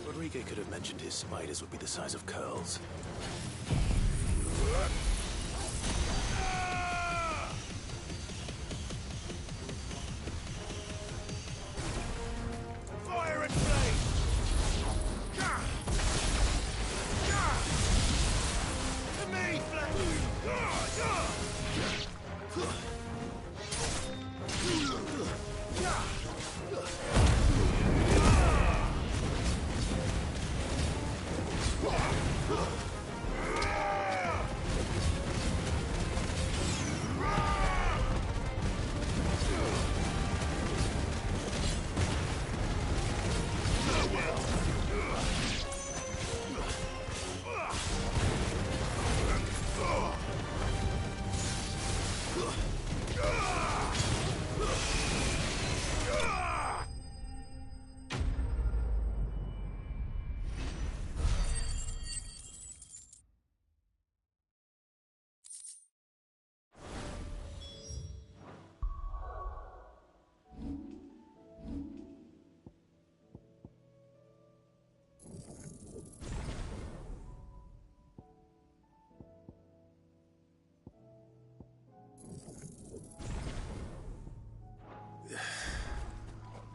Rodrigo could have mentioned his spiders would be the size of curls. Fire and flame! To me,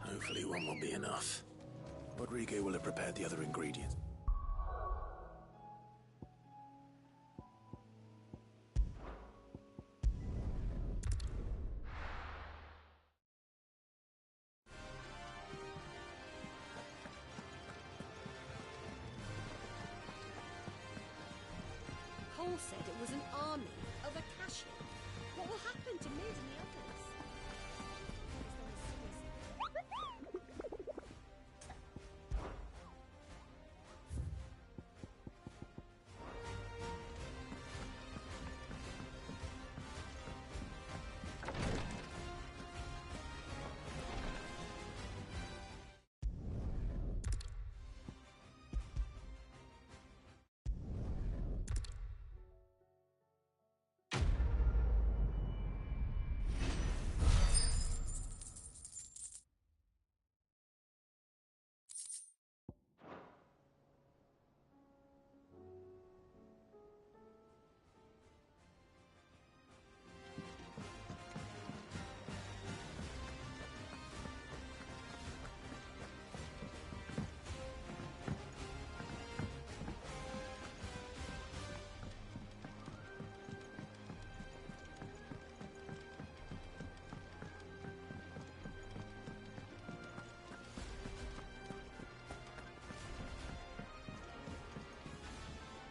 Hopefully one will be enough. Rodrigo will have prepared the other ingredients. Cole said it was an army of Akashic. What will happen to Mid and the others?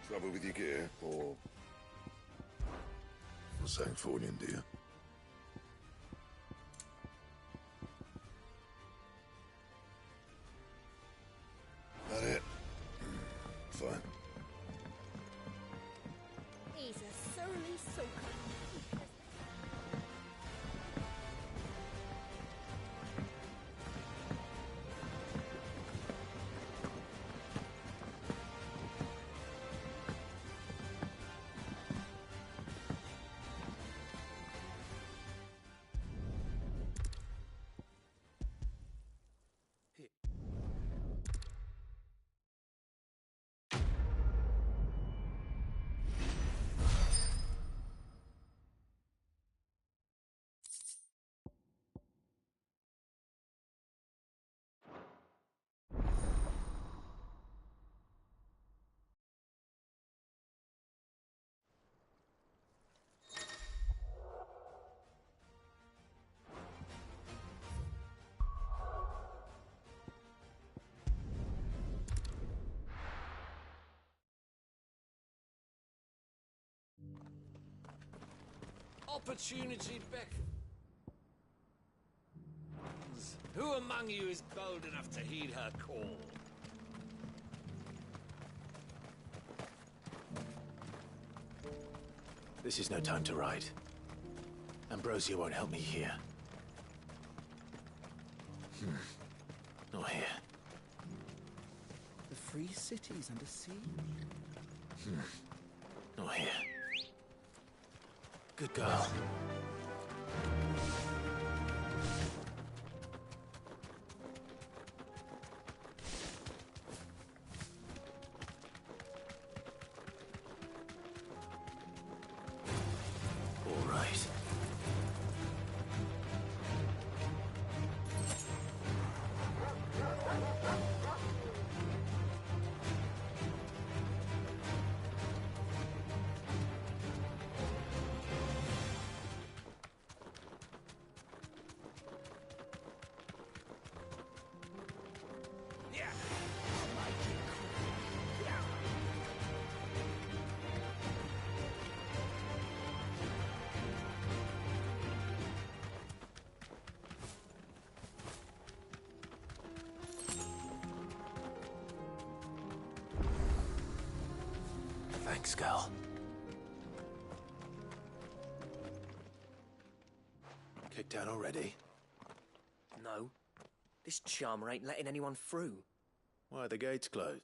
Trouble with your gear, or Sanktfornian, dear? That it? Fine. He's a surly soaker. Opportunity beckons. Who among you is bold enough to heed her call? This is no time to ride. Ambrosia won't help me here. Not here. The free city's under siege. Not here. Good girl. All right. Thanks, girl. Kicked out already? No. This charmer ain't letting anyone through. Why are the gates closed?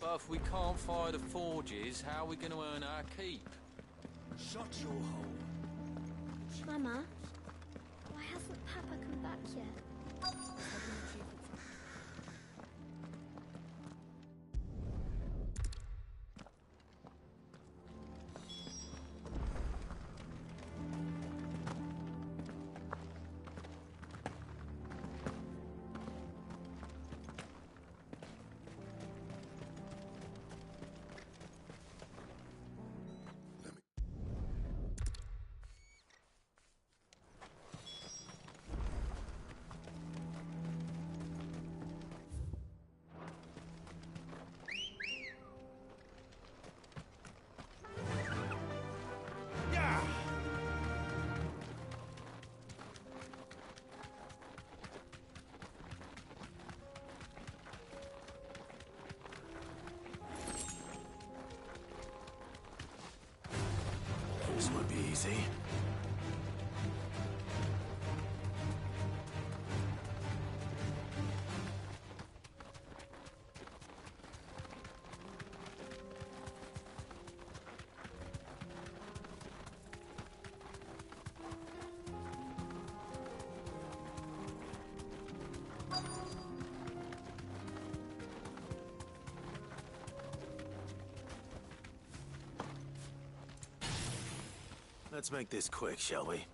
But if we can't fire the forges, how are we going to earn our keep? Shut your hole. Mama, why hasn't Papa come back yet? This won't be easy. Let's make this quick, shall we?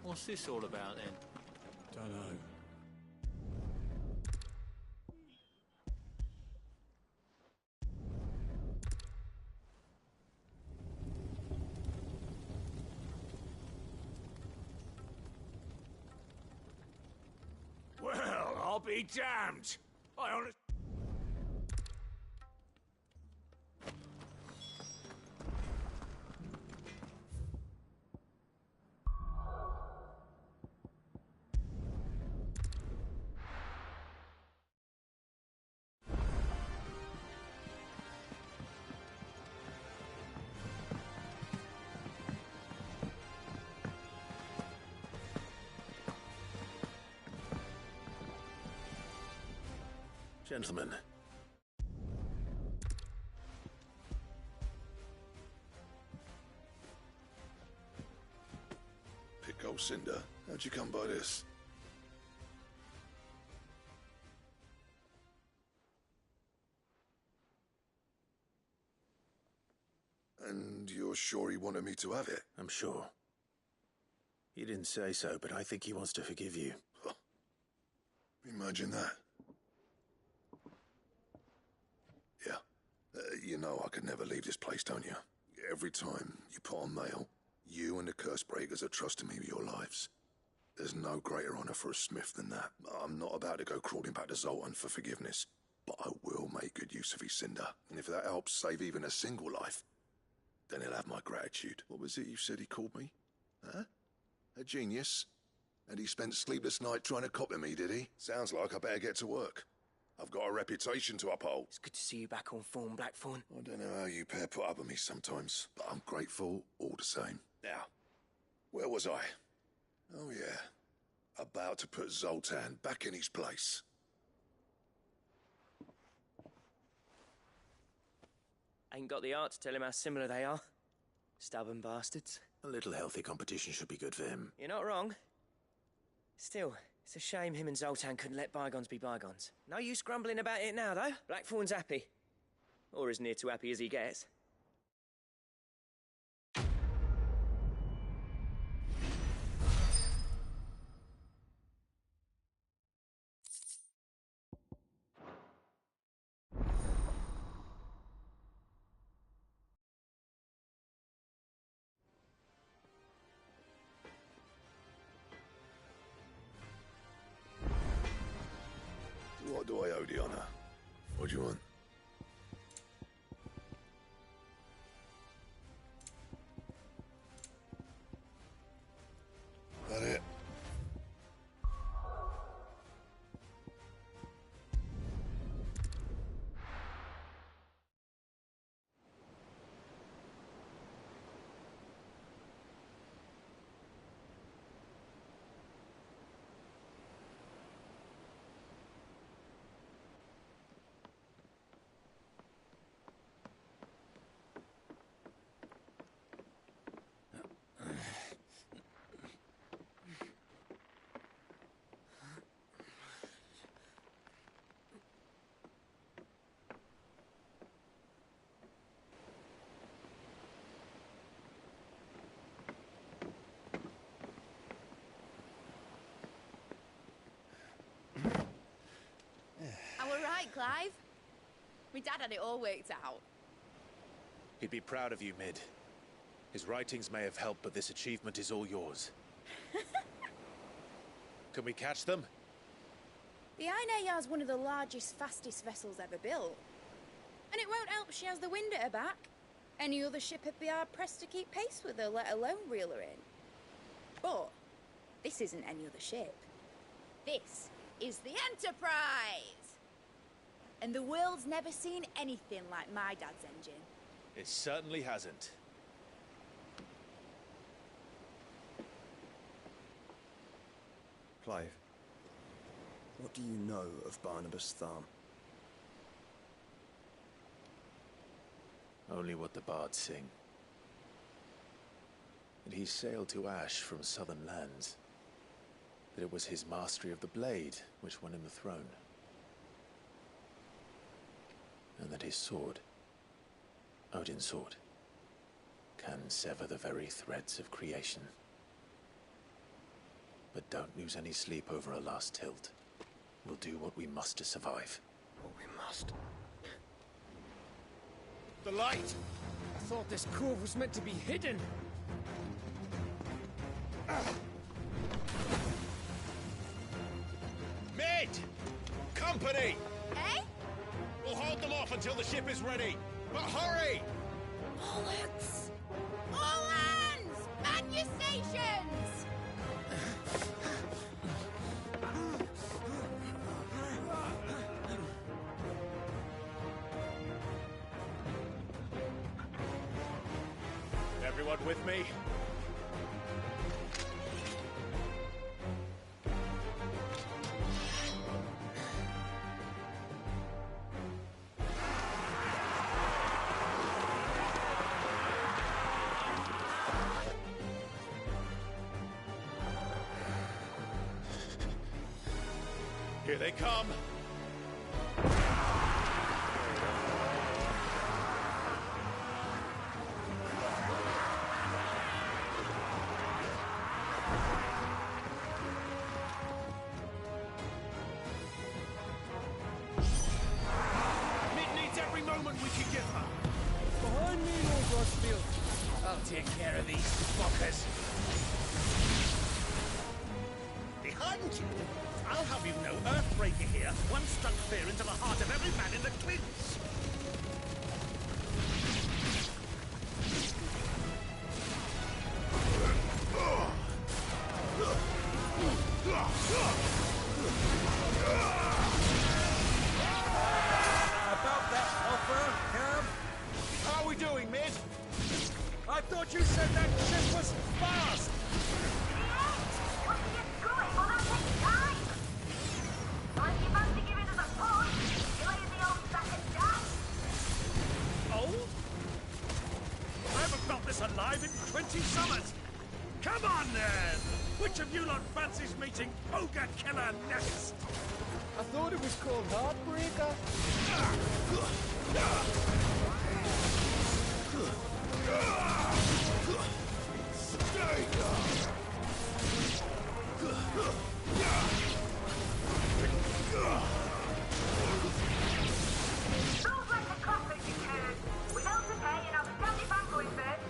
What's this all about then? Don't know. be damned! I honestly... Gentlemen. Pico Cinder, how'd you come by this? And you're sure he wanted me to have it? I'm sure. He didn't say so, but I think he wants to forgive you. Huh. Imagine that. Yeah. You know I could never leave this place, don't you? Every time you put on mail, you and the Cursebreakers are trusting me with your lives. There's no greater honor for a smith than that. I'm not about to go crawling back to Zoltan for forgiveness, but I will make good use of his cinder. And if that helps save even a single life, then he'll have my gratitude. What was it you said he called me? Huh? A genius? And he spent sleepless night trying to copy me, did he? Sounds like I better get to work. I've got a reputation to uphold. It's good to see you back on form, Blackthorn. I don't know how you pair put up with me sometimes, but I'm grateful all the same. Now, where was I? Oh yeah, about to put Zoltan back in his place. Ain't got the art to tell him how similar they are. Stubborn bastards. A little healthy competition should be good for him. You're not wrong. Still, it's a shame him and Zoltan couldn't let bygones be bygones. No use grumbling about it now, though. Blackthorn's happy. Or as near to happy as he gets. What do I owe the honor? What do you want? That it? Clive. My dad had it all worked out. He'd be proud of you, Mid. His writings may have helped, but this achievement is all yours. Can we catch them? The Ainayar's one of the largest, fastest vessels ever built. And it won't help she has the wind at her back. Any other ship would be hard-pressed to keep pace with her, let alone reel her in. But this isn't any other ship. This is the Enterprise! And the world's never seen anything like my dad's engine. It certainly hasn't. Clive, what do you know of Barnabas Tharm? Only what the bards sing. That he sailed to Ash from southern lands. That it was his mastery of the blade which won him the throne. And that his sword, Odin's sword, can sever the very threads of creation. But don't lose any sleep over a last tilt. We'll do what we must to survive. What we must. The light! I thought this cove was meant to be hidden. Mid! company! Eh? We'll hold them off until the ship is ready. But hurry! Bullets! All hands! Man your stations! Everyone with me? Here they come! Needs every moment we can give her. Behind me, Lord Rosfield. I'll take care of these fuckers. Behind you? I'll have you know, Earthbreaker here once struck fear into the heart of every man in the Twins. About that offer, Cam? How are we doing, Mid? I thought you said that ship was fast! Alive in 20 summers! Come on then! Which of you lot fancies meeting Ogre Killer next? I thought it was called Heartbreaker. Feels like a conflict occurred. Without the pay and I'll stand if I'm going first.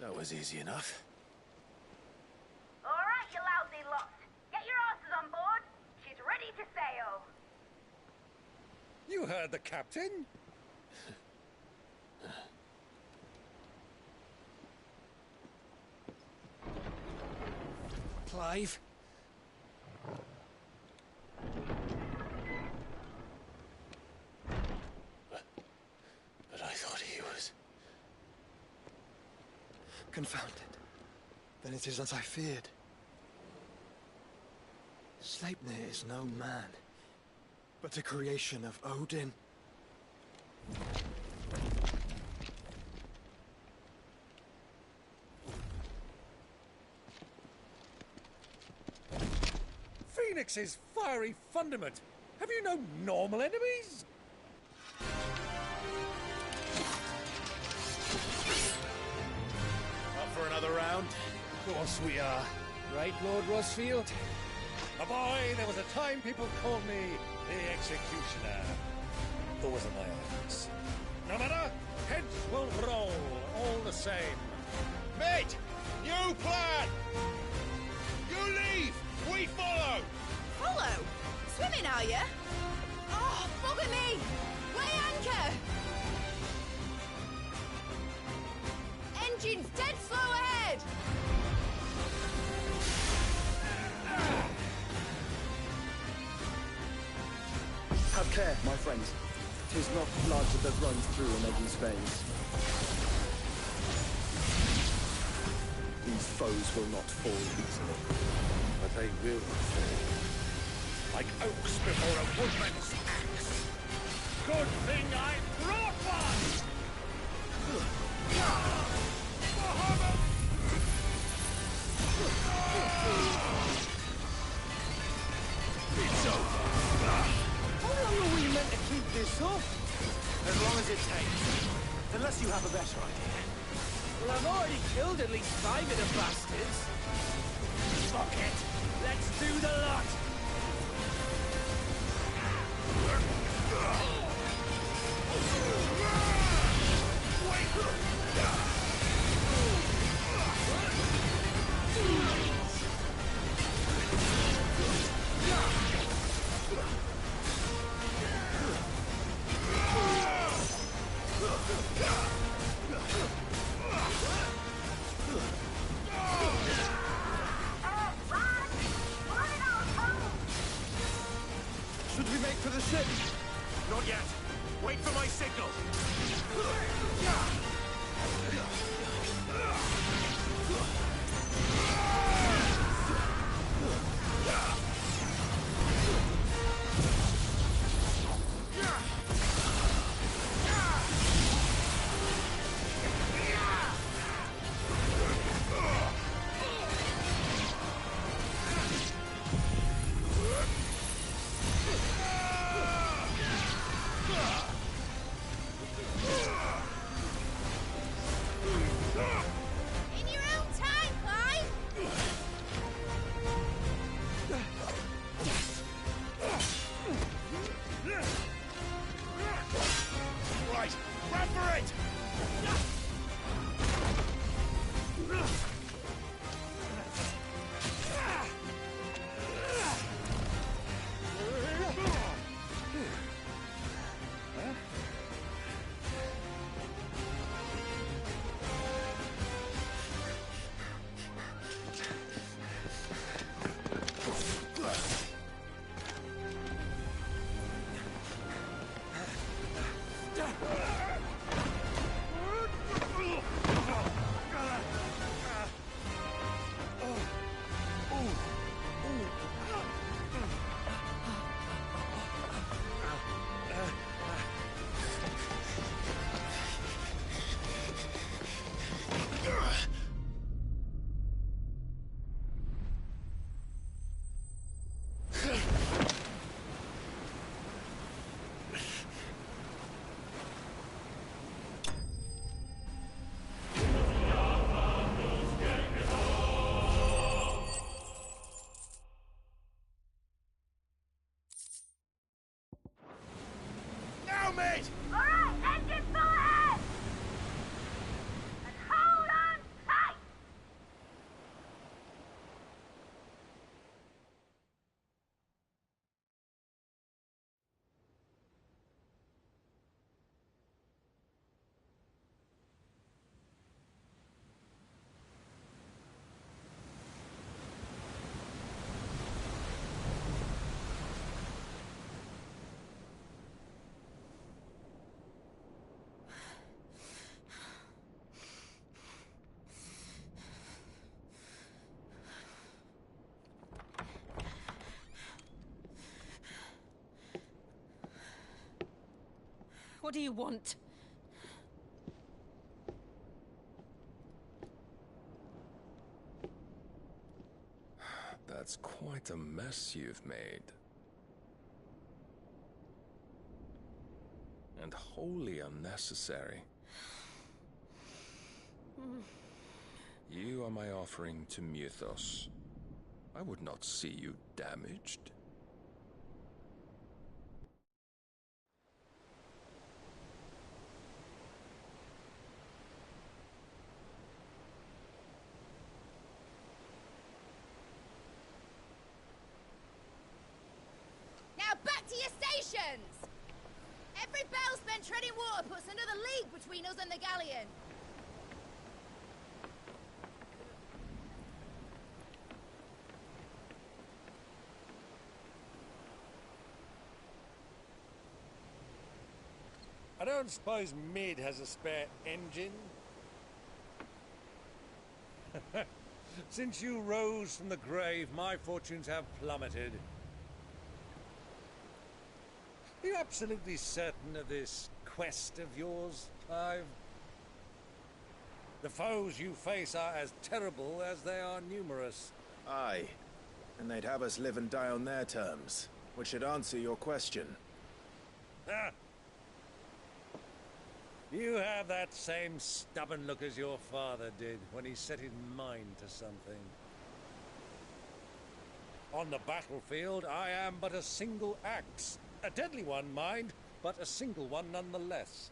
That was easy enough. All right, you lousy lot. Get your asses on board. She's ready to sail. You heard the captain? Clive? But I thought he was... Confounded. Then it is as I feared. Sleipnir is no man. but a creation of Odin. Phoenix's fiery fundament. Have you no normal enemies? Up for another round? Of course we are. Right, Lord Rosfield? A boy, there was a time people called me the Executioner. Those are my orders. No matter, heads will roll, all the same. Mate! New plan! You leave! We follow! Follow? Swimming, are you? Oh, bugger me! Weigh anchor! Engine's dead slow ahead! Have care, my friends. 'Tis not blood that runs through an Eddie's veins. These foes will not fall easily. But they will fall. Like oaks before a woodman's axe. Good thing I brought one! It's over. How long are we meant to keep this up? As long as it takes. Unless you have a better idea. Well, I've already killed at least 5 of the bastards. Fuck it! Let's do the lot! Should we make for the ship? Not yet. Wait for my signal. What do you want? That's quite a mess you've made. And wholly unnecessary. You are my offering to Mythos. I would not see you damaged. Now back to your stations! Every bell spent treading water puts another league between us and the galleon. I don't suppose Mid has a spare engine? Since you rose from the grave, my fortunes have plummeted. Are you absolutely certain of this quest of yours, Clive? The foes you face are as terrible as they are numerous. Aye. And they'd have us live and die on their terms, which should answer your question. Ah! You have that same stubborn look as your father did when he set his mind to something. On the battlefield, I am but a single axe. A deadly one, mind, but a single one nonetheless.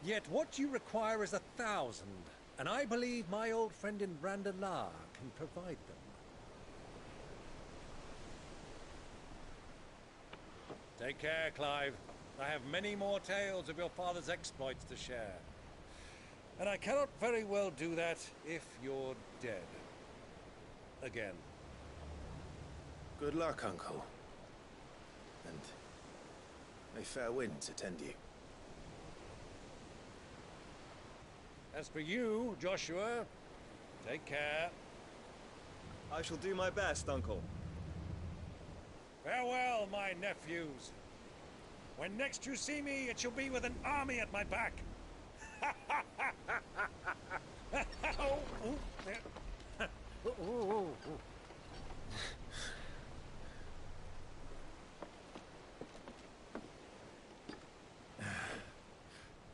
Yet what you require is 1,000, and I believe my old friend in Brandalar can provide them. Take care, Clive. I have many more tales of your father's exploits to share. And I cannot very well do that if you're dead. Again. Good luck, Uncle. And may fair winds attend you. As for you, Joshua, take care. I shall do my best, Uncle. Farewell, my nephews. When next you see me, it shall be with an army at my back.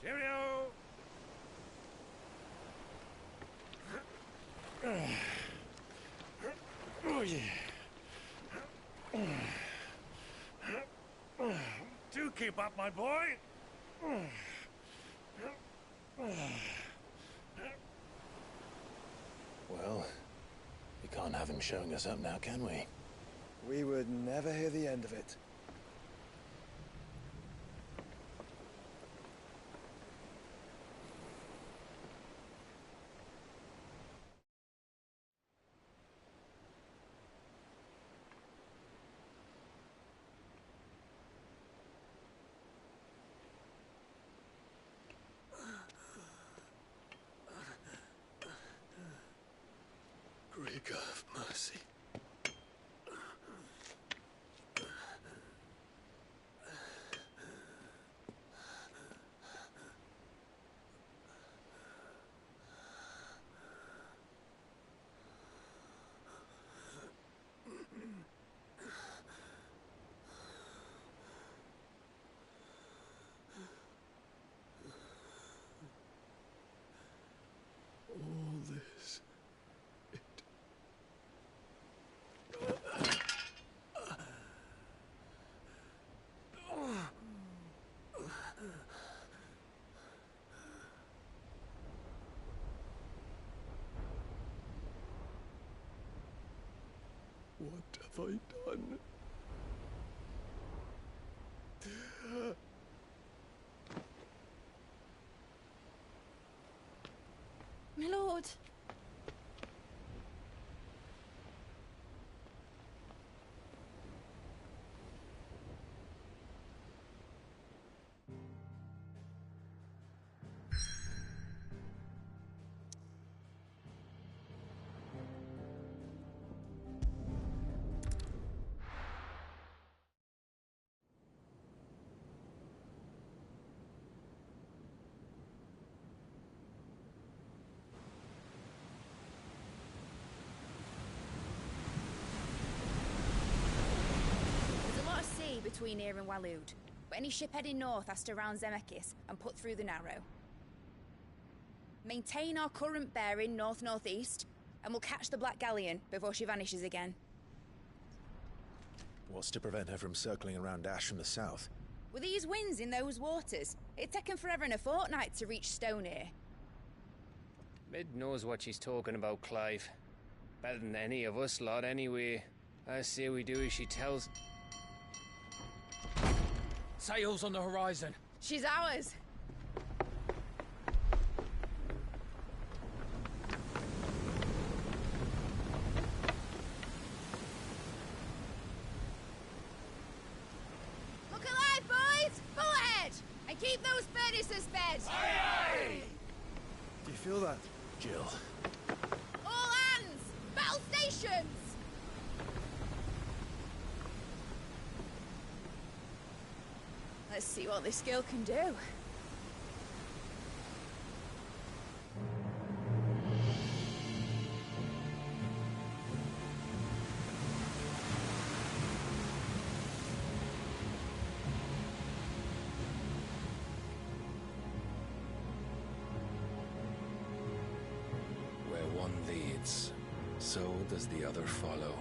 Cheerio! Oh, yeah. Do keep up, my boy. Well, we can't have him showing us up now, can we? We would never hear the end of it. Greek of mercy. All this. What have I done? My lord. between here and Waloed, but any ship heading north has to round Zemeckis and put through the Narrow. Maintain our current bearing north-northeast, and we'll catch the Black Galleon before she vanishes again. What's to prevent her from circling around Ash from the south? With these winds in those waters, it'd taken forever and a fortnight to reach Stonehere. Mid knows what she's talking about, Clive. Better than any of us lot, anyway. I say we do as she tells. Sails on the horizon. She's ours. Look alive, boys! Full ahead! And keep those furnaces fed! Aye, aye! Do you feel that, Jill? All hands! Battle stations! Let's see what this girl can do. Where one leads, so does the other follow.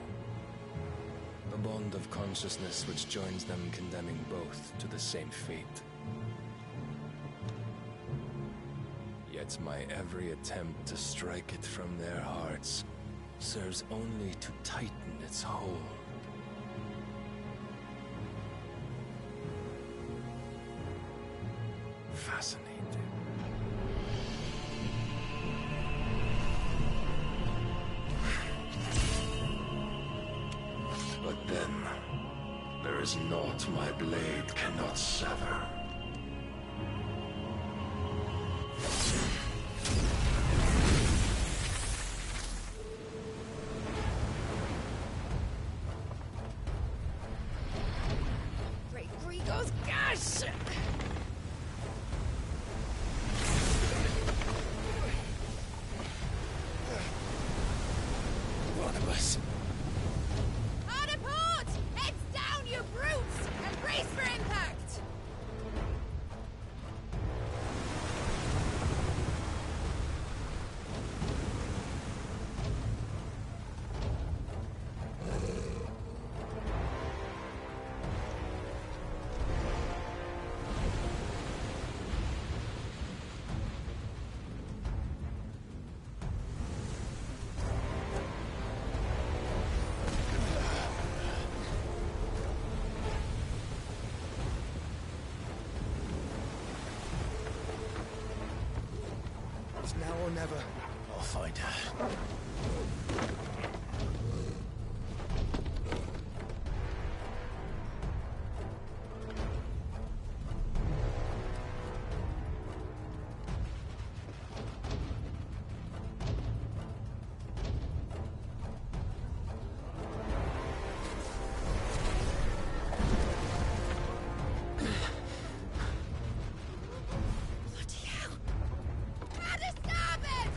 A bond of consciousness which joins them, condemning both to the same fate. Yet my every attempt to strike it from their hearts serves only to tighten its hold. Fascinating. But then, there is naught my blade cannot sever. Great Grigos, gosh! One of us. Hard port! Heads down, you brutes! And brace for impact! It's now or never. I'll find her. Bloody hell! At the starboard!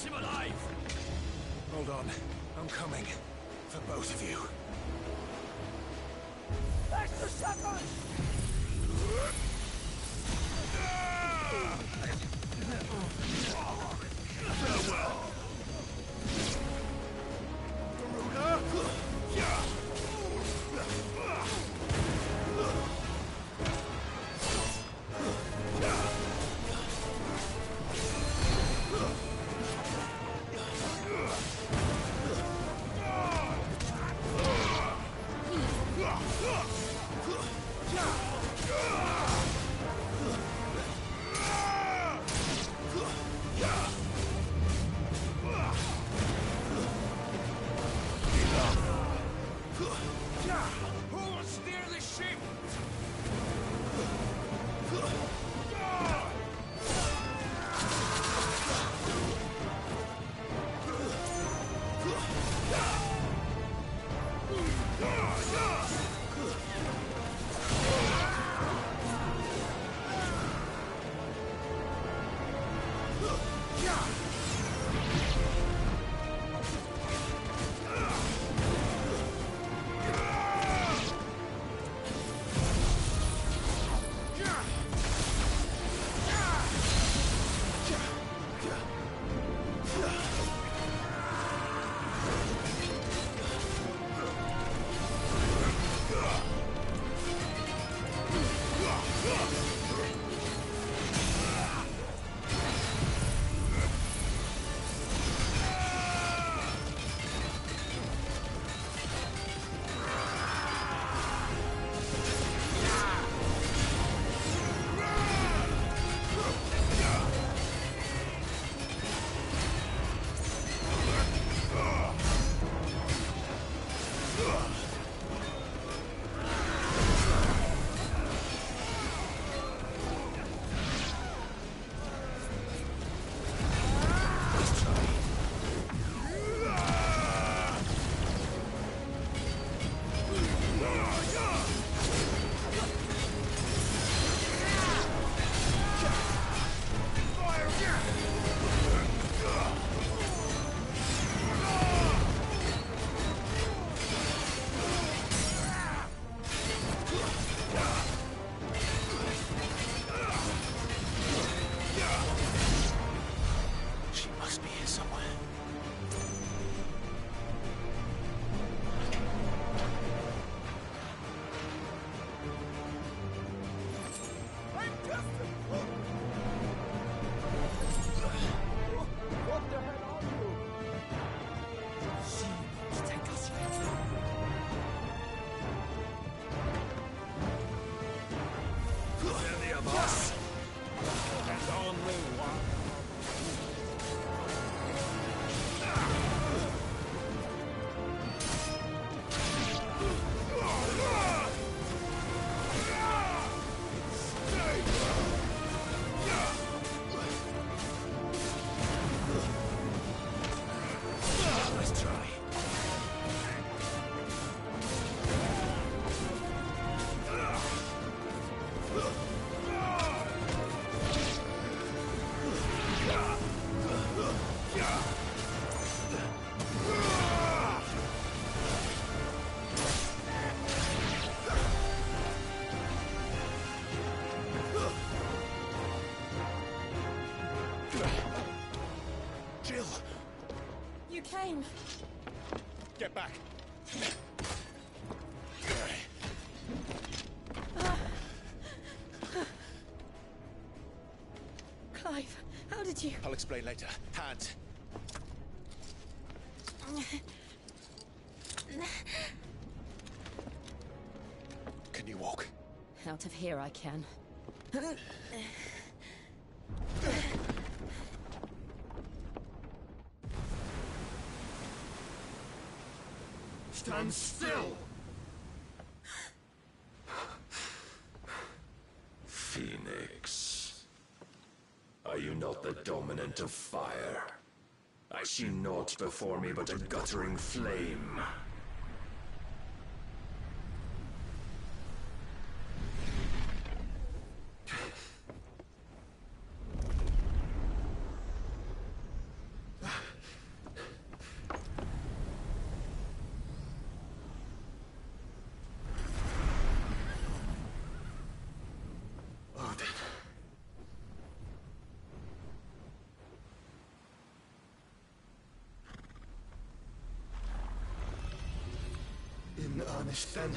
keeps him alive! Hold on. I'm coming. For both of you. Extra second! Farewell! Garuda! Who will steer the ship? Jill! You came. Get back! Clive, how did you... I'll explain later. Hands! Can you walk? Out of here I can. Stand still! Phoenix. Are you not the dominant of fire? I see naught before me but a guttering flame. punished then.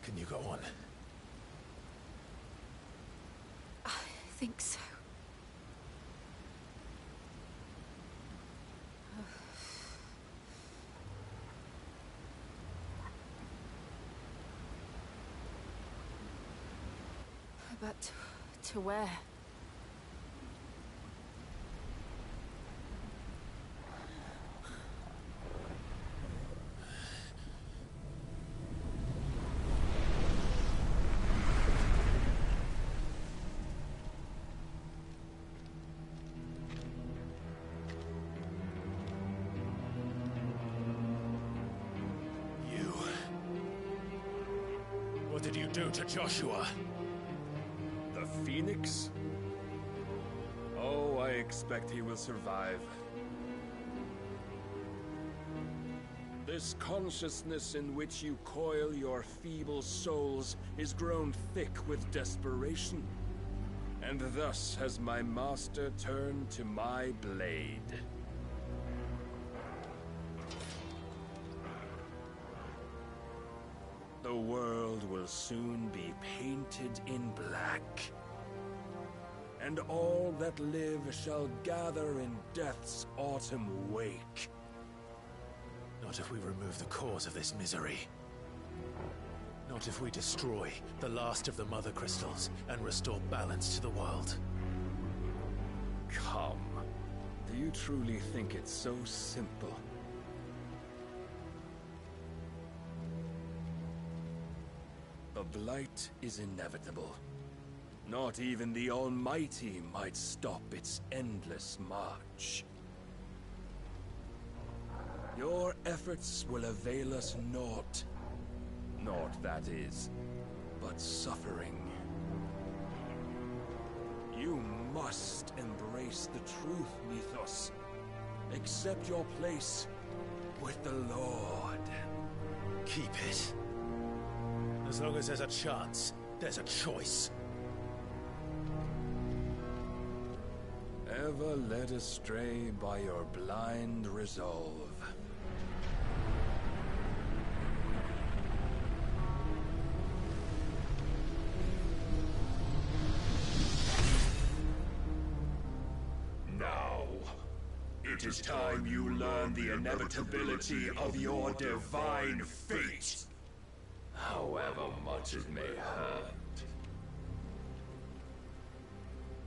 Can you go on? I think so. But to where? What did you do to Joshua? The Phoenix? Oh, I expect he will survive. This consciousness in which you coil your feeble souls is grown thick with desperation. And thus has my master turned to my blade. The world will soon be painted in black. And all that live shall gather in death's autumn wake. Not if we remove the cause of this misery. Not if we destroy the last of the Mother Crystals and restore balance to the world. Come. Do you truly think it's so simple? The blight is inevitable. Not even the Almighty might stop its endless march. Your efforts will avail us naught. Naught, that is, but suffering. You must embrace the truth, Mythos. Accept your place with the Lord. Keep it. As long as there's a chance, there's a choice. Ever led astray by your blind resolve. Now, it is time you learn the inevitability of your divine fate. However much it may hurt.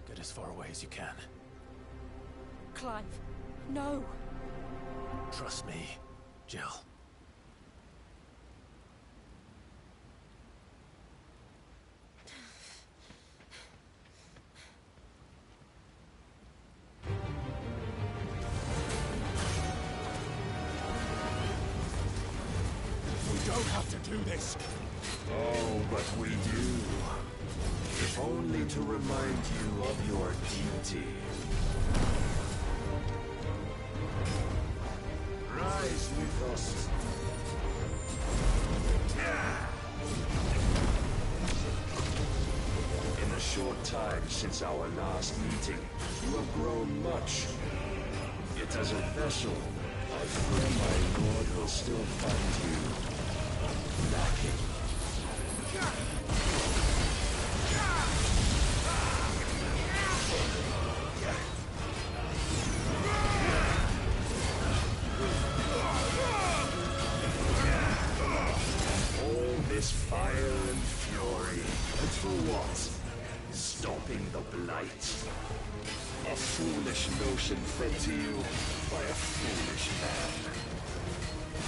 Get as far away as you can. Clive, no. Trust me, Jill. We don't have to do this. Oh, but we do. If only to remind you of your duty. Rise with time since our last meeting. You have grown much. Yet as a vessel, I fear my lord will still find you lacking. All this fire and fury, and for what? Stopping the blight. A foolish notion fed to you by a foolish man.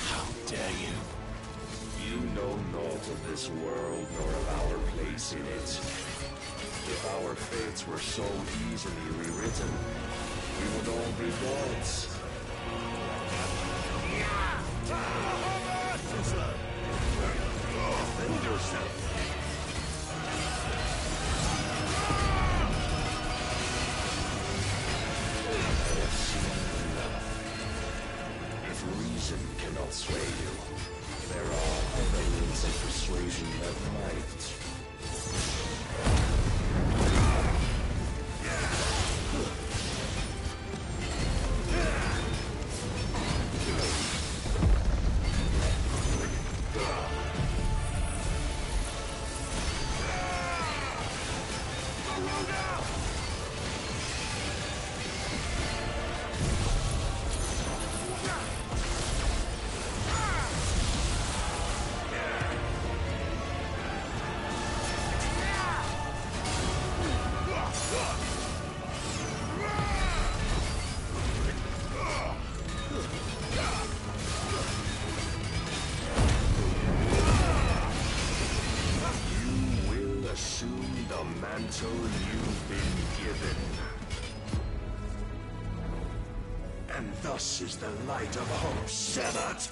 How dare you? You know naught of this world nor of our place in it. If our fates were so easily rewritten, we would all be gods. Defend yourself. I have seen enough. If reason cannot sway you, there are other means of persuasion that might. You've been given. And thus is the light of hope severed.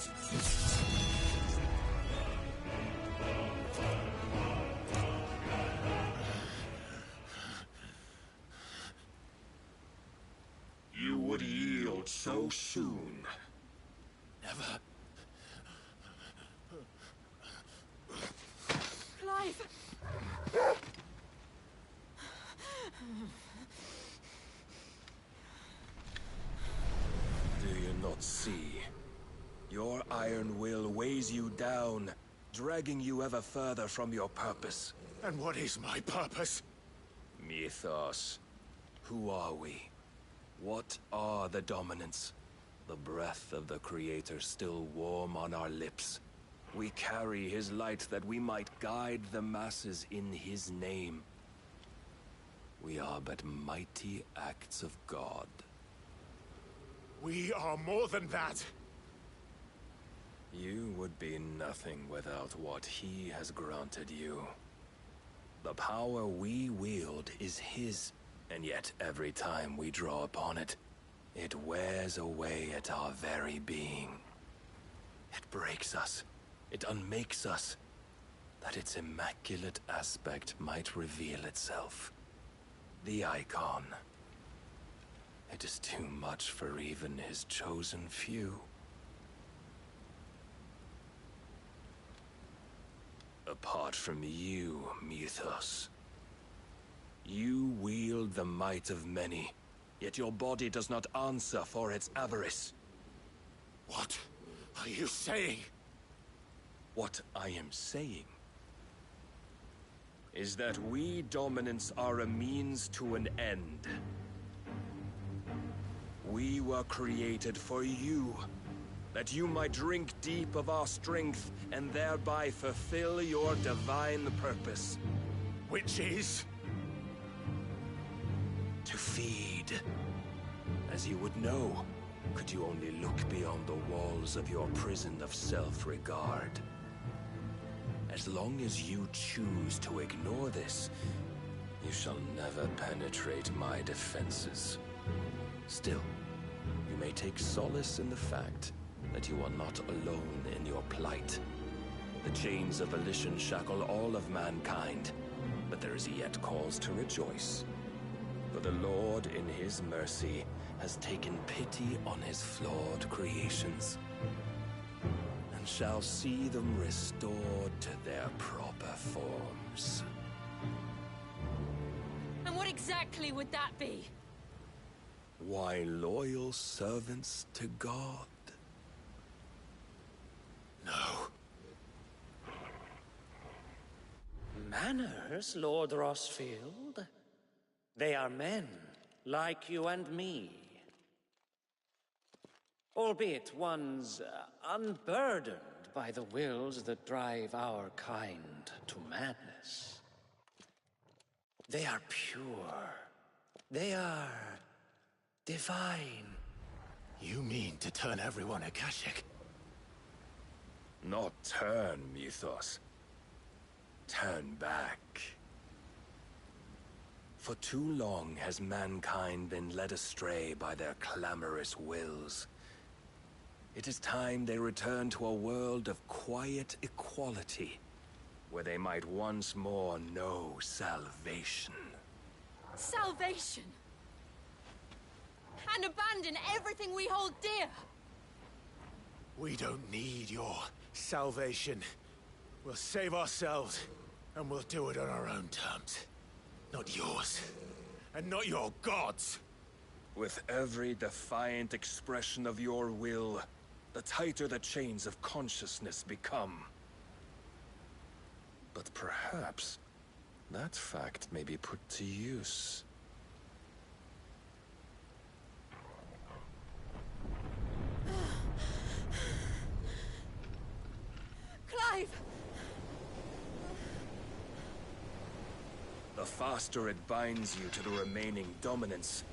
You would yield so soon. Never. Clive! Do you not see? Your iron will weighs you down, dragging you ever further from your purpose. And what is my purpose? Mythos. Who are we? What are the dominants? The breath of the Creator still warm on our lips. We carry his light that we might guide the masses in his name. We are but mighty acts of God. We are more than that. You would be nothing without what he has granted you. The power we wield is his, and yet every time we draw upon it, it wears away at our very being. It breaks us. It unmakes us, that its immaculate aspect might reveal itself. The icon. It is too much for even his chosen few. Apart from you, Mythos, you wield the might of many, yet your body does not answer for its avarice. What are you saying? What I am saying is that we dominants are a means to an end. We were created for you, that you might drink deep of our strength and thereby fulfill your divine purpose. Which is? To feed. As you would know, could you only look beyond the walls of your prison of self-regard. As long as you choose to ignore this, you shall never penetrate my defenses. Still, you may take solace in the fact that you are not alone in your plight. The chains of volition shackle all of mankind, but there is yet cause to rejoice. For the Lord, in his mercy, has taken pity on his flawed creations, and shall see them restored to their proper forms. What exactly would that be? Why, loyal servants to God. No. Manners, Lord Rossfield? They are men, like you and me. Albeit ones unburdened by the wills that drive our kind to madness. They are pure. They are divine. You mean to turn everyone Akashic? Not turn, Mythos. Turn back. For too long has mankind been led astray by their clamorous wills. It is time they return to a world of quiet equality, where they might once more know salvation. Salvation? And abandon everything we hold dear? We don't need your salvation. We'll save ourselves, and we'll do it on our own terms. Not yours, and not your gods. With every defiant expression of your will, the tighter the chains of consciousness become. But perhaps that fact may be put to use. Clive! The faster it binds you to the remaining dominance,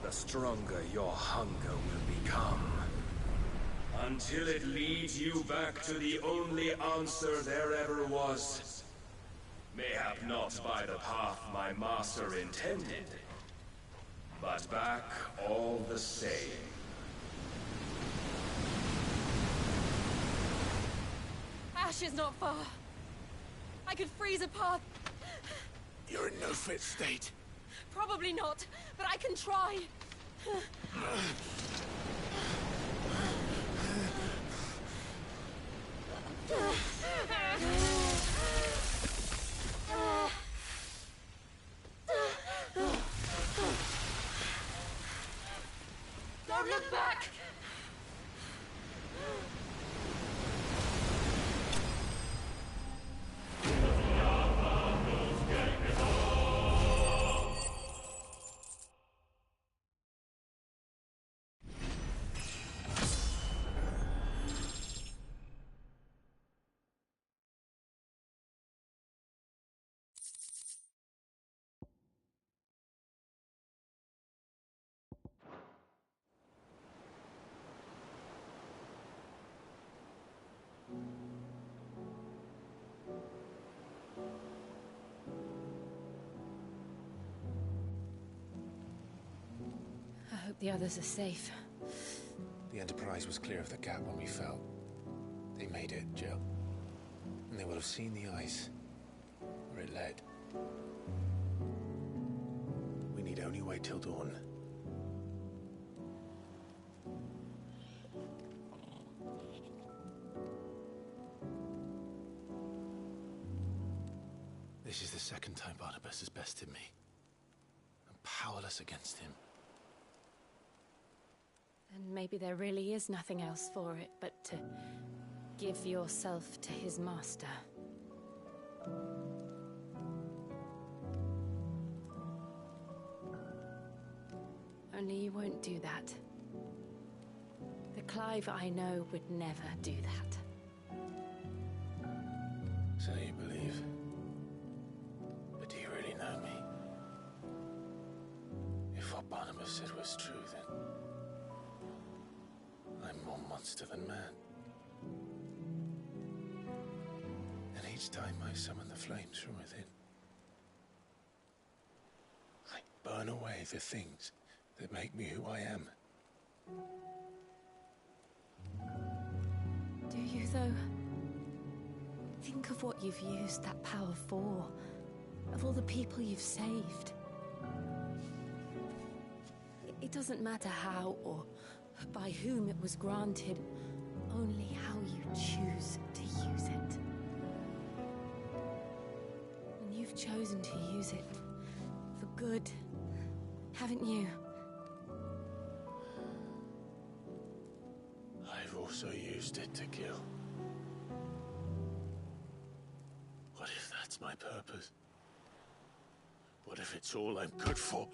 the stronger your hunger will become. Until it leads you back to the only answer there ever was. Mayhap not by the path my master intended, but back all the same. Ash is not far. I could freeze a path. You're in no fit state. Probably not, but I can try. Don't look back! I hope the others are safe. The Enterprise was clear of the gap when we fell. They made it, Jill. And they will have seen the ice where it led. We need only wait till dawn. This is the second time Barnabas has bested me. I'm powerless against him. And maybe there really is nothing else for it but to give yourself to his master. Only you won't do that. The Clive I know would never do that. So you believe? But do you really know me? If what Barnabas said was true, then I'm more monster than man. And each time I summon the flames from within, I burn away the things that make me who I am. Do you, though? Think of what you've used that power for. Of all the people you've saved. It doesn't matter how or by whom it was granted, only how you choose to use it. And you've chosen to use it for good, haven't you? I've also used it to kill. What if that's my purpose? What if it's all I'm good for?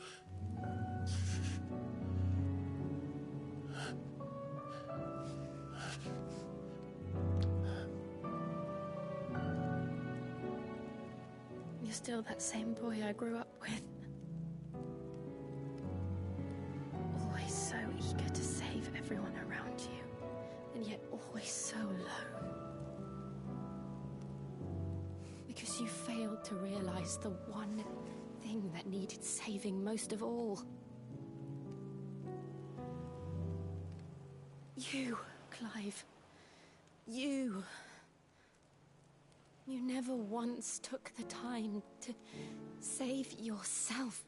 You're still that same boy I grew up with. Always so eager to save everyone around you, and yet always so low. Because you failed to realize the one thing that needed saving most of all. You, Clive. You. You never once took the time to save yourself.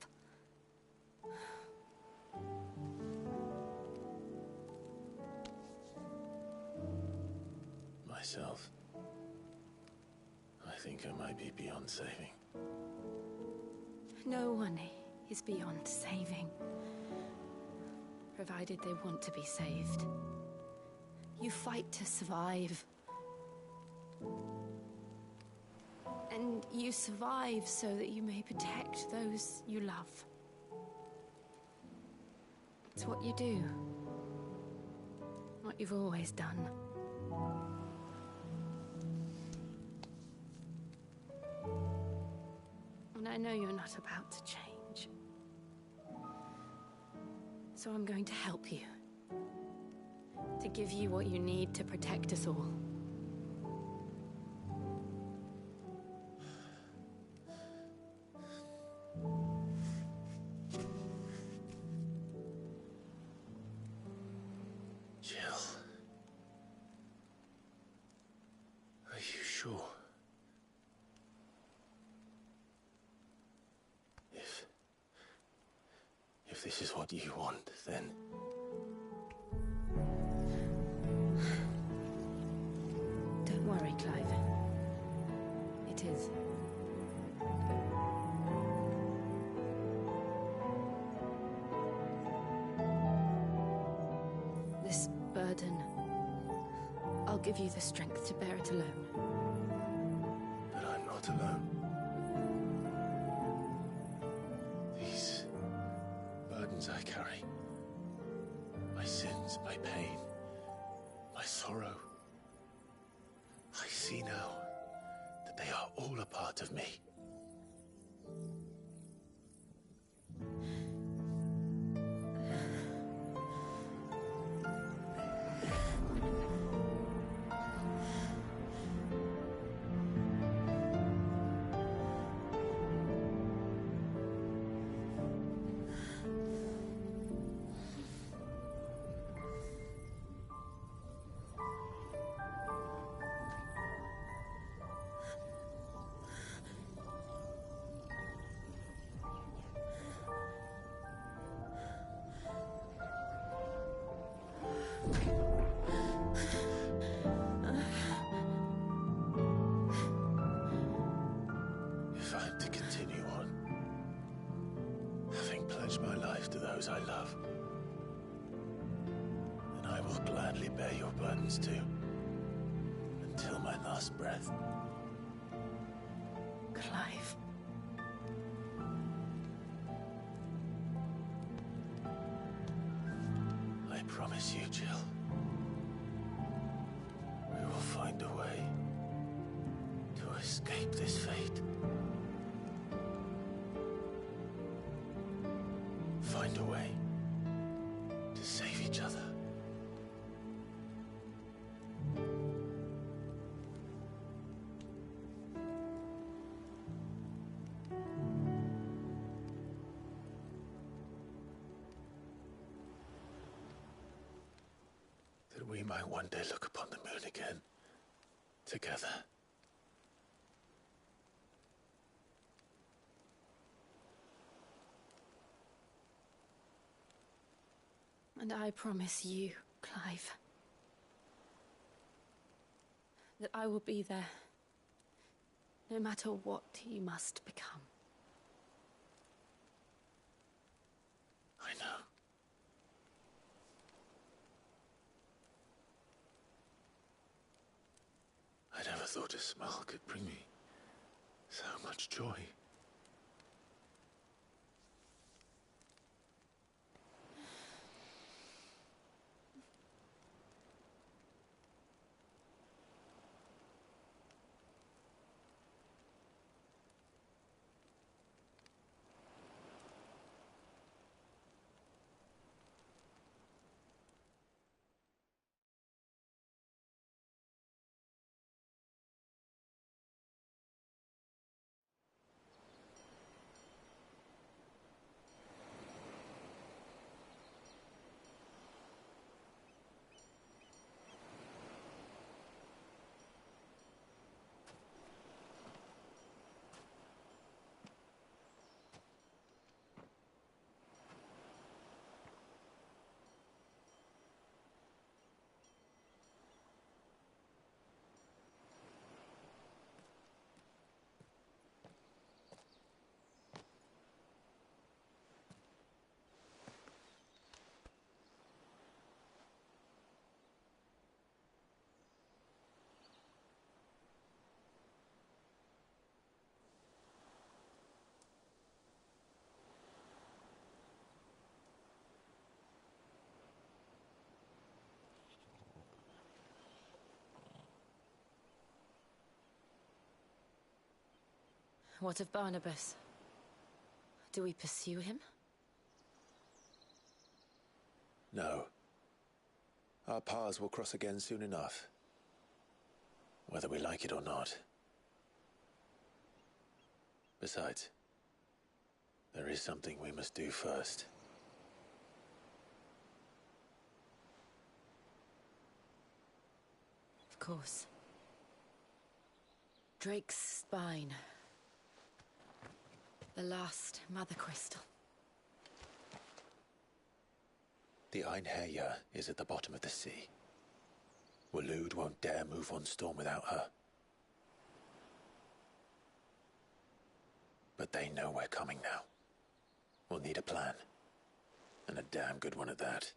Myself? I think I might be beyond saving. No one is beyond saving, provided they want to be saved. You fight to survive. And you survive so that you may protect those you love. It's what you do. What you've always done. And I know you're not about to change. So I'm going to help you. To give you what you need to protect us all. Jill. Are you sure? If this is what you want, then... Don't worry, Clive. It is. This burden, I'll give you the strength to bear it alone. But I'm not alone. These burdens I carry, my sins, my pain, my sorrow, I see now that they are all a part of me. If I'm to continue on, having pledged my life to those I love, then I will gladly bear your burdens too, until my last breath. Clive. I promise you, Jill, we will find a way to escape this fate. Find a way to save each other. That we might one day look upon the moon again, together. And I promise you, Clive, that I will be there, no matter what you must become. I know. I never thought a smile could bring me so much joy. What of Barnabas? Do we pursue him? No. Our paths will cross again soon enough. Whether we like it or not. Besides, there is something we must do first. Of course. Drake's spine. The last Mother Crystal. The Einherja is at the bottom of the sea. Waloed won't dare move on Storm without her. But they know we're coming now. We'll need a plan. And a damn good one at that.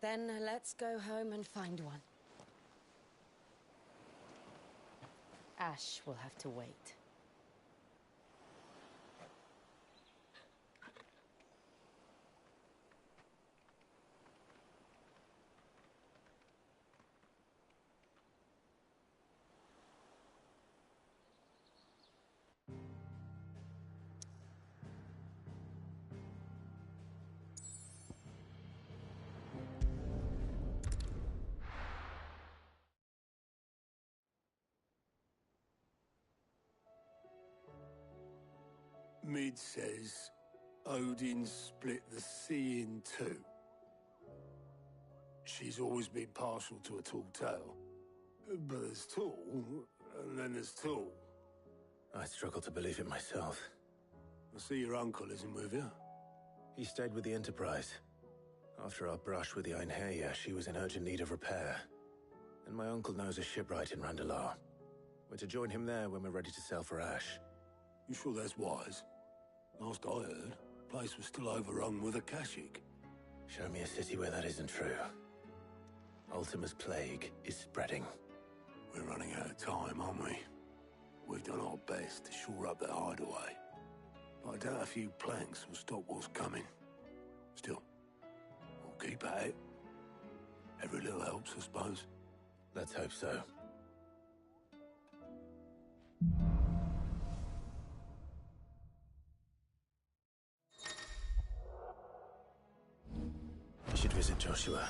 Then let's go home and find one. Ash will have to wait. Mid says Odin split the sea in two. She's always been partial to a tall tale. But there's tall, and then there's tall. I struggle to believe it myself. I see your uncle isn't with you. He stayed with the Enterprise. After our brush with the Einherja, she was in urgent need of repair. And my uncle knows a shipwright in Randalar. We're to join him there when we're ready to sail for Ash. You sure that's wise? Last I heard, the place was still overrun with Akashic. Show me a city where that isn't true. Ultima's plague is spreading. We're running out of time, aren't we? We've done our best to shore up that hideaway. But I doubt a few planks will stop what's coming. Still, we'll keep at it. Every little helps, I suppose. Let's hope so. We should visit Joshua.